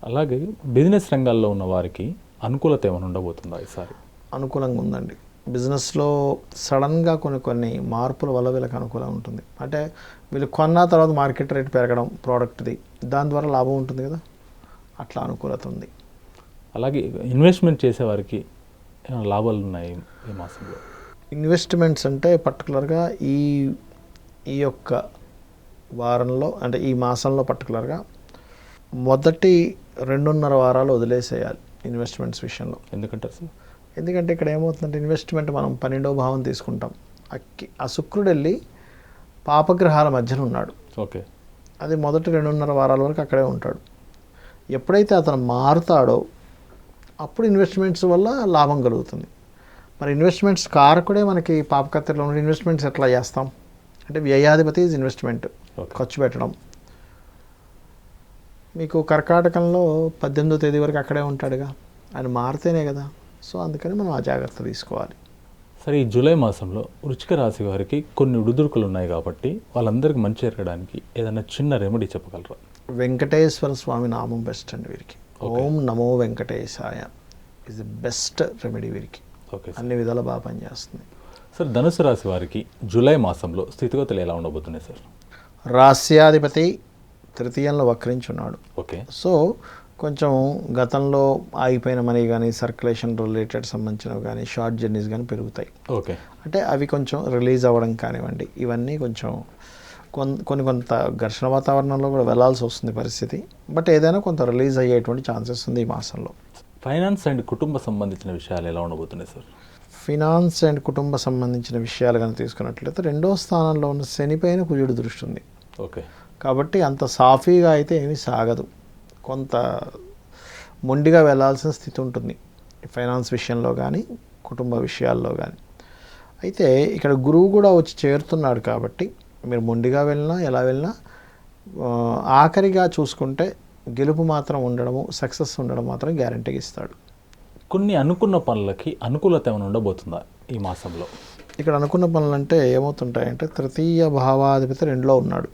అలాగే బిజినెస్ రంగాల్లో ఉన్న వారికి అనుకూలత ఏమైనా ఉండబోతుందా ఈసారి? అనుకూలంగా ఉందండి. బిజినెస్లో సడన్గా కొన్ని మార్పుల వల్ల వీళ్ళకి అనుకూలంగా ఉంటుంది. అంటే వీళ్ళు కొన్న తర్వాత మార్కెట్ రేట్ పెరగడం ప్రోడక్ట్ది, దాని ద్వారా లాభం ఉంటుంది కదా, అట్లా అనుకూలత ఉంది. అలాగే ఇన్వెస్ట్మెంట్ చేసేవారికి ఏమైనా లాభాలు ఉన్నాయి ఈ మాసంలో? ఇన్వెస్ట్మెంట్స్ అంటే పర్టికులర్గా ఈ యొక్క వారంలో అంటే ఈ మాసంలో పర్టికులర్గా మొదటి 2.5 వారాలు వదిలేసేయాలి ఇన్వెస్ట్మెంట్స్ విషయంలో. ఎందుకంటారు సార్? ఎందుకంటే ఇక్కడ ఏమవుతుందంటే ఇన్వెస్ట్మెంట్ మనం 12వ భావం తీసుకుంటాం. ఆ శుక్రుడు వెళ్ళి పాపగ్రహాల మధ్యన ఉన్నాడు. ఓకే. అది మొదటి 2.5 వారాల వరకు అక్కడే ఉంటాడు. ఎప్పుడైతే అతను మారుతాడో అప్పుడు ఇన్వెస్ట్మెంట్స్ వల్ల లాభం కలుగుతుంది. మరి ఇన్వెస్ట్మెంట్స్ కారకుడే మనకి పాపకత్తెరలో ఉన్న ఇన్వెస్ట్మెంట్స్ ఎట్లా చేస్తాం అంటే వ్యయాధిపతి ఈజ్ ఇన్వెస్ట్మెంట్, ఖర్చు పెట్టడం. మీకు కర్కాటకంలో 18వ తేదీ వరకు అక్కడే ఉంటాడుగా, ఆయన మారితేనే కదా. సో అందుకని మనం ఆ జాగ్రత్త తీసుకోవాలి. సరే, ఈ జూలై మాసంలో వృశ్చిక రాశి వారికి కొన్ని ఉడుదురుకులు ఉన్నాయి కాబట్టి వాళ్ళందరికీ మంచి జరగడానికి ఏదైనా చిన్న రెమెడీ చెప్పగలరా? వెంకటేశ్వర స్వామి నామం బెస్ట్ అండి వీరికి. ఓం నమో వెంకటేశాయ ఇస్ ది బెస్ట్ రెమెడీ వీరికి. ఓకే, అన్ని విధాలా బాగా పనిచేస్తుంది. సార్, ధనుసు రాశి వారికి జూలై మాసంలో స్థితిగతులు ఎలా ఉండబోతున్నాయి సార్? రాస్యాధిపతి తృతీయంలో వక్రించున్నాడు. ఓకే. సో కొంచెం గతంలో ఆగిపోయిన మనీ కానీ సర్క్యులేషన్ రిలేటెడ్ సంబంధించినవి కానీ షార్ట్ జర్నీస్ కానీ పెరుగుతాయి. ఓకే. అంటే అవి కొంచెం రిలీజ్ అవ్వడం కానివ్వండి, ఇవన్నీ కొంచెం కొంత ఘర్షణ వాతావరణంలో కూడా వెళ్ళాల్సి వస్తుంది పరిస్థితి. బట్ ఏదైనా కొంత రిలీజ్ అయ్యేటువంటి ఛాన్సెస్ ఉంది ఈ మాసంలో. ఫైనాన్స్ అండ్ కుటుంబ సంబంధించిన విషయాలు ఎలా ఉండబోతున్నాయి సార్? ఫినాన్స్ అండ్ కుటుంబ సంబంధించిన విషయాలు కానీ తీసుకున్నట్లయితే 2వ స్థానంలో ఉన్న శనిపైన కుజుడు దృష్టి ఉంది. ఓకే. కాబట్టి అంత సాఫీగా అయితే ఏమీ సాగదు, కొంత మొండిగా వెళ్ళాల్సిన స్థితి ఉంటుంది ఫైనాన్స్ విషయంలో కానీ కుటుంబ విషయాల్లో కానీ. అయితే ఇక్కడ గురువు కూడా వచ్చి చేరుతున్నాడు కాబట్టి మీరు మొండిగా వెళ్ళినా ఎలా వెళ్ళినా ఆఖరిగా చూసుకుంటే గెలుపు మాత్రం ఉండడము, సక్సెస్ ఉండడం మాత్రం గ్యారంటీగా ఇస్తాడు. కొన్ని అనుకున్న పనులకి అనుకూలత ఏమైనా ఉండబోతుందా ఈ మాసంలో? ఇక్కడ అనుకున్న పనులు అంటే ఏమవుతుంటాయంటే తృతీయ భావాధిపతి 2లో ఉన్నాడు.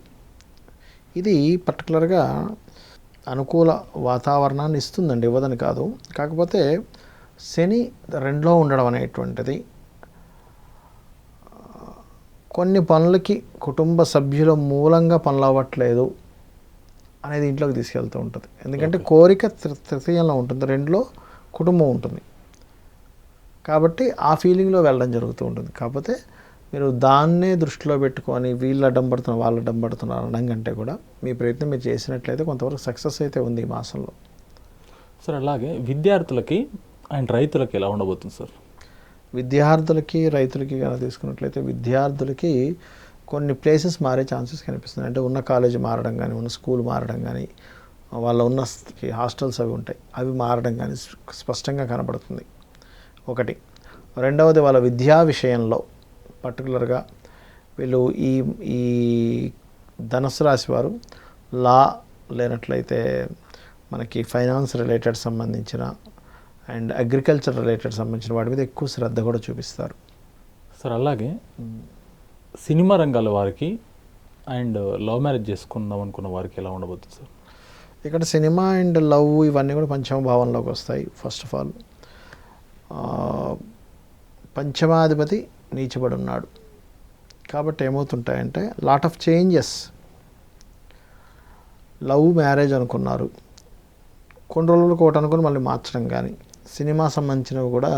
ఇది పర్టికులర్గా అనుకూల వాతావరణాన్ని ఇస్తుందండి, ఇవ్వదని కాదు. కాకపోతే శని 2లో ఉండడం అనేటువంటిది కొన్ని పనులకి కుటుంబ సభ్యుల మూలంగా పనులు అవ్వట్లేదు అనేది ఇంట్లోకి తీసుకెళ్తూ ఉంటుంది. ఎందుకంటే కోరిక తృతీయంలో ఉంటుంది, 2లో కుటుంబం ఉంటుంది కాబట్టి ఆ ఫీలింగ్లో వెళ్ళడం జరుగుతూ ఉంటుంది. కాకపోతే మీరు దాన్నే దృష్టిలో పెట్టుకొని వీళ్ళు అడ్డం పడుతున్నారు వాళ్ళు అడ్డం పడుతున్నారు అనడం కంటే కూడా మీ ప్రయత్నం మీరు చేసినట్లయితే కొంతవరకు సక్సెస్ అయితే ఉంది ఈ మాసంలో. సార్, అలాగే విద్యార్థులకి అండ్ రైతులకి ఎలా ఉండబోతుంది సార్? విద్యార్థులకి రైతులకి కనుక తీసుకున్నట్లయితే విద్యార్థులకి కొన్ని ప్లేసెస్ మారే ఛాన్సెస్ కనిపిస్తున్నాయి. అంటే ఉన్న కాలేజీ మారడం కానీ, ఉన్న స్కూల్ మారడం కానీ, వాళ్ళ ఉన్న హాస్టల్స్ అవి ఉంటాయి, అవి మారడం కానీ స్పష్టంగా కనబడుతుంది ఒకటి. రెండవది వాళ్ళ విద్యా విషయంలో పర్టికులర్గా వీళ్ళు ఈ ధనుసు రాశి వారు లా లేనట్లయితే మనకి ఫైనాన్స్ రిలేటెడ్ సంబంధించిన అండ్ అగ్రికల్చర్ రిలేటెడ్ సంబంధించిన వాటి మీద ఎక్కువ శ్రద్ధ కూడా చూపిస్తారు. సార్, అలాగే సినిమా రంగాల వారికి అండ్ లవ్ మ్యారేజ్ చేసుకుందాం అనుకున్న వారికి ఎలా ఉండబోతుంది సార్? ఇక్కడ సినిమా అండ్ లవ్ ఇవన్నీ కూడా పంచమ భావంలోకి వస్తాయి. ఫస్ట్ ఆఫ్ ఆల్ పంచమాధిపతి నీచబడి ఉన్నాడు కాబట్టి ఏమవుతుంటాయంటే lot of changes. Love marriage అనుకున్నారు, కొన్ని రోజులకు ఒకటి అనుకుని మళ్ళీ మార్చడం కానీ, సినిమా సంబంధించినవి కూడా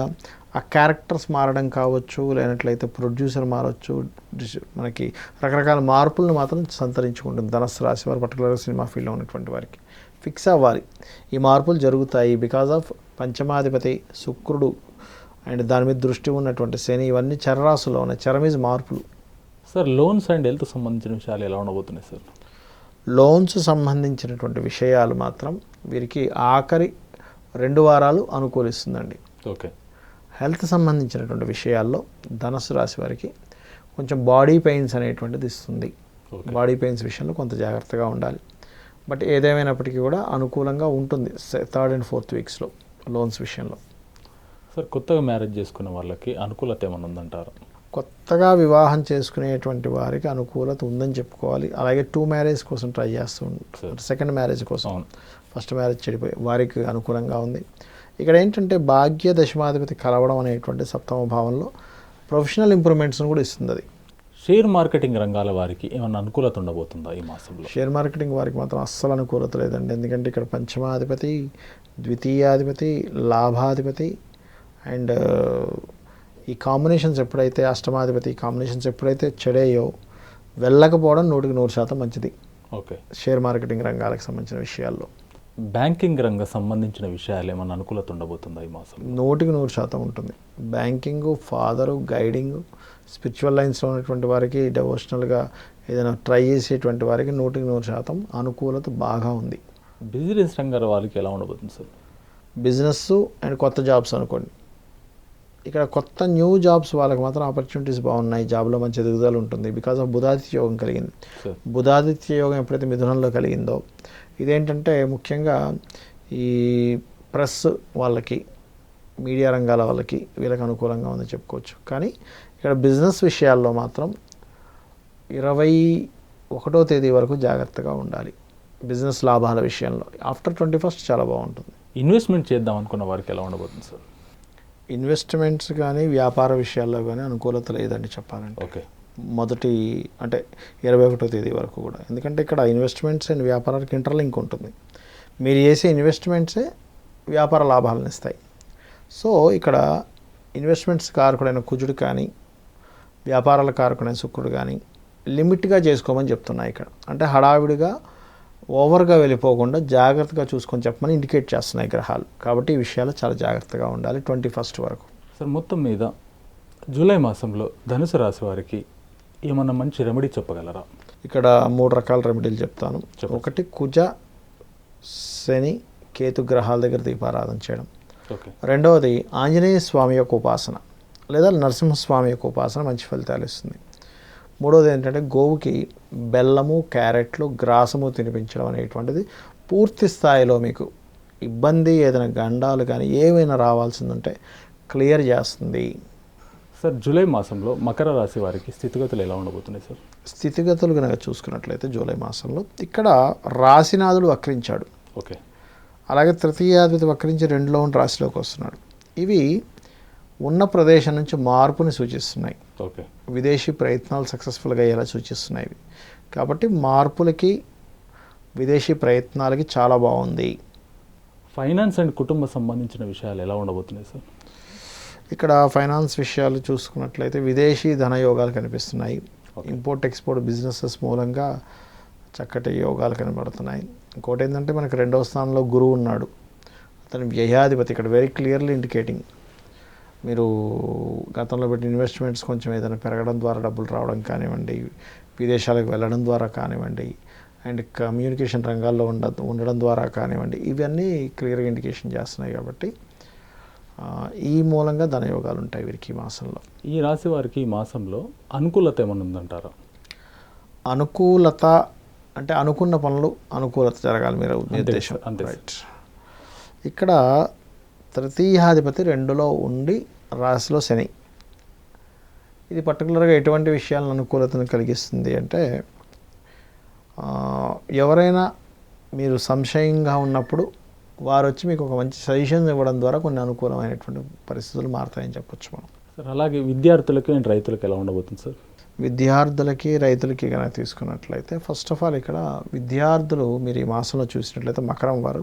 ఆ క్యారెక్టర్స్ మారడం కావచ్చు, లేనట్లయితే ప్రొడ్యూసర్ మారచ్చు, మనకి రకరకాల మార్పులను మాత్రం సంతరించుకుంటుంది ధనుసు రాశి వారు పర్టికులర్గా సినిమా ఫీల్డ్లో ఉన్నటువంటి వారికి. ఫిక్స్ అవ్వాలి, ఈ మార్పులు జరుగుతాయి బికాజ్ ఆఫ్ పంచమాధిపతి శుక్రుడు అండ్ దాని మీద దృష్టి ఉన్నటువంటి శని, ఇవన్నీ చరరాశులో ఉన్నాయి, చరమీజ్ మార్పులు. సార్, లోన్స్ అండ్ హెల్త్ సంబంధించిన విషయాలు ఎలా ఉండబోతున్నాయి సార్? లోన్స్ సంబంధించినటువంటి విషయాలు మాత్రం వీరికి ఆఖరి 2 వారాలు అనుకూలిస్తుందండి. ఓకే. హెల్త్ సంబంధించినటువంటి విషయాల్లో ధనుసు రాశి వారికి కొంచెం బాడీ పెయిన్స్ అనేటువంటిది ఇస్తుంది. బాడీ పెయిన్స్ విషయంలో కొంత జాగ్రత్తగా ఉండాలి. బట్ ఏదేమైనప్పటికీ కూడా అనుకూలంగా ఉంటుంది 3rd and 4th వీక్స్లో లోన్స్ విషయంలో. సార్, కొత్తగా మ్యారేజ్ చేసుకునే వాళ్ళకి అనుకూలత ఏమైనా ఉందంటారా? కొత్తగా వివాహం చేసుకునేటువంటి వారికి అనుకూలత ఉందని చెప్పుకోవాలి. అలాగే 2 మ్యారేజ్ కోసం ట్రై చేస్తూ ఉంటారు, 2nd మ్యారేజ్ కోసం. ఫస్ట్ మ్యారేజ్ చెడిపోయి వారికి అనుకూలంగా ఉంది. ఇక్కడ ఏంటంటే భాగ్య దశమాధిపతి కలవడం అనేటువంటి సప్తమ భావంలో ప్రొఫెషనల్ ఇంప్రూవ్మెంట్స్ని కూడా ఇస్తుంది అది. షేర్ మార్కెటింగ్ రంగాల వారికి ఏమన్నా అనుకూలత ఉండబోతుందా ఈ మాసంలో? షేర్ మార్కెటింగ్ వారికి మాత్రం అస్సలు అనుకూలత లేదండి. ఎందుకంటే ఇక్కడ పంచమాధిపతి, ద్వితీయాధిపతి, లాభాధిపతి అండ్ ఈ కాంబినేషన్స్ ఎప్పుడైతే అష్టమాధిపతి కాంబినేషన్స్ ఎప్పుడైతే చెడేయో వెళ్ళకపోవడం 100% మంచిది ఓకే. షేర్ మార్కెటింగ్ రంగాలకు సంబంధించిన విషయాల్లో. బ్యాంకింగ్ రంగ సంబంధించిన విషయాలు ఏమన్నా అనుకూలత ఉండబోతుందా ఈ మాసం? 100% ఉంటుంది. బ్యాంకింగ్, ఫాదరు, గైడింగ్, స్పిరిచువల్ లైన్స్లో ఉన్నటువంటి వారికి, డెవోషనల్గా ఏదైనా ట్రై చేసేటువంటి వారికి 100% అనుకూలత బాగా ఉంది. బిజినెస్ రంగాల వారికి ఎలా ఉండబోతుంది సార్? బిజినెస్ అండ్ కొత్త జాబ్స్ అనుకోండి. ఇక్కడ కొత్త న్యూ జాబ్స్ వాళ్ళకి మాత్రం ఆపర్చునిటీస్ బాగున్నాయి. జాబ్లో మంచి ఎదుగుదల ఉంటుంది. బికాజ్ ఆఫ్ బుధాదిత్య యోగం కలిగింది. బుధాదిత్య యోగం ఎప్పుడైతే మిథునంలో కలిగిందో ఇదేంటంటే ముఖ్యంగా ఈ ప్రెస్ వాళ్ళకి, మీడియా రంగాల వాళ్ళకి వీళ్ళకి అనుకూలంగా ఉందని చెప్పుకోవచ్చు. కానీ ఇక్కడ బిజినెస్ విషయాల్లో మాత్రం 21వ తేదీ వరకు జాగ్రత్తగా ఉండాలి. బిజినెస్ లాభాల విషయంలో ఆఫ్టర్ 21st చాలా బాగుంటుంది. ఇన్వెస్ట్మెంట్ చేద్దాం అనుకున్న వారికి ఎలా ఉండబోతుంది సార్? ఇన్వెస్ట్మెంట్స్ కానీ వ్యాపార విషయాల్లో కానీ అనుకూలత లేదండి చెప్పాలంటే. ఓకే. మొదటి అంటే 21వ తేదీ వరకు కూడా. ఎందుకంటే ఇక్కడ ఇన్వెస్ట్మెంట్స్ అండ్ వ్యాపారానికి ఇంటర్లింక్ ఉంటుంది. మీరు చేసే ఇన్వెస్ట్మెంట్సే వ్యాపార లాభాలను ఇస్తాయి. సో ఇక్కడ ఇన్వెస్ట్మెంట్స్ కారకుడైన కుజుడు కానీ, వ్యాపారాల కారకుడైన శుక్రుడు కానీ లిమిట్గా చేసుకోమని చెప్తున్నాయి ఇక్కడ. అంటే హడావిడిగా ఓవర్గా వెళ్ళిపోకుండా జాగ్రత్తగా చూసుకొని చెప్పమని ఇండికేట్ చేస్తున్నాయి గ్రహాలు. కాబట్టి ఈ విషయాలు చాలా జాగ్రత్తగా ఉండాలి 21st వరకు. సార్ మొత్తం మీద జూలై మాసంలో ధనుసు రాశి వారికి ఏమన్నా మంచి రెమెడీ చెప్పగలరా? ఇక్కడ 3 రకాల రెమెడీలు చెప్తాను. ఒకటి కుజ, శని, కేతు గ్రహాల దగ్గర దీపారాధన చేయడం. ఓకే. రెండవది ఆంజనేయ స్వామి యొక్క ఉపాసన లేదా నరసింహస్వామి యొక్క ఉపాసన మంచి ఫలితాలు ఇస్తుంది. మూడవది ఏంటంటే గోవుకి బెల్లము, క్యారెట్లు, గ్రాసము తినిపించడం అనేటువంటిది పూర్తి స్థాయిలో మీకు ఇబ్బంది ఏదైనా గండాలు కానీ ఏమైనా రావాల్సిందంటే క్లియర్ చేస్తుంది. సార్ జూలై మాసంలో మకర రాశి వారికి స్థితిగతులు ఎలా ఉండబోతున్నాయి సార్? స్థితిగతులు కనుక చూసుకున్నట్లయితే జూలై మాసంలో ఇక్కడ రాశినాథుడు వక్రించాడు. ఓకే. అలాగే తృతీయాధిపతి వక్రించి 2లో ఉన్న రాశిలోకి వస్తున్నాడు. ఇవి ఉన్న ప్రదేశం నుంచి మార్పుని సూచిస్తున్నాయి. ఓకే. విదేశీ ప్రయత్నాలు సక్సెస్ఫుల్గా అయ్యేలా సూచిస్తున్నాయి. కాబట్టి మార్పులకి, విదేశీ ప్రయత్నాలకి చాలా బాగుంది. ఫైనాన్స్ అండ్ కుటుంబ సంబంధించిన విషయాలు ఎలా ఉండబోతున్నాయి సార్? ఇక్కడ ఫైనాన్స్ విషయాలు చూసుకున్నట్లయితే విదేశీ ధనయోగాలు కనిపిస్తున్నాయి. ఇంపోర్ట్ ఎక్స్పోర్ట్ బిజినెసెస్ మూలంగా చక్కటి యోగాలు కనబడుతున్నాయి. ఇంకోటి ఏంటంటే మనకు 2వ స్థానంలో గురువు ఉన్నాడు. అతని వ్యయాధిపతి ఇక్కడ వెరీ క్లియర్లీ ఇండికేటింగ్ మీరు గతంలో పెట్టిన ఇన్వెస్ట్మెంట్స్ కొంచెం ఏదైనా పెరగడం ద్వారా డబ్బులు రావడం కానివ్వండి, విదేశాలకు వెళ్ళడం ద్వారా కానివ్వండి, అండ్ కమ్యూనికేషన్ రంగాల్లో ఉండడం ద్వారా కానివ్వండి, ఇవన్నీ క్లియర్గా ఇండికేషన్ చేస్తున్నాయి. కాబట్టి ఈ మూలంగా ధనయోగాలు ఉంటాయి వీరికి ఈ మాసంలో. ఈ రాశి వారికి ఈ మాసంలో అనుకూలత ఏమైనా ఉందంటారా? అనుకూలత అంటే అనుకున్న పనులు అనుకూలత జరగాలి మీరు ఉద్దేశం. రైట్. ఇక్కడ తృతీయాధిపతి 2లో ఉండి రాశిలో శని. ఇది పర్టికులర్గా ఎటువంటి విషయాలను అనుకూలతను కలిగిస్తుంది అంటే ఎవరైనా మీరు సంశయంగా ఉన్నప్పుడు వారు వచ్చి మీకు ఒక మంచి సజెషన్స్ ఇవ్వడం ద్వారా కొన్ని అనుకూలమైనటువంటి పరిస్థితులు మారుతాయని చెప్పొచ్చు మనం. సార్ అలాగే విద్యార్థులకి అండ్ రైతులకు ఎలా ఉండబోతుంది సార్? విద్యార్థులకి, రైతులకి కనుక తీసుకున్నట్లయితే ఫస్ట్ ఆఫ్ ఆల్ ఇక్కడ విద్యార్థులు మీరు ఈ మాసంలో చూసినట్లయితే మకరం వారు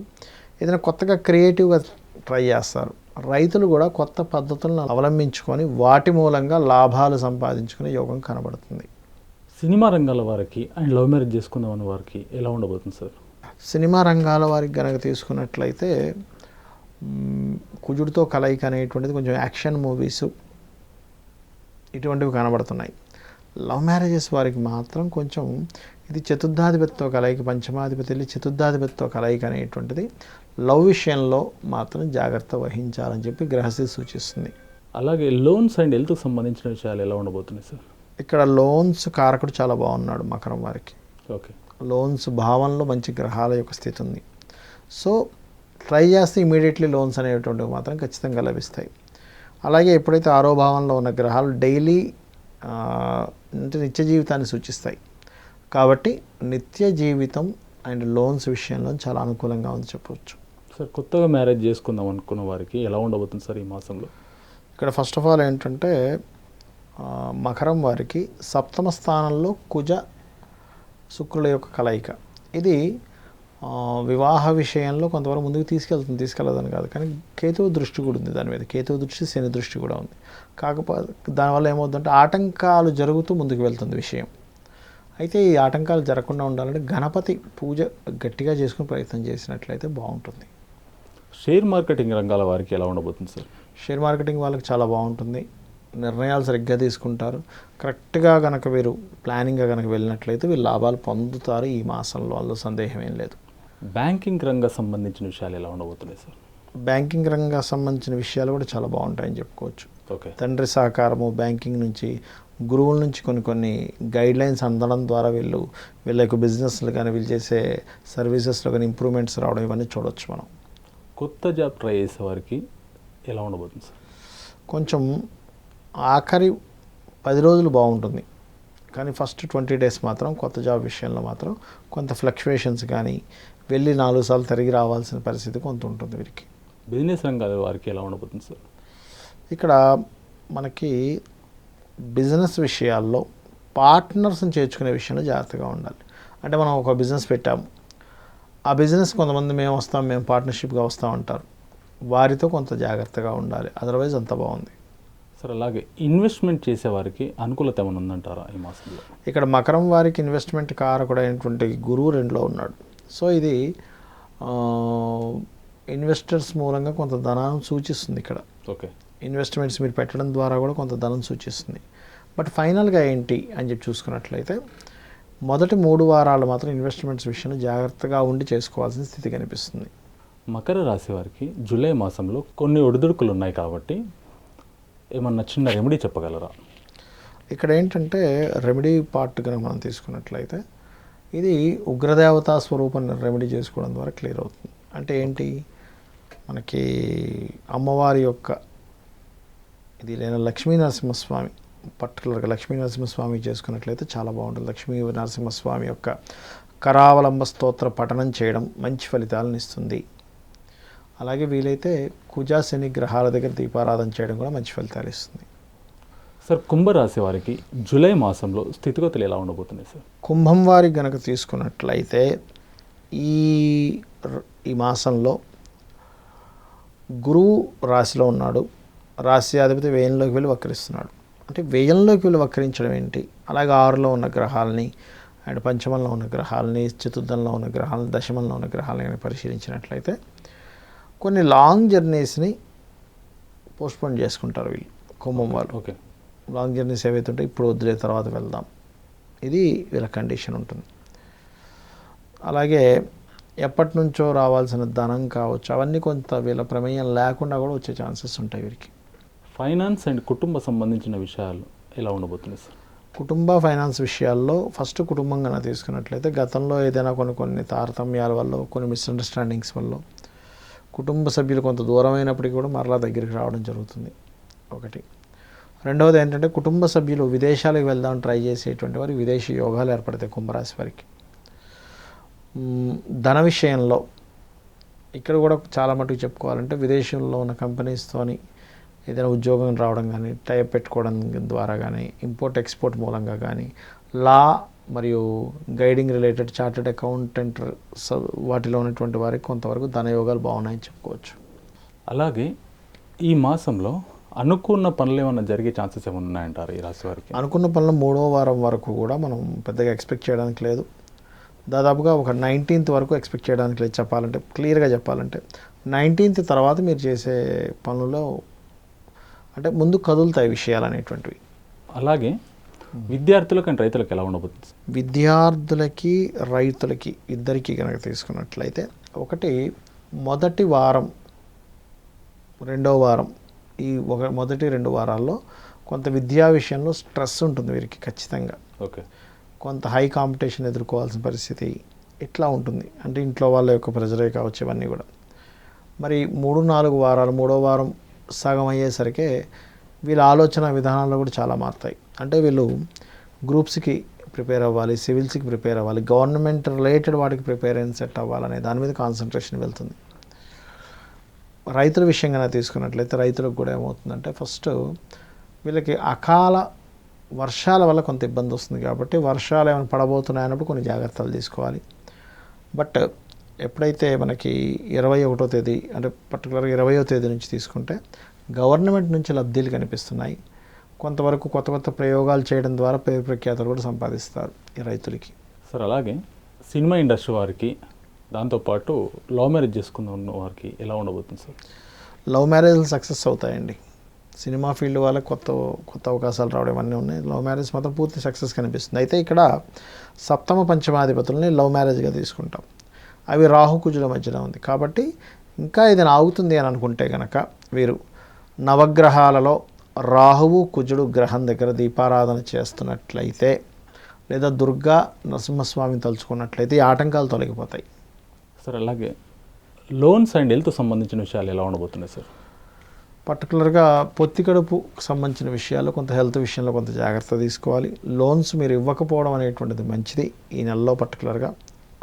ఏదైనా కొత్తగా క్రియేటివ్గా ట్రై చేస్తారు. రైతులు కూడా కొత్త పద్ధతులను అవలంబించుకొని వాటి మూలంగా లాభాలు సంపాదించుకునే యోగం కనబడుతుంది. సినిమా రంగాల వారికి అండ్ లవ్ మ్యారేజ్ చేసుకుందామన్న వారికి ఎలా ఉండబోతుంది సార్? సినిమా రంగాల వారికి కనుక తీసుకున్నట్లయితే కుజుడితో కలయిక అనేటువంటిది కొంచెం యాక్షన్ మూవీసు ఇటువంటివి కనబడుతున్నాయి. లవ్ మ్యారేజెస్ వారికి మాత్రం కొంచెం ఇది చతుర్థాధిపతితో కలయిక, పంచమాధిపతి వెళ్ళి చతుర్థాధిపతితో కలయిక అనేటువంటిది లవ్ విషయంలో మాత్రం జాగ్రత్త వహించాలని చెప్పి గ్రహస్థితి సూచిస్తుంది. అలాగే లోన్స్ అండ్ హెల్త్కి సంబంధించిన విషయాలు ఎలా ఉండబోతున్నాయి సార్? ఇక్కడ లోన్స్ కారకుడు చాలా బాగున్నాడు మకరం వారికి. ఓకే. లోన్స్ భావంలో మంచి గ్రహాల యొక్క స్థితి ఉంది. సో ట్రై చేస్తే ఇమీడియట్లీ లోన్స్ అనేటువంటివి మాత్రం ఖచ్చితంగా లభిస్తాయి. అలాగే ఎప్పుడైతే 6వ భావంలో ఉన్న గ్రహాలు డైలీ అంటే నిత్య జీవితాన్ని సూచిస్తాయి. కాబట్టి నిత్య జీవితం అండ్ లోన్స్ విషయంలో చాలా అనుకూలంగా ఉంది చెప్పవచ్చు. సార్ కొత్తగా మ్యారేజ్ చేసుకుందాం అనుకున్న వారికి ఎలా ఉండబోతుంది సార్ ఈ మాసంలో? ఇక్కడ ఫస్ట్ ఆఫ్ ఆల్ ఏంటంటే మకరం వారికి సప్తమ స్థానంలో కుజ శుక్రుల యొక్క కలయిక. ఇది వివాహ విషయంలో కొంతవరకు ముందుకు తీసుకెళ్ళదని కాదు, కానీ కేతువు దృష్టి కూడా ఉంది దాని మీద. కేతువు దృష్టి, శని దృష్టి కూడా ఉంది. కాకపోతే దానివల్ల ఏమవుతుందంటే ఆటంకాలు జరుగుతూ ముందుకు వెళ్తుంది విషయం. అయితే ఈ ఆటంకాలు జరగకుండా ఉండాలంటే గణపతి పూజ గట్టిగా చేసుకుని ప్రయత్నం చేసినట్లయితే బాగుంటుంది. షేర్ మార్కెటింగ్ రంగాల వారికి ఎలా ఉండబోతుంది సార్? షేర్ మార్కెటింగ్ వాళ్ళకి చాలా బాగుంటుంది. నిర్ణయాలు సరిగ్గా తీసుకుంటారు. కరెక్ట్గా కనుక వీరు ప్లానింగ్గా కనుక వెళ్ళినట్లయితే వీళ్ళు లాభాలు పొందుతారు ఈ మాసంలో, అందులో సందేహం ఏం లేదు. బ్యాంకింగ్ రంగం సంబంధించిన విషయాలు ఎలా ఉండబోతున్నాయి సార్? బ్యాంకింగ్ రంగం సంబంధించిన విషయాలు కూడా చాలా బాగుంటాయని చెప్పుకోవచ్చు. ఓకే. తండ్రి సహకారము, బ్యాంకింగ్ నుంచి, గురువుల నుంచి కొన్ని గైడ్ లైన్స్ అందడం ద్వారా వీళ్ళ యొక్క బిజినెస్లు కానీ వీళ్ళు చేసే సర్వీసెస్లో కానీ ఇంప్రూవ్మెంట్స్ రావడం ఇవన్నీ చూడవచ్చు మనం. కొత్త జాబ్ ట్రై చేసే వారికి ఎలా ఉండబోతుంది సార్? కొంచెం ఆఖరి 10 రోజులు బాగుంటుంది, కానీ ఫస్ట్ 20 డేస్ మాత్రం కొత్త జాబ్ విషయంలో మాత్రం కొంత ఫ్లక్చువేషన్స్ కానీ వెళ్ళి 4 సార్లు తిరిగి రావాల్సిన పరిస్థితి కొంత ఉంటుంది వీరికి. బిజినెస్ రంగాల వారికి ఎలా ఉండబోతుంది సార్? ఇక్కడ మనకి బిజినెస్ విషయాల్లో పార్ట్నర్స్ని చేర్చుకునే విషయంలో జాగ్రత్తగా ఉండాలి. అంటే మనం ఒక బిజినెస్ పెట్టాము, ఆ బిజినెస్ కొంతమంది మేము పార్ట్నర్షిప్గా వస్తామంటారు, వారితో కొంత జాగ్రత్తగా ఉండాలి. అదర్వైజ్ అంత బాగుంది సార్. అలాగే ఇన్వెస్ట్మెంట్ చేసేవారికి అనుకూలత ఏమైనా ఉందంటారా ఈ మాసంలో? ఇక్కడ మకరం వారికి ఇన్వెస్ట్మెంట్ కారకుడైనటువంటి గురువు 2లో ఉన్నాడు. సో ఇది ఇన్వెస్టర్స్ మూలంగా కొంత ధనాన్ని సూచిస్తుంది. ఇక్కడ ఓకే, ఇన్వెస్ట్మెంట్స్ మీరు పెట్టడం ద్వారా కూడా కొంత ధనం సూచిస్తుంది. బట్ ఫైనల్గా ఏంటి అని చెప్పి చూసుకున్నట్లయితే మొదటి 3 వారాలు మాత్రం ఇన్వెస్ట్మెంట్స్ విషయంలో జాగ్రత్తగా ఉండి చేసుకోవాల్సిన స్థితి కనిపిస్తుంది. మకర రాశి వారికి జూలై మాసంలో కొన్ని ఒడిదుడుకులు ఉన్నాయి కాబట్టి ఏమన్నా చిన్న రెమెడీ చెప్పగలరా? ఇక్కడ ఏంటంటే రెమెడీ పార్ట్ కనుక మనం తీసుకున్నట్లయితే ఇది ఉగ్రదేవతా స్వరూపాన్ని రెమెడీ చేసుకోవడం ద్వారా క్లియర్ అవుతుంది. అంటే ఏంటి, మనకి అమ్మవారి యొక్క ఇది లేని లక్ష్మీ నరసింహస్వామి, పర్టికులర్గా లక్ష్మీ నరసింహస్వామి చేసుకున్నట్లయితే చాలా బాగుంటుంది. లక్ష్మీ నరసింహస్వామి యొక్క కరావలంబ స్తోత్ర పఠనం చేయడం మంచి ఫలితాలను ఇస్తుంది. అలాగే వీలైతే కుజ శని గ్రహాల దగ్గర దీపారాధన చేయడం కూడా మంచి ఫలితాలు ఇస్తుంది. సార్ కుంభరాశి వారికి జూలై మాసంలో స్థితిగతులు ఎలా ఉండబోతున్నాయి సార్? కుంభం వారికి గనక తీసుకున్నట్లయితే ఈ మాసంలో గురువు రాశిలో ఉన్నాడు, రాశి అధిపతి వ్యయంలోకి వెళ్ళి వక్రిస్తున్నాడు. అంటే వ్యయంలోకి వెళ్ళి వక్రించడం ఏంటి, అలాగే 6లో ఉన్న గ్రహాలని అండ్ పంచమంలో ఉన్న గ్రహాలని, చతుర్థంలో ఉన్న గ్రహాలని, దశమంలో ఉన్న గ్రహాలని కానీ పరిశీలించినట్లయితే కొన్ని లాంగ్ జర్నీస్ని పోస్ట్పోన్ చేసుకుంటారు వీళ్ళు కుంభం వాళ్ళు. ఓకే, లాంగ్ జర్నీస్ ఏవైతే ఉంటే ఇప్పుడు వద్దులే తర్వాత వెళ్దాం, ఇది వీళ్ళ కండిషన్ ఉంటుంది. అలాగే ఎప్పటి నుంచో రావాల్సిన ధనం కావచ్చు, అవన్నీ కొంత వీళ్ళ ప్రమేయం లేకుండా కూడా వచ్చే ఛాన్సెస్ ఉంటాయి వీరికి. ఫైనాన్స్ అండ్ కుటుంబ సంబంధించిన విషయాలు ఎలా ఉండబోతున్నాయి సార్? కుటుంబ ఫైనాన్స్ విషయాల్లో ఫస్ట్ కుటుంబంగా తీసుకున్నట్లయితే గతంలో ఏదైనా కొన్ని తారతమ్యాల వల్ల, కొన్ని మిస్అండర్స్టాండింగ్స్ వల్ల కుటుంబ సభ్యులు కొంత దూరమైనప్పటికీ కూడా మరలా దగ్గరికి రావడం జరుగుతుంది ఒకటి. రెండవది ఏంటంటే కుటుంబ సభ్యులు విదేశాలకు వెళ్దామని ట్రై చేసేటువంటి వారికి విదేశీ యోగాలు ఏర్పడతాయి కుంభరాశి వారికి. ధన విషయంలో ఇక్కడ కూడా చాలా మటుకు చెప్పుకోవాలంటే విదేశంలో ఉన్న కంపెనీస్తోని ఏదైనా ఉద్యోగం రావడం కానీ, టైప్ పెట్టుకోవడం ద్వారా కానీ, ఇంపోర్ట్ ఎక్స్పోర్ట్ మూలంగా కానీ, లా మరియు గైడింగ్ రిలేటెడ్ చార్టెడ్ అకౌంటెంట్ వాటిలో ఉన్నటువంటి వారికి కొంతవరకు ధనయోగాలు బాగున్నాయని చెప్పుకోవచ్చు. అలాగే ఈ మాసంలో అనుకున్న పనులు ఏమైనా జరిగే ఛాన్సెస్ ఏమైనా ఉన్నాయంటారు ఈ రాశి వారికి? అనుకున్న పనులు 3వ వారం వరకు కూడా మనం పెద్దగా ఎక్స్పెక్ట్ చేయడానికి లేదు. దాదాపుగా ఒక 19th వరకు ఎక్స్పెక్ట్ చేయడానికి లేదు. చెప్పాలంటే క్లియర్గా చెప్పాలంటే 19th తర్వాత మీరు చేసే పనుల్లో అంటే ముందు కదులుతాయి విషయాలు అనేటువంటివి. అలాగే విద్యార్థులకు అండ్ రైతులకు ఎలా ఉండబోతుంది? విద్యార్థులకి రైతులకి ఇద్దరికీ కనుక తీసుకున్నట్లయితే ఒకటి మొదటి వారం, 2వ వారం, ఈ మొదటి 2 వారాల్లో కొంత విద్యా విషయంలో స్ట్రెస్ ఉంటుంది వీరికి ఖచ్చితంగా. ఓకే, కొంత హై కాంపిటీషన్ ఎదుర్కోవాల్సిన పరిస్థితి ఇట్లా ఉంటుంది. అంటే ఇంట్లో వాళ్ళ యొక్క ప్రెజరే కావచ్చు ఇవన్నీ కూడా. మరి 3-4 వారాలు, 3వ వారం సగం అయ్యేసరికి వీళ్ళ ఆలోచన విధానాల్లో కూడా చాలా మారుతాయి. అంటే వీళ్ళు గ్రూప్స్కి ప్రిపేర్ అవ్వాలి, సివిల్స్కి ప్రిపేర్ అవ్వాలి, గవర్నమెంట్ రిలేటెడ్ వాటికి ప్రిపేర్ అయిన సెట్ అవ్వాలనే దాని మీద కాన్సన్ట్రేషన్ వెళ్తుంది. రైతుల విషయంగా తీసుకున్నట్లయితే రైతులకు కూడా ఏమవుతుందంటే ఫస్ట్ వీళ్ళకి అకాల వర్షాల వల్ల కొంత ఇబ్బంది వస్తుంది కాబట్టి వర్షాలు ఏమైనా పడబోతున్నాయన్నప్పుడు కొన్ని జాగ్రత్తలు తీసుకోవాలి. బట్ ఎప్పుడైతే మనకి 21వ తేదీ అంటే పర్టికులర్గా 20వ తేదీ నుంచి తీసుకుంటే గవర్నమెంట్ నుంచి లబ్ధీలు కనిపిస్తున్నాయి. కొంతవరకు కొత్త కొత్త ప్రయోగాలు చేయడం ద్వారా పేరు ప్రఖ్యాతలు కూడా సంపాదిస్తారు ఈ రైతులకి. సార్ అలాగే సినిమా ఇండస్ట్రీ వారికి దాంతోపాటు లవ్ మ్యారేజ్ చేసుకున్న వారికి ఎలా ఉండబోతుంది సార్? లవ్ మ్యారేజ్లు సక్సెస్ అవుతాయండి. సినిమా ఫీల్డ్ వాళ్ళకి కొత్త కొత్త అవకాశాలు రావడం అన్నీ ఉన్నాయి. లవ్ మ్యారేజ్ మాత్రం పూర్తి సక్సెస్ కనిపిస్తుంది. అయితే ఇక్కడ సప్తమ పంచమాధిపతులని లవ్ మ్యారేజ్గా తీసుకుంటాం. అవి రాహు కుజుల మధ్యలో ఉంది కాబట్టి ఇంకా ఇది ఆగుతుంది అని అనుకుంటే కనుక వీరు నవగ్రహాలలో రాహువు కుజుడు గ్రహం దగ్గర దీపారాధన చేస్తున్నట్లయితే లేదా దుర్గా నరసింహస్వామిని తలుచుకున్నట్లయితే ఈ ఆటంకాలు తొలగిపోతాయి. సార్ అలాగే లోన్స్ అండ్ హెల్త్ సంబంధించిన విషయాలు ఎలా ఉండబోతున్నాయి సార్? పర్టికులర్గా పొత్తి కడుపుకు సంబంధించిన విషయాల్లో కొంత హెల్త్ విషయంలో కొంత జాగ్రత్త తీసుకోవాలి. లోన్స్ మీరు ఇవ్వకపోవడం అనేటువంటిది మంచిది ఈ నెలలో పర్టికులర్గా.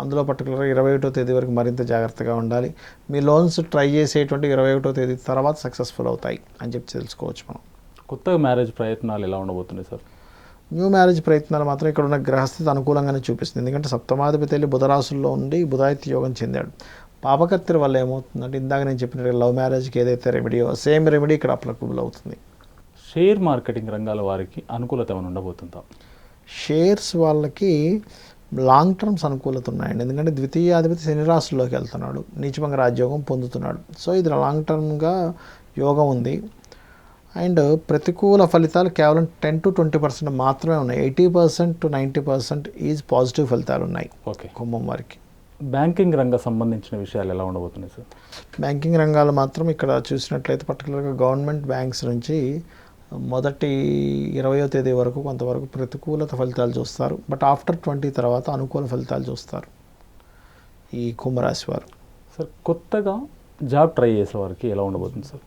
అందులో పర్టికులర్గా 21వ తేదీ వరకు మరింత జాగ్రత్తగా ఉండాలి. మీ లోన్స్ ట్రై చేసేటువంటి 21వ తేదీ తర్వాత సక్సెస్ఫుల్ అవుతాయి అని చెప్పి తెలుసుకోవచ్చు మనం. కొత్తగా మ్యారేజ్ ప్రయత్నాలు ఎలా ఉండబోతున్నాయి సార్? న్యూ మ్యారేజ్ ప్రయత్నాలు మాత్రం ఇక్కడ ఉన్న గ్రహస్థితి అనుకూలంగానే చూపిస్తుంది. ఎందుకంటే సప్తమాధిపతి వెళ్ళి బుధరాశుల్లో ఉండి బుధాయితీ యోగం చెందాడు. పాపకత్తిరి వల్ల ఏమవుతుందంటే ఇందాక నేను చెప్పిన లవ్ మ్యారేజ్కి ఏదైతే రెమెడీయో సేమ్ రెమెడీ ఇక్కడ అప్లికబుల్ అవుతుంది. షేర్ మార్కెటింగ్ రంగాల వారికి అనుకూలత ఏమైనా ఉండబోతుందా? షేర్స్ వాళ్ళకి లాంగ్ టర్మ్స్ అనుకూలత ఉన్నాయండి. ఎందుకంటే ద్వితీయాధిపతి శని రాశిలోకి వెళ్తున్నాడు, నీచభంగ రాజ్యోగం పొందుతున్నాడు. సో ఇది లాంగ్ టర్మ్గా యోగం ఉంది. అండ్ ప్రతికూల ఫలితాలు కేవలం 10 to 20% మాత్రమే ఉన్నాయి. 80% to 90% ఈజ్ పాజిటివ్ ఫలితాలు ఉన్నాయి ఓకే కుంభం వారికి. బ్యాంకింగ్ రంగం సంబంధించిన విషయాలు ఎలా ఉండబోతున్నాయి సార్? బ్యాంకింగ్ రంగాలు మాత్రం ఇక్కడ చూసినట్లయితే పర్టికులర్గా గవర్నమెంట్ బ్యాంక్స్ నుంచి మొదటి 20వ తేదీ వరకు కొంతవరకు ప్రతికూలత ఫలితాలు చూస్తారు. బట్ ఆఫ్టర్ 20 తర్వాత అనుకూల ఫలితాలు చూస్తారు ఈ కుంభరాశి వారు. సార్ కొత్తగా జాబ్ ట్రై చేసే వారికి ఎలా ఉండబోతుంది సార్?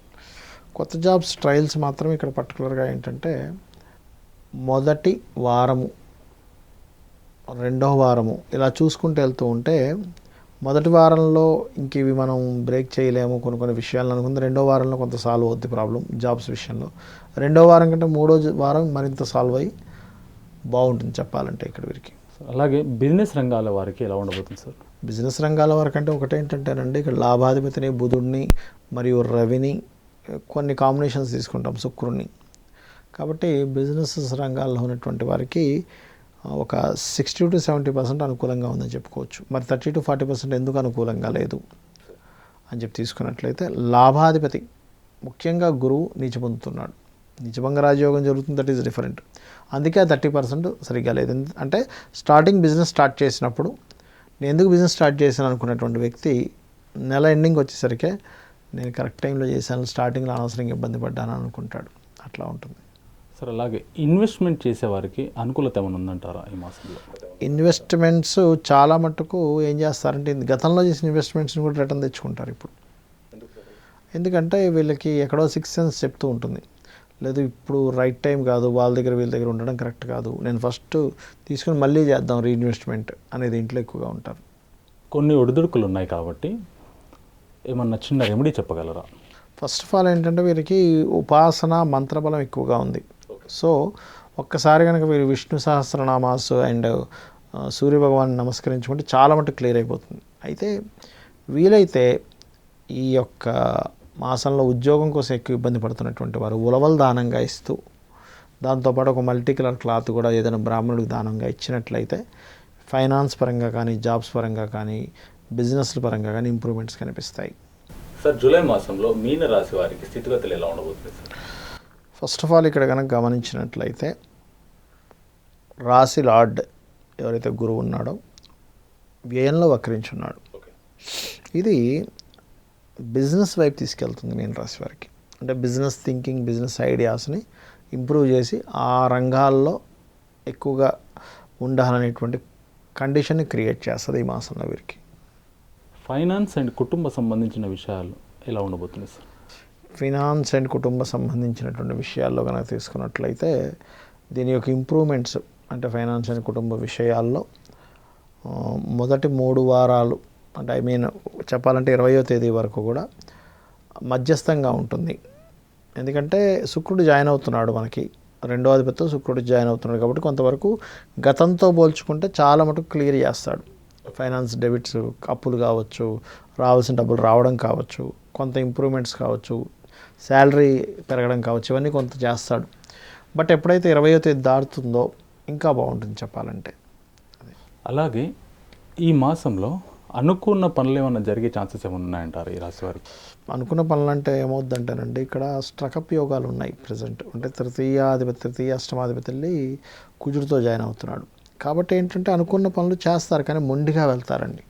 కొత్త జాబ్స్ ట్రయల్స్ మాత్రం ఇక్కడ పర్టికులర్గా ఏంటంటే మొదటి వారము, రెండవ వారము ఇలా చూసుకుంటూ వెళ్తూ ఉంటే మొదటి వారంలో ఇంక ఇవి మనం బ్రేక్ చేయలేము కొన్ని కొన్ని విషయాలను అనుకుంది. రెండో వారంలో కొంత సాల్వ్ అవుద్ది ప్రాబ్లం జాబ్స్ విషయంలో. రెండో వారం కంటే మూడో వారం మరింత సాల్వ్ అయ్యి బాగుంటుంది చెప్పాలంటే ఇక్కడ వీరికి. అలాగే బిజినెస్ రంగాల వారికి ఎలా ఉండబోతుంది సార్? బిజినెస్ రంగాల వారికంటే ఒకటేంటంటేనండి ఇక్కడ లాభాధిపతిని బుధుడిని మరియు రవిని కొన్ని కాంబినేషన్స్ తీసుకుంటాం శుక్రుడిని. కాబట్టి బిజినెస్ రంగాల్లో ఉన్నటువంటి వారికి ఒక 60 to 70% అనుకూలంగా ఉందని చెప్పుకోవచ్చు. మరి 30 to 40% ఎందుకు అనుకూలంగా లేదు అని చెప్పి తీసుకున్నట్లయితే లాభాధిపతి ముఖ్యంగా గురువు నీచ పొందుతున్నాడు. నీచభంగ రాజయోగం జరుగుతుంది, దట్ ఈస్ డిఫరెంట్. అందుకే 30% సరిగ్గా లేదు. అంటే స్టార్టింగ్ బిజినెస్ స్టార్ట్ చేసినప్పుడు నేను ఎందుకు బిజినెస్ స్టార్ట్ చేశాను అనుకున్నటువంటి వ్యక్తి నెల ఎండింగ్ వచ్చేసరికి నేను కరెక్ట్ టైంలో చేశాను, స్టార్టింగ్లో అనవసరంగా ఇబ్బంది పడ్డాను అనుకుంటాడు. అట్లా ఉంటుంది సార్. అలాగే ఇన్వెస్ట్మెంట్ చేసేవారికి అనుకూలత ఏమైనా ఉందంటారా ఈ మాసంలో? ఇన్వెస్ట్మెంట్స్ చాలా మట్టుకు ఏం చేస్తారంటే గతంలో చేసిన ఇన్వెస్ట్మెంట్స్ని కూడా రిటర్న్ తెచ్చుకుంటారు ఇప్పుడు. ఎందుకంటే వీళ్ళకి ఎక్కడో 6th సెన్స్ చెప్తూ ఉంటుంది, లేదు ఇప్పుడు రైట్ టైం కాదు, వాళ్ళ దగ్గర వీళ్ళ దగ్గర ఉండడం కరెక్ట్ కాదు, నేను ఫస్ట్ తీసుకుని మళ్ళీ చేద్దాం రీఇన్వెస్ట్మెంట్ అనేది ఇంట్లో ఎక్కువగా ఉంటారు. కొన్ని ఒడిదుడుకులు ఉన్నాయి కాబట్టి ఏమన్నా చిన్న రెమెడీ చెప్పగలరా? ఫస్ట్ ఆఫ్ ఆల్ ఏంటంటే వీరికి ఉపాసన మంత్రబలం ఎక్కువగా ఉంది. సో ఒక్కసారి కనుక వీరు విష్ణు సహస్రనామాసు అండ్ సూర్యభగవాన్ నమస్కరించుకుంటే చాలా మటుకు క్లియర్ అయిపోతుంది. అయితే వీలైతే ఈ యొక్క మాసంలో ఉద్యోగం కోసం ఎక్కువ ఇబ్బంది పడుతున్నటువంటి వారు ఉలవలు దానంగా ఇస్తూ దాంతోపాటు ఒక మల్టీ కలర్ క్లాత్ కూడా ఏదైనా బ్రాహ్మణుడికి దానంగా ఇచ్చినట్లయితే ఫైనాన్స్ పరంగా కానీ జాబ్స్ పరంగా కానీ బిజినెస్ల పరంగా కానీ ఇంప్రూవ్మెంట్స్ కనిపిస్తాయి. సార్ జూలై మాసంలో మీన రాశి వారికి స్థితిగతులు ఎలా ఉండబోతుంది సార్? ఫస్ట్ ఆఫ్ ఆల్ ఇక్కడ కనుక గమనించినట్లయితే రాశి లార్డ్ ఎవరైతే గురువు ఉన్నాడో వ్యయంలో వక్రించున్నాడు. ఇది బిజినెస్ వైపు తీసుకెళ్తుంది మీన రాశి వారికి. అంటే బిజినెస్ థింకింగ్, బిజినెస్ ఐడియాస్ని ఇంప్రూవ్ చేసి ఆ రంగాల్లో ఎక్కువగా ఉండాలనేటువంటి కండిషన్ని క్రియేట్ చేస్తుంది ఈ మాసంలో వీరికి. ఫైనాన్స్ అండ్ కుటుంబ సంబంధించిన విషయాలు ఎలా ఉండబోతుంది సార్? ఫినాన్స్ అండ్ కుటుంబ సంబంధించినటువంటి విషయాల్లో కనుక తీసుకున్నట్లయితే దీని యొక్క ఇంప్రూవ్మెంట్స్ అంటే ఫైనాన్స్ అండ్ కుటుంబ విషయాల్లో మొదటి 3 వారాలు అంటే చెప్పాలంటే 20వ తేదీ వరకు కూడా మధ్యస్థంగా ఉంటుంది. ఎందుకంటే శుక్రుడు జాయిన్ అవుతున్నాడు మనకి, 2వ అధిపతితో శుక్రుడు జాయిన్ అవుతున్నాడు కాబట్టి కొంతవరకు గతంతో పోల్చుకుంటే చాలా మటుకు క్లియర్ చేస్తాడు. ఫైనాన్స్ డెబిట్స్, అప్పులు కావచ్చు, రావాల్సిన డబ్బులు రావడం కావచ్చు, కొంత ఇంప్రూవ్మెంట్స్ కావచ్చు, శాలరీ పెరగడం కావచ్చు, ఇవన్నీ కొంత చేస్తాడు. బట్ ఎప్పుడైతే 20వ తేదీ దాటుతుందో ఇంకా బాగుంటుంది చెప్పాలంటే. అలాగే ఈ మాసంలో అనుకున్న పనులు ఏమైనా జరిగే ఛాన్సెస్ ఏమైనా ఉన్నాయంటారు ఈ రాశి వారికి? అనుకున్న పనులు అంటే ఏమవుద్దంటేనండి, ఇక్కడ స్ట్రకప్ యోగాలు ఉన్నాయి ప్రజెంట్. అంటే తృతీయ అష్టమాధిపతి వెళ్ళి కుజుడితో జాయిన్ అవుతున్నాడు కాబట్టి ఏంటంటే అనుకున్న పనులు చేస్తారు కానీ మొండిగా వెళ్తారండి.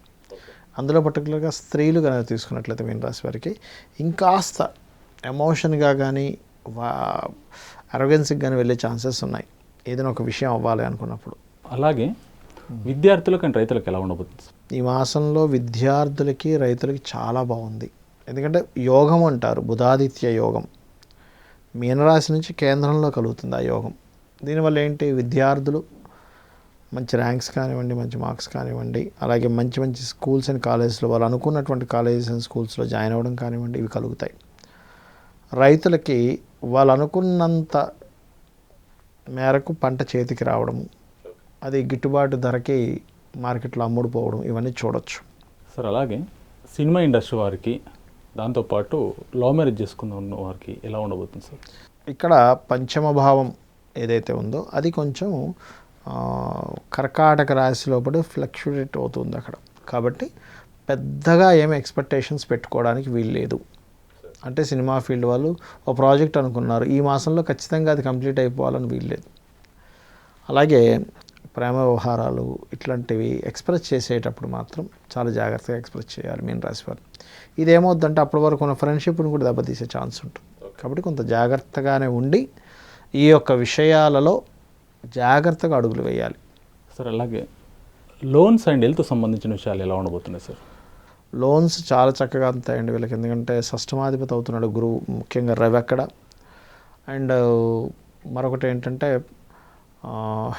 అందులో పర్టికులర్గా స్త్రీలు కనుక తీసుకున్నట్లయితే మీన రాశి వారికి ఇంకాస్త ఎమోషన్గా కానీ అరోగెన్సీకి కానీ వెళ్ళే ఛాన్సెస్ ఉన్నాయి ఏదైనా ఒక విషయం అవ్వాలి అనుకున్నప్పుడు. అలాగే విద్యార్థులకు అండ్ రైతులకు ఎలా ఉండబోతుంది? ఈ మాసంలో విద్యార్థులకి రైతులకి చాలా బాగుంది. ఎందుకంటే యోగం అంటారు, బుధాదిత్య యోగం మీనరాశి నుంచి కేంద్రంలో కలుగుతుంది ఆ యోగం. దీనివల్ల ఏంటి, విద్యార్థులు మంచి ర్యాంక్స్ కానివ్వండి, మంచి మార్క్స్ కానివ్వండి, అలాగే మంచి మంచి స్కూల్స్ అండ్ కాలేజెస్లో వాళ్ళు అనుకున్నటువంటి కాలేజెస్ అండ్ స్కూల్స్లో జాయిన్ అవ్వడం కానివ్వండి, ఇవి కలుగుతాయి. రైతులకి వాళ్ళు అనుకున్నంత మేరకు పంట చేతికి రావడము, అది గిట్టుబాటు ధరకి మార్కెట్లో అమ్ముడుపోవడం, ఇవన్నీ చూడొచ్చు సార్. అలాగే సినిమా ఇండస్ట్రీ వారికి, దాంతోపాటు లవ్ మ్యారేజ్ చేసుకున్న ఉన్న వారికి ఎలా ఉండబోతుంది సార్? ఇక్కడ పంచమ భావం ఏదైతే ఉందో అది కొంచెం కర్కాటక రాశి లోపల ఫ్లక్చుయేట్ అవుతుంది అక్కడ. కాబట్టి పెద్దగా ఏమి ఎక్స్పెక్టేషన్స్ పెట్టుకోవడానికి వీలు లేదు. అంటే సినిమా ఫీల్డ్ వాళ్ళు ఒక ప్రాజెక్ట్ అనుకున్నారు, ఈ మాసంలో ఖచ్చితంగా అది కంప్లీట్ అయిపోవాలని వీలు లేదు. అలాగే ప్రేమ వ్యవహారాలు ఇట్లాంటివి ఎక్స్ప్రెస్ చేసేటప్పుడు మాత్రం చాలా జాగ్రత్తగా ఎక్స్ప్రెస్ చేయాలి మీన రాశి వారు. ఇదేమవుద్దంటే అప్పటి వరకు ఉన్న ఫ్రెండ్షిప్ని కూడా దెబ్బతీసే ఛాన్స్ ఉంటుంది. కాబట్టి కొంత జాగ్రత్తగానే ఉండి ఈ యొక్క విషయాలలో జాగ్రత్తగా అడుగులు వేయాలి సార్. అలాగే లోన్స్ అండ్ హెల్త్ సంబంధించిన విషయాలు ఎలా ఉండబోతున్నాయి సార్? లోన్స్ చాలా చక్కగా అందుతాయండి వీళ్ళకి, ఎందుకంటే షష్టమాధిపతి అవుతున్నాడు గురువు, ముఖ్యంగా రవి అక్కడ. అండ్ మరొకటి ఏంటంటే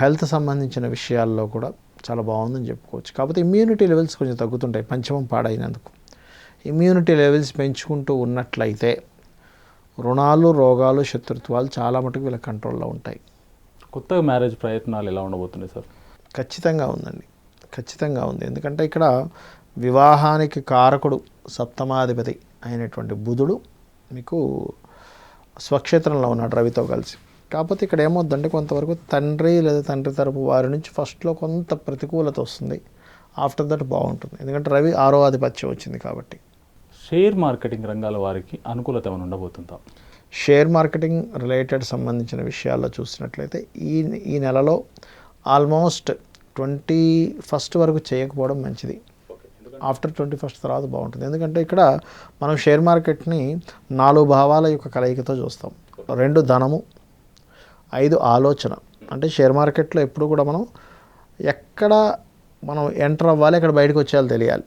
హెల్త్ సంబంధించిన విషయాల్లో కూడా చాలా బాగుందని చెప్పుకోవచ్చు. కాకపోతే ఇమ్యూనిటీ లెవెల్స్ కొంచెం తగ్గుతుంటాయి పంచమం పాడైనందుకు. ఇమ్యూనిటీ లెవెల్స్ పెంచుకుంటూ ఉన్నట్లయితే రుణాలు, రోగాలు, శత్రుత్వాలు చాలా మటుకు వీళ్ళ కంట్రోల్లో ఉంటాయి. కొత్తగా మ్యారేజ్ ప్రయత్నాలు ఎలా ఉండబోతున్నాయి సార్? ఖచ్చితంగా ఉందండి, ఖచ్చితంగా ఉంది. ఎందుకంటే ఇక్కడ వివాహానికి కారకుడు సప్తమాధిపతి అయినటువంటి బుధుడు మీకు స్వక్షేత్రంలో ఉన్నాడు రవితో కలిసి. కాకపోతే ఇక్కడ ఏమవుద్దంటే కొంతవరకు తండ్రి లేదా తండ్రి తరపు వారి నుంచి ఫస్ట్లో కొంత ప్రతికూలత వస్తుంది, ఆఫ్టర్ దట్ బాగుంటుంది. ఎందుకంటే రవి 6వ ఆధిపత్యం వచ్చింది కాబట్టి. షేర్ మార్కెటింగ్ రంగాల వారికి అనుకూలత ఏమైనా ఉండబోతుందా? షేర్ మార్కెటింగ్ రిలేటెడ్ సంబంధించిన విషయాల్లో చూసినట్లయితే ఈ నెలలో ఆల్మోస్ట్ 21 వరకు చేయకపోవడం మంచిది. ఆఫ్టర్ 21 తర్వాత బాగుంటుంది. ఎందుకంటే ఇక్కడ మనం షేర్ మార్కెట్ని 4 భావాల యొక్క కలయికతో చూస్తాం. 2 ధనము, 5 ఆలోచన. అంటే షేర్ మార్కెట్లో ఎప్పుడు కూడా మనం ఎక్కడ మనం ఎంటర్ అవ్వాలి, ఎక్కడ బయటకు వచ్చేయాలో తెలియాలి.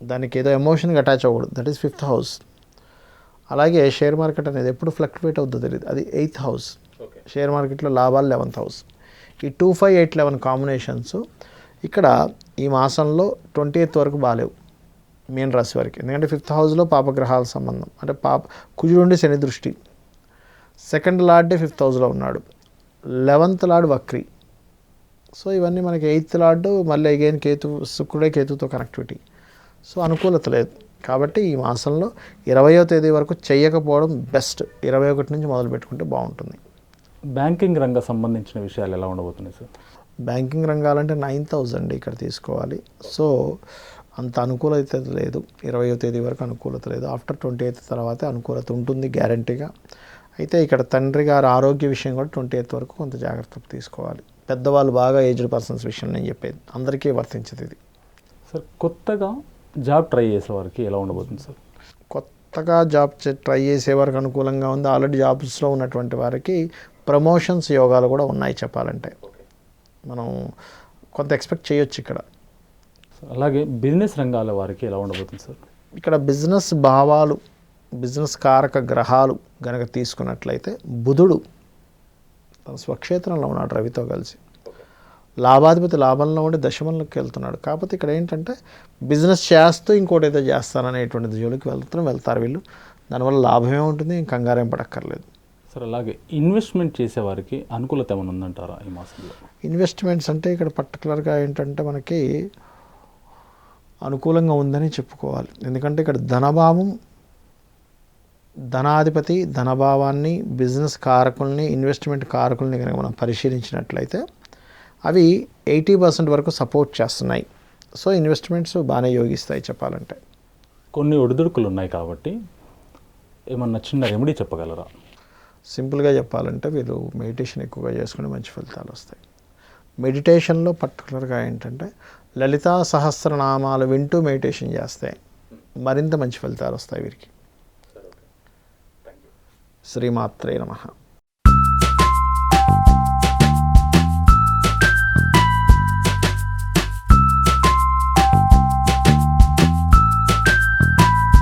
దానికి ఏదో ఎమోషన్గా అటాచ్ అవ్వకూడదు. That is 5th house. అలాగే షేర్ మార్కెట్ అనేది ఎప్పుడు ఫ్లక్చువేట్ అవుతుందో తెలియదు, అది 8th హౌస్. షేర్ మార్కెట్లో లాభాలు 11th హౌస్. ఈ 2, 5, 8, 11 కాంబినేషన్స్ ఇక్కడ ఈ మాసంలో 28th వరకు బాగాలేవు మీన రాశి వారికి. ఎందుకంటే 5th హౌస్లో పాపగ్రహాల సంబంధం, అంటే కుజుడు ఉండి శని దృష్టి, 2nd లార్డే 5th హౌస్లో ఉన్నాడు, 11th లార్డ్ వక్రి. సో ఇవన్నీ మనకి 8th లార్డు మళ్ళీ అగైన్ శుక్రుడే కేతుతో కనెక్టివిటీ. సో అనుకూలత లేదు. కాబట్టి ఈ మాసంలో 20వ తేదీ వరకు చేయకపోవడం బెస్ట్. 21 నుంచి మొదలు పెట్టుకుంటే బాగుంటుంది. బ్యాంకింగ్ రంగం సంబంధించిన విషయాలు ఎలా ఉండబోతున్నాయి సార్? బ్యాంకింగ్ రంగాలంటే 9th హౌస్ అండి ఇక్కడ తీసుకోవాలి. సో అంత అనుకూలత లేదు, 20వ తేదీ వరకు అనుకూలత లేదు. ఆఫ్టర్ 28th తర్వాతే అనుకూలత ఉంటుంది గ్యారంటీగా. అయితే ఇక్కడ తండ్రి గారి ఆరోగ్య విషయం కూడా 28th వరకు కొంత జాగ్రత్త తీసుకోవాలి. పెద్దవాళ్ళు బాగా ఏజ్డ్ పర్సన్స్ విషయం నేను చెప్పేది అందరికీ వర్తించదు ఇది. సార్ కొత్తగా జాబ్ ట్రై చేసే వారికి ఎలా ఉండబోతుంది సార్? కొత్తగా జాబ్ ట్రై చేసే వారికి అనుకూలంగా ఉంది. ఆల్రెడీ జాబ్స్లో ఉన్నటువంటి వారికి ప్రమోషన్స్ యోగాలు కూడా ఉన్నాయి చెప్పాలంటే. మనం కొంత ఎక్స్పెక్ట్ చేయొచ్చు ఇక్కడ. అలాగే బిజినెస్ రంగాల వారికి ఎలా ఉండబోతుంది సార్? ఇక్కడ బిజినెస్ భావాలు, బిజినెస్ కారక గ్రహాలు గనక తీసుకున్నట్లయితే బుధుడు తన స్వక్షేత్రంలో ఉన్నాడు రవితో కలిసి. లాభాధిపతి లాభంలో ఉండి దశమంలోకి వెళ్తున్నాడు. కాకపోతే ఇక్కడ ఏంటంటే బిజినెస్ చేస్తూ ఇంకోటి ఏదో చేస్తారనేటువంటిది జోలికి వెళ్తారు వీళ్ళు. దానివల్ల లాభమే ఉంటుంది, ఇంక కంగారేం పడక్కర్లేదు. సార్ అలాగే ఇన్వెస్ట్మెంట్ చేసేవారికి అనుకూలత ఏమైనా ఉందంటారా ఈ మాసంలో? ఇన్వెస్ట్మెంట్స్ అంటే ఇక్కడ పర్టికులర్గా ఏంటంటే మనకి అనుకూలంగా ఉందని చెప్పుకోవాలి. ఎందుకంటే ఇక్కడ ధనభావం, ధనాధిపతి ధనభావాన్ని, బిజినెస్ కారకుల్ని, ఇన్వెస్ట్మెంట్ కారకుల్ని కనుక మనం పరిశీలించినట్లయితే అవి 80% వరకు సపోర్ట్ చేస్తున్నాయి. సో ఇన్వెస్ట్మెంట్స్ బాగానే యోగిస్తాయి చెప్పాలంటే. కొన్ని ఒడిదుడుకులు ఉన్నాయి కాబట్టి ఏమన్నా చిన్న రెమెడీ చెప్పగలరా? సింపుల్గా చెప్పాలంటే వీళ్ళు మెడిటేషన్ ఎక్కువగా చేసుకుని మంచి ఫలితాలు వస్తాయి. మెడిటేషన్లో పర్టికులర్గా ఏంటంటే లలితా సహస్రనామాలు వింటూ మెడిటేషన్ చేస్తే మరింత మంచి ఫలితాలు వస్తాయి వీరికి. శ్రీమాత్రే నమః.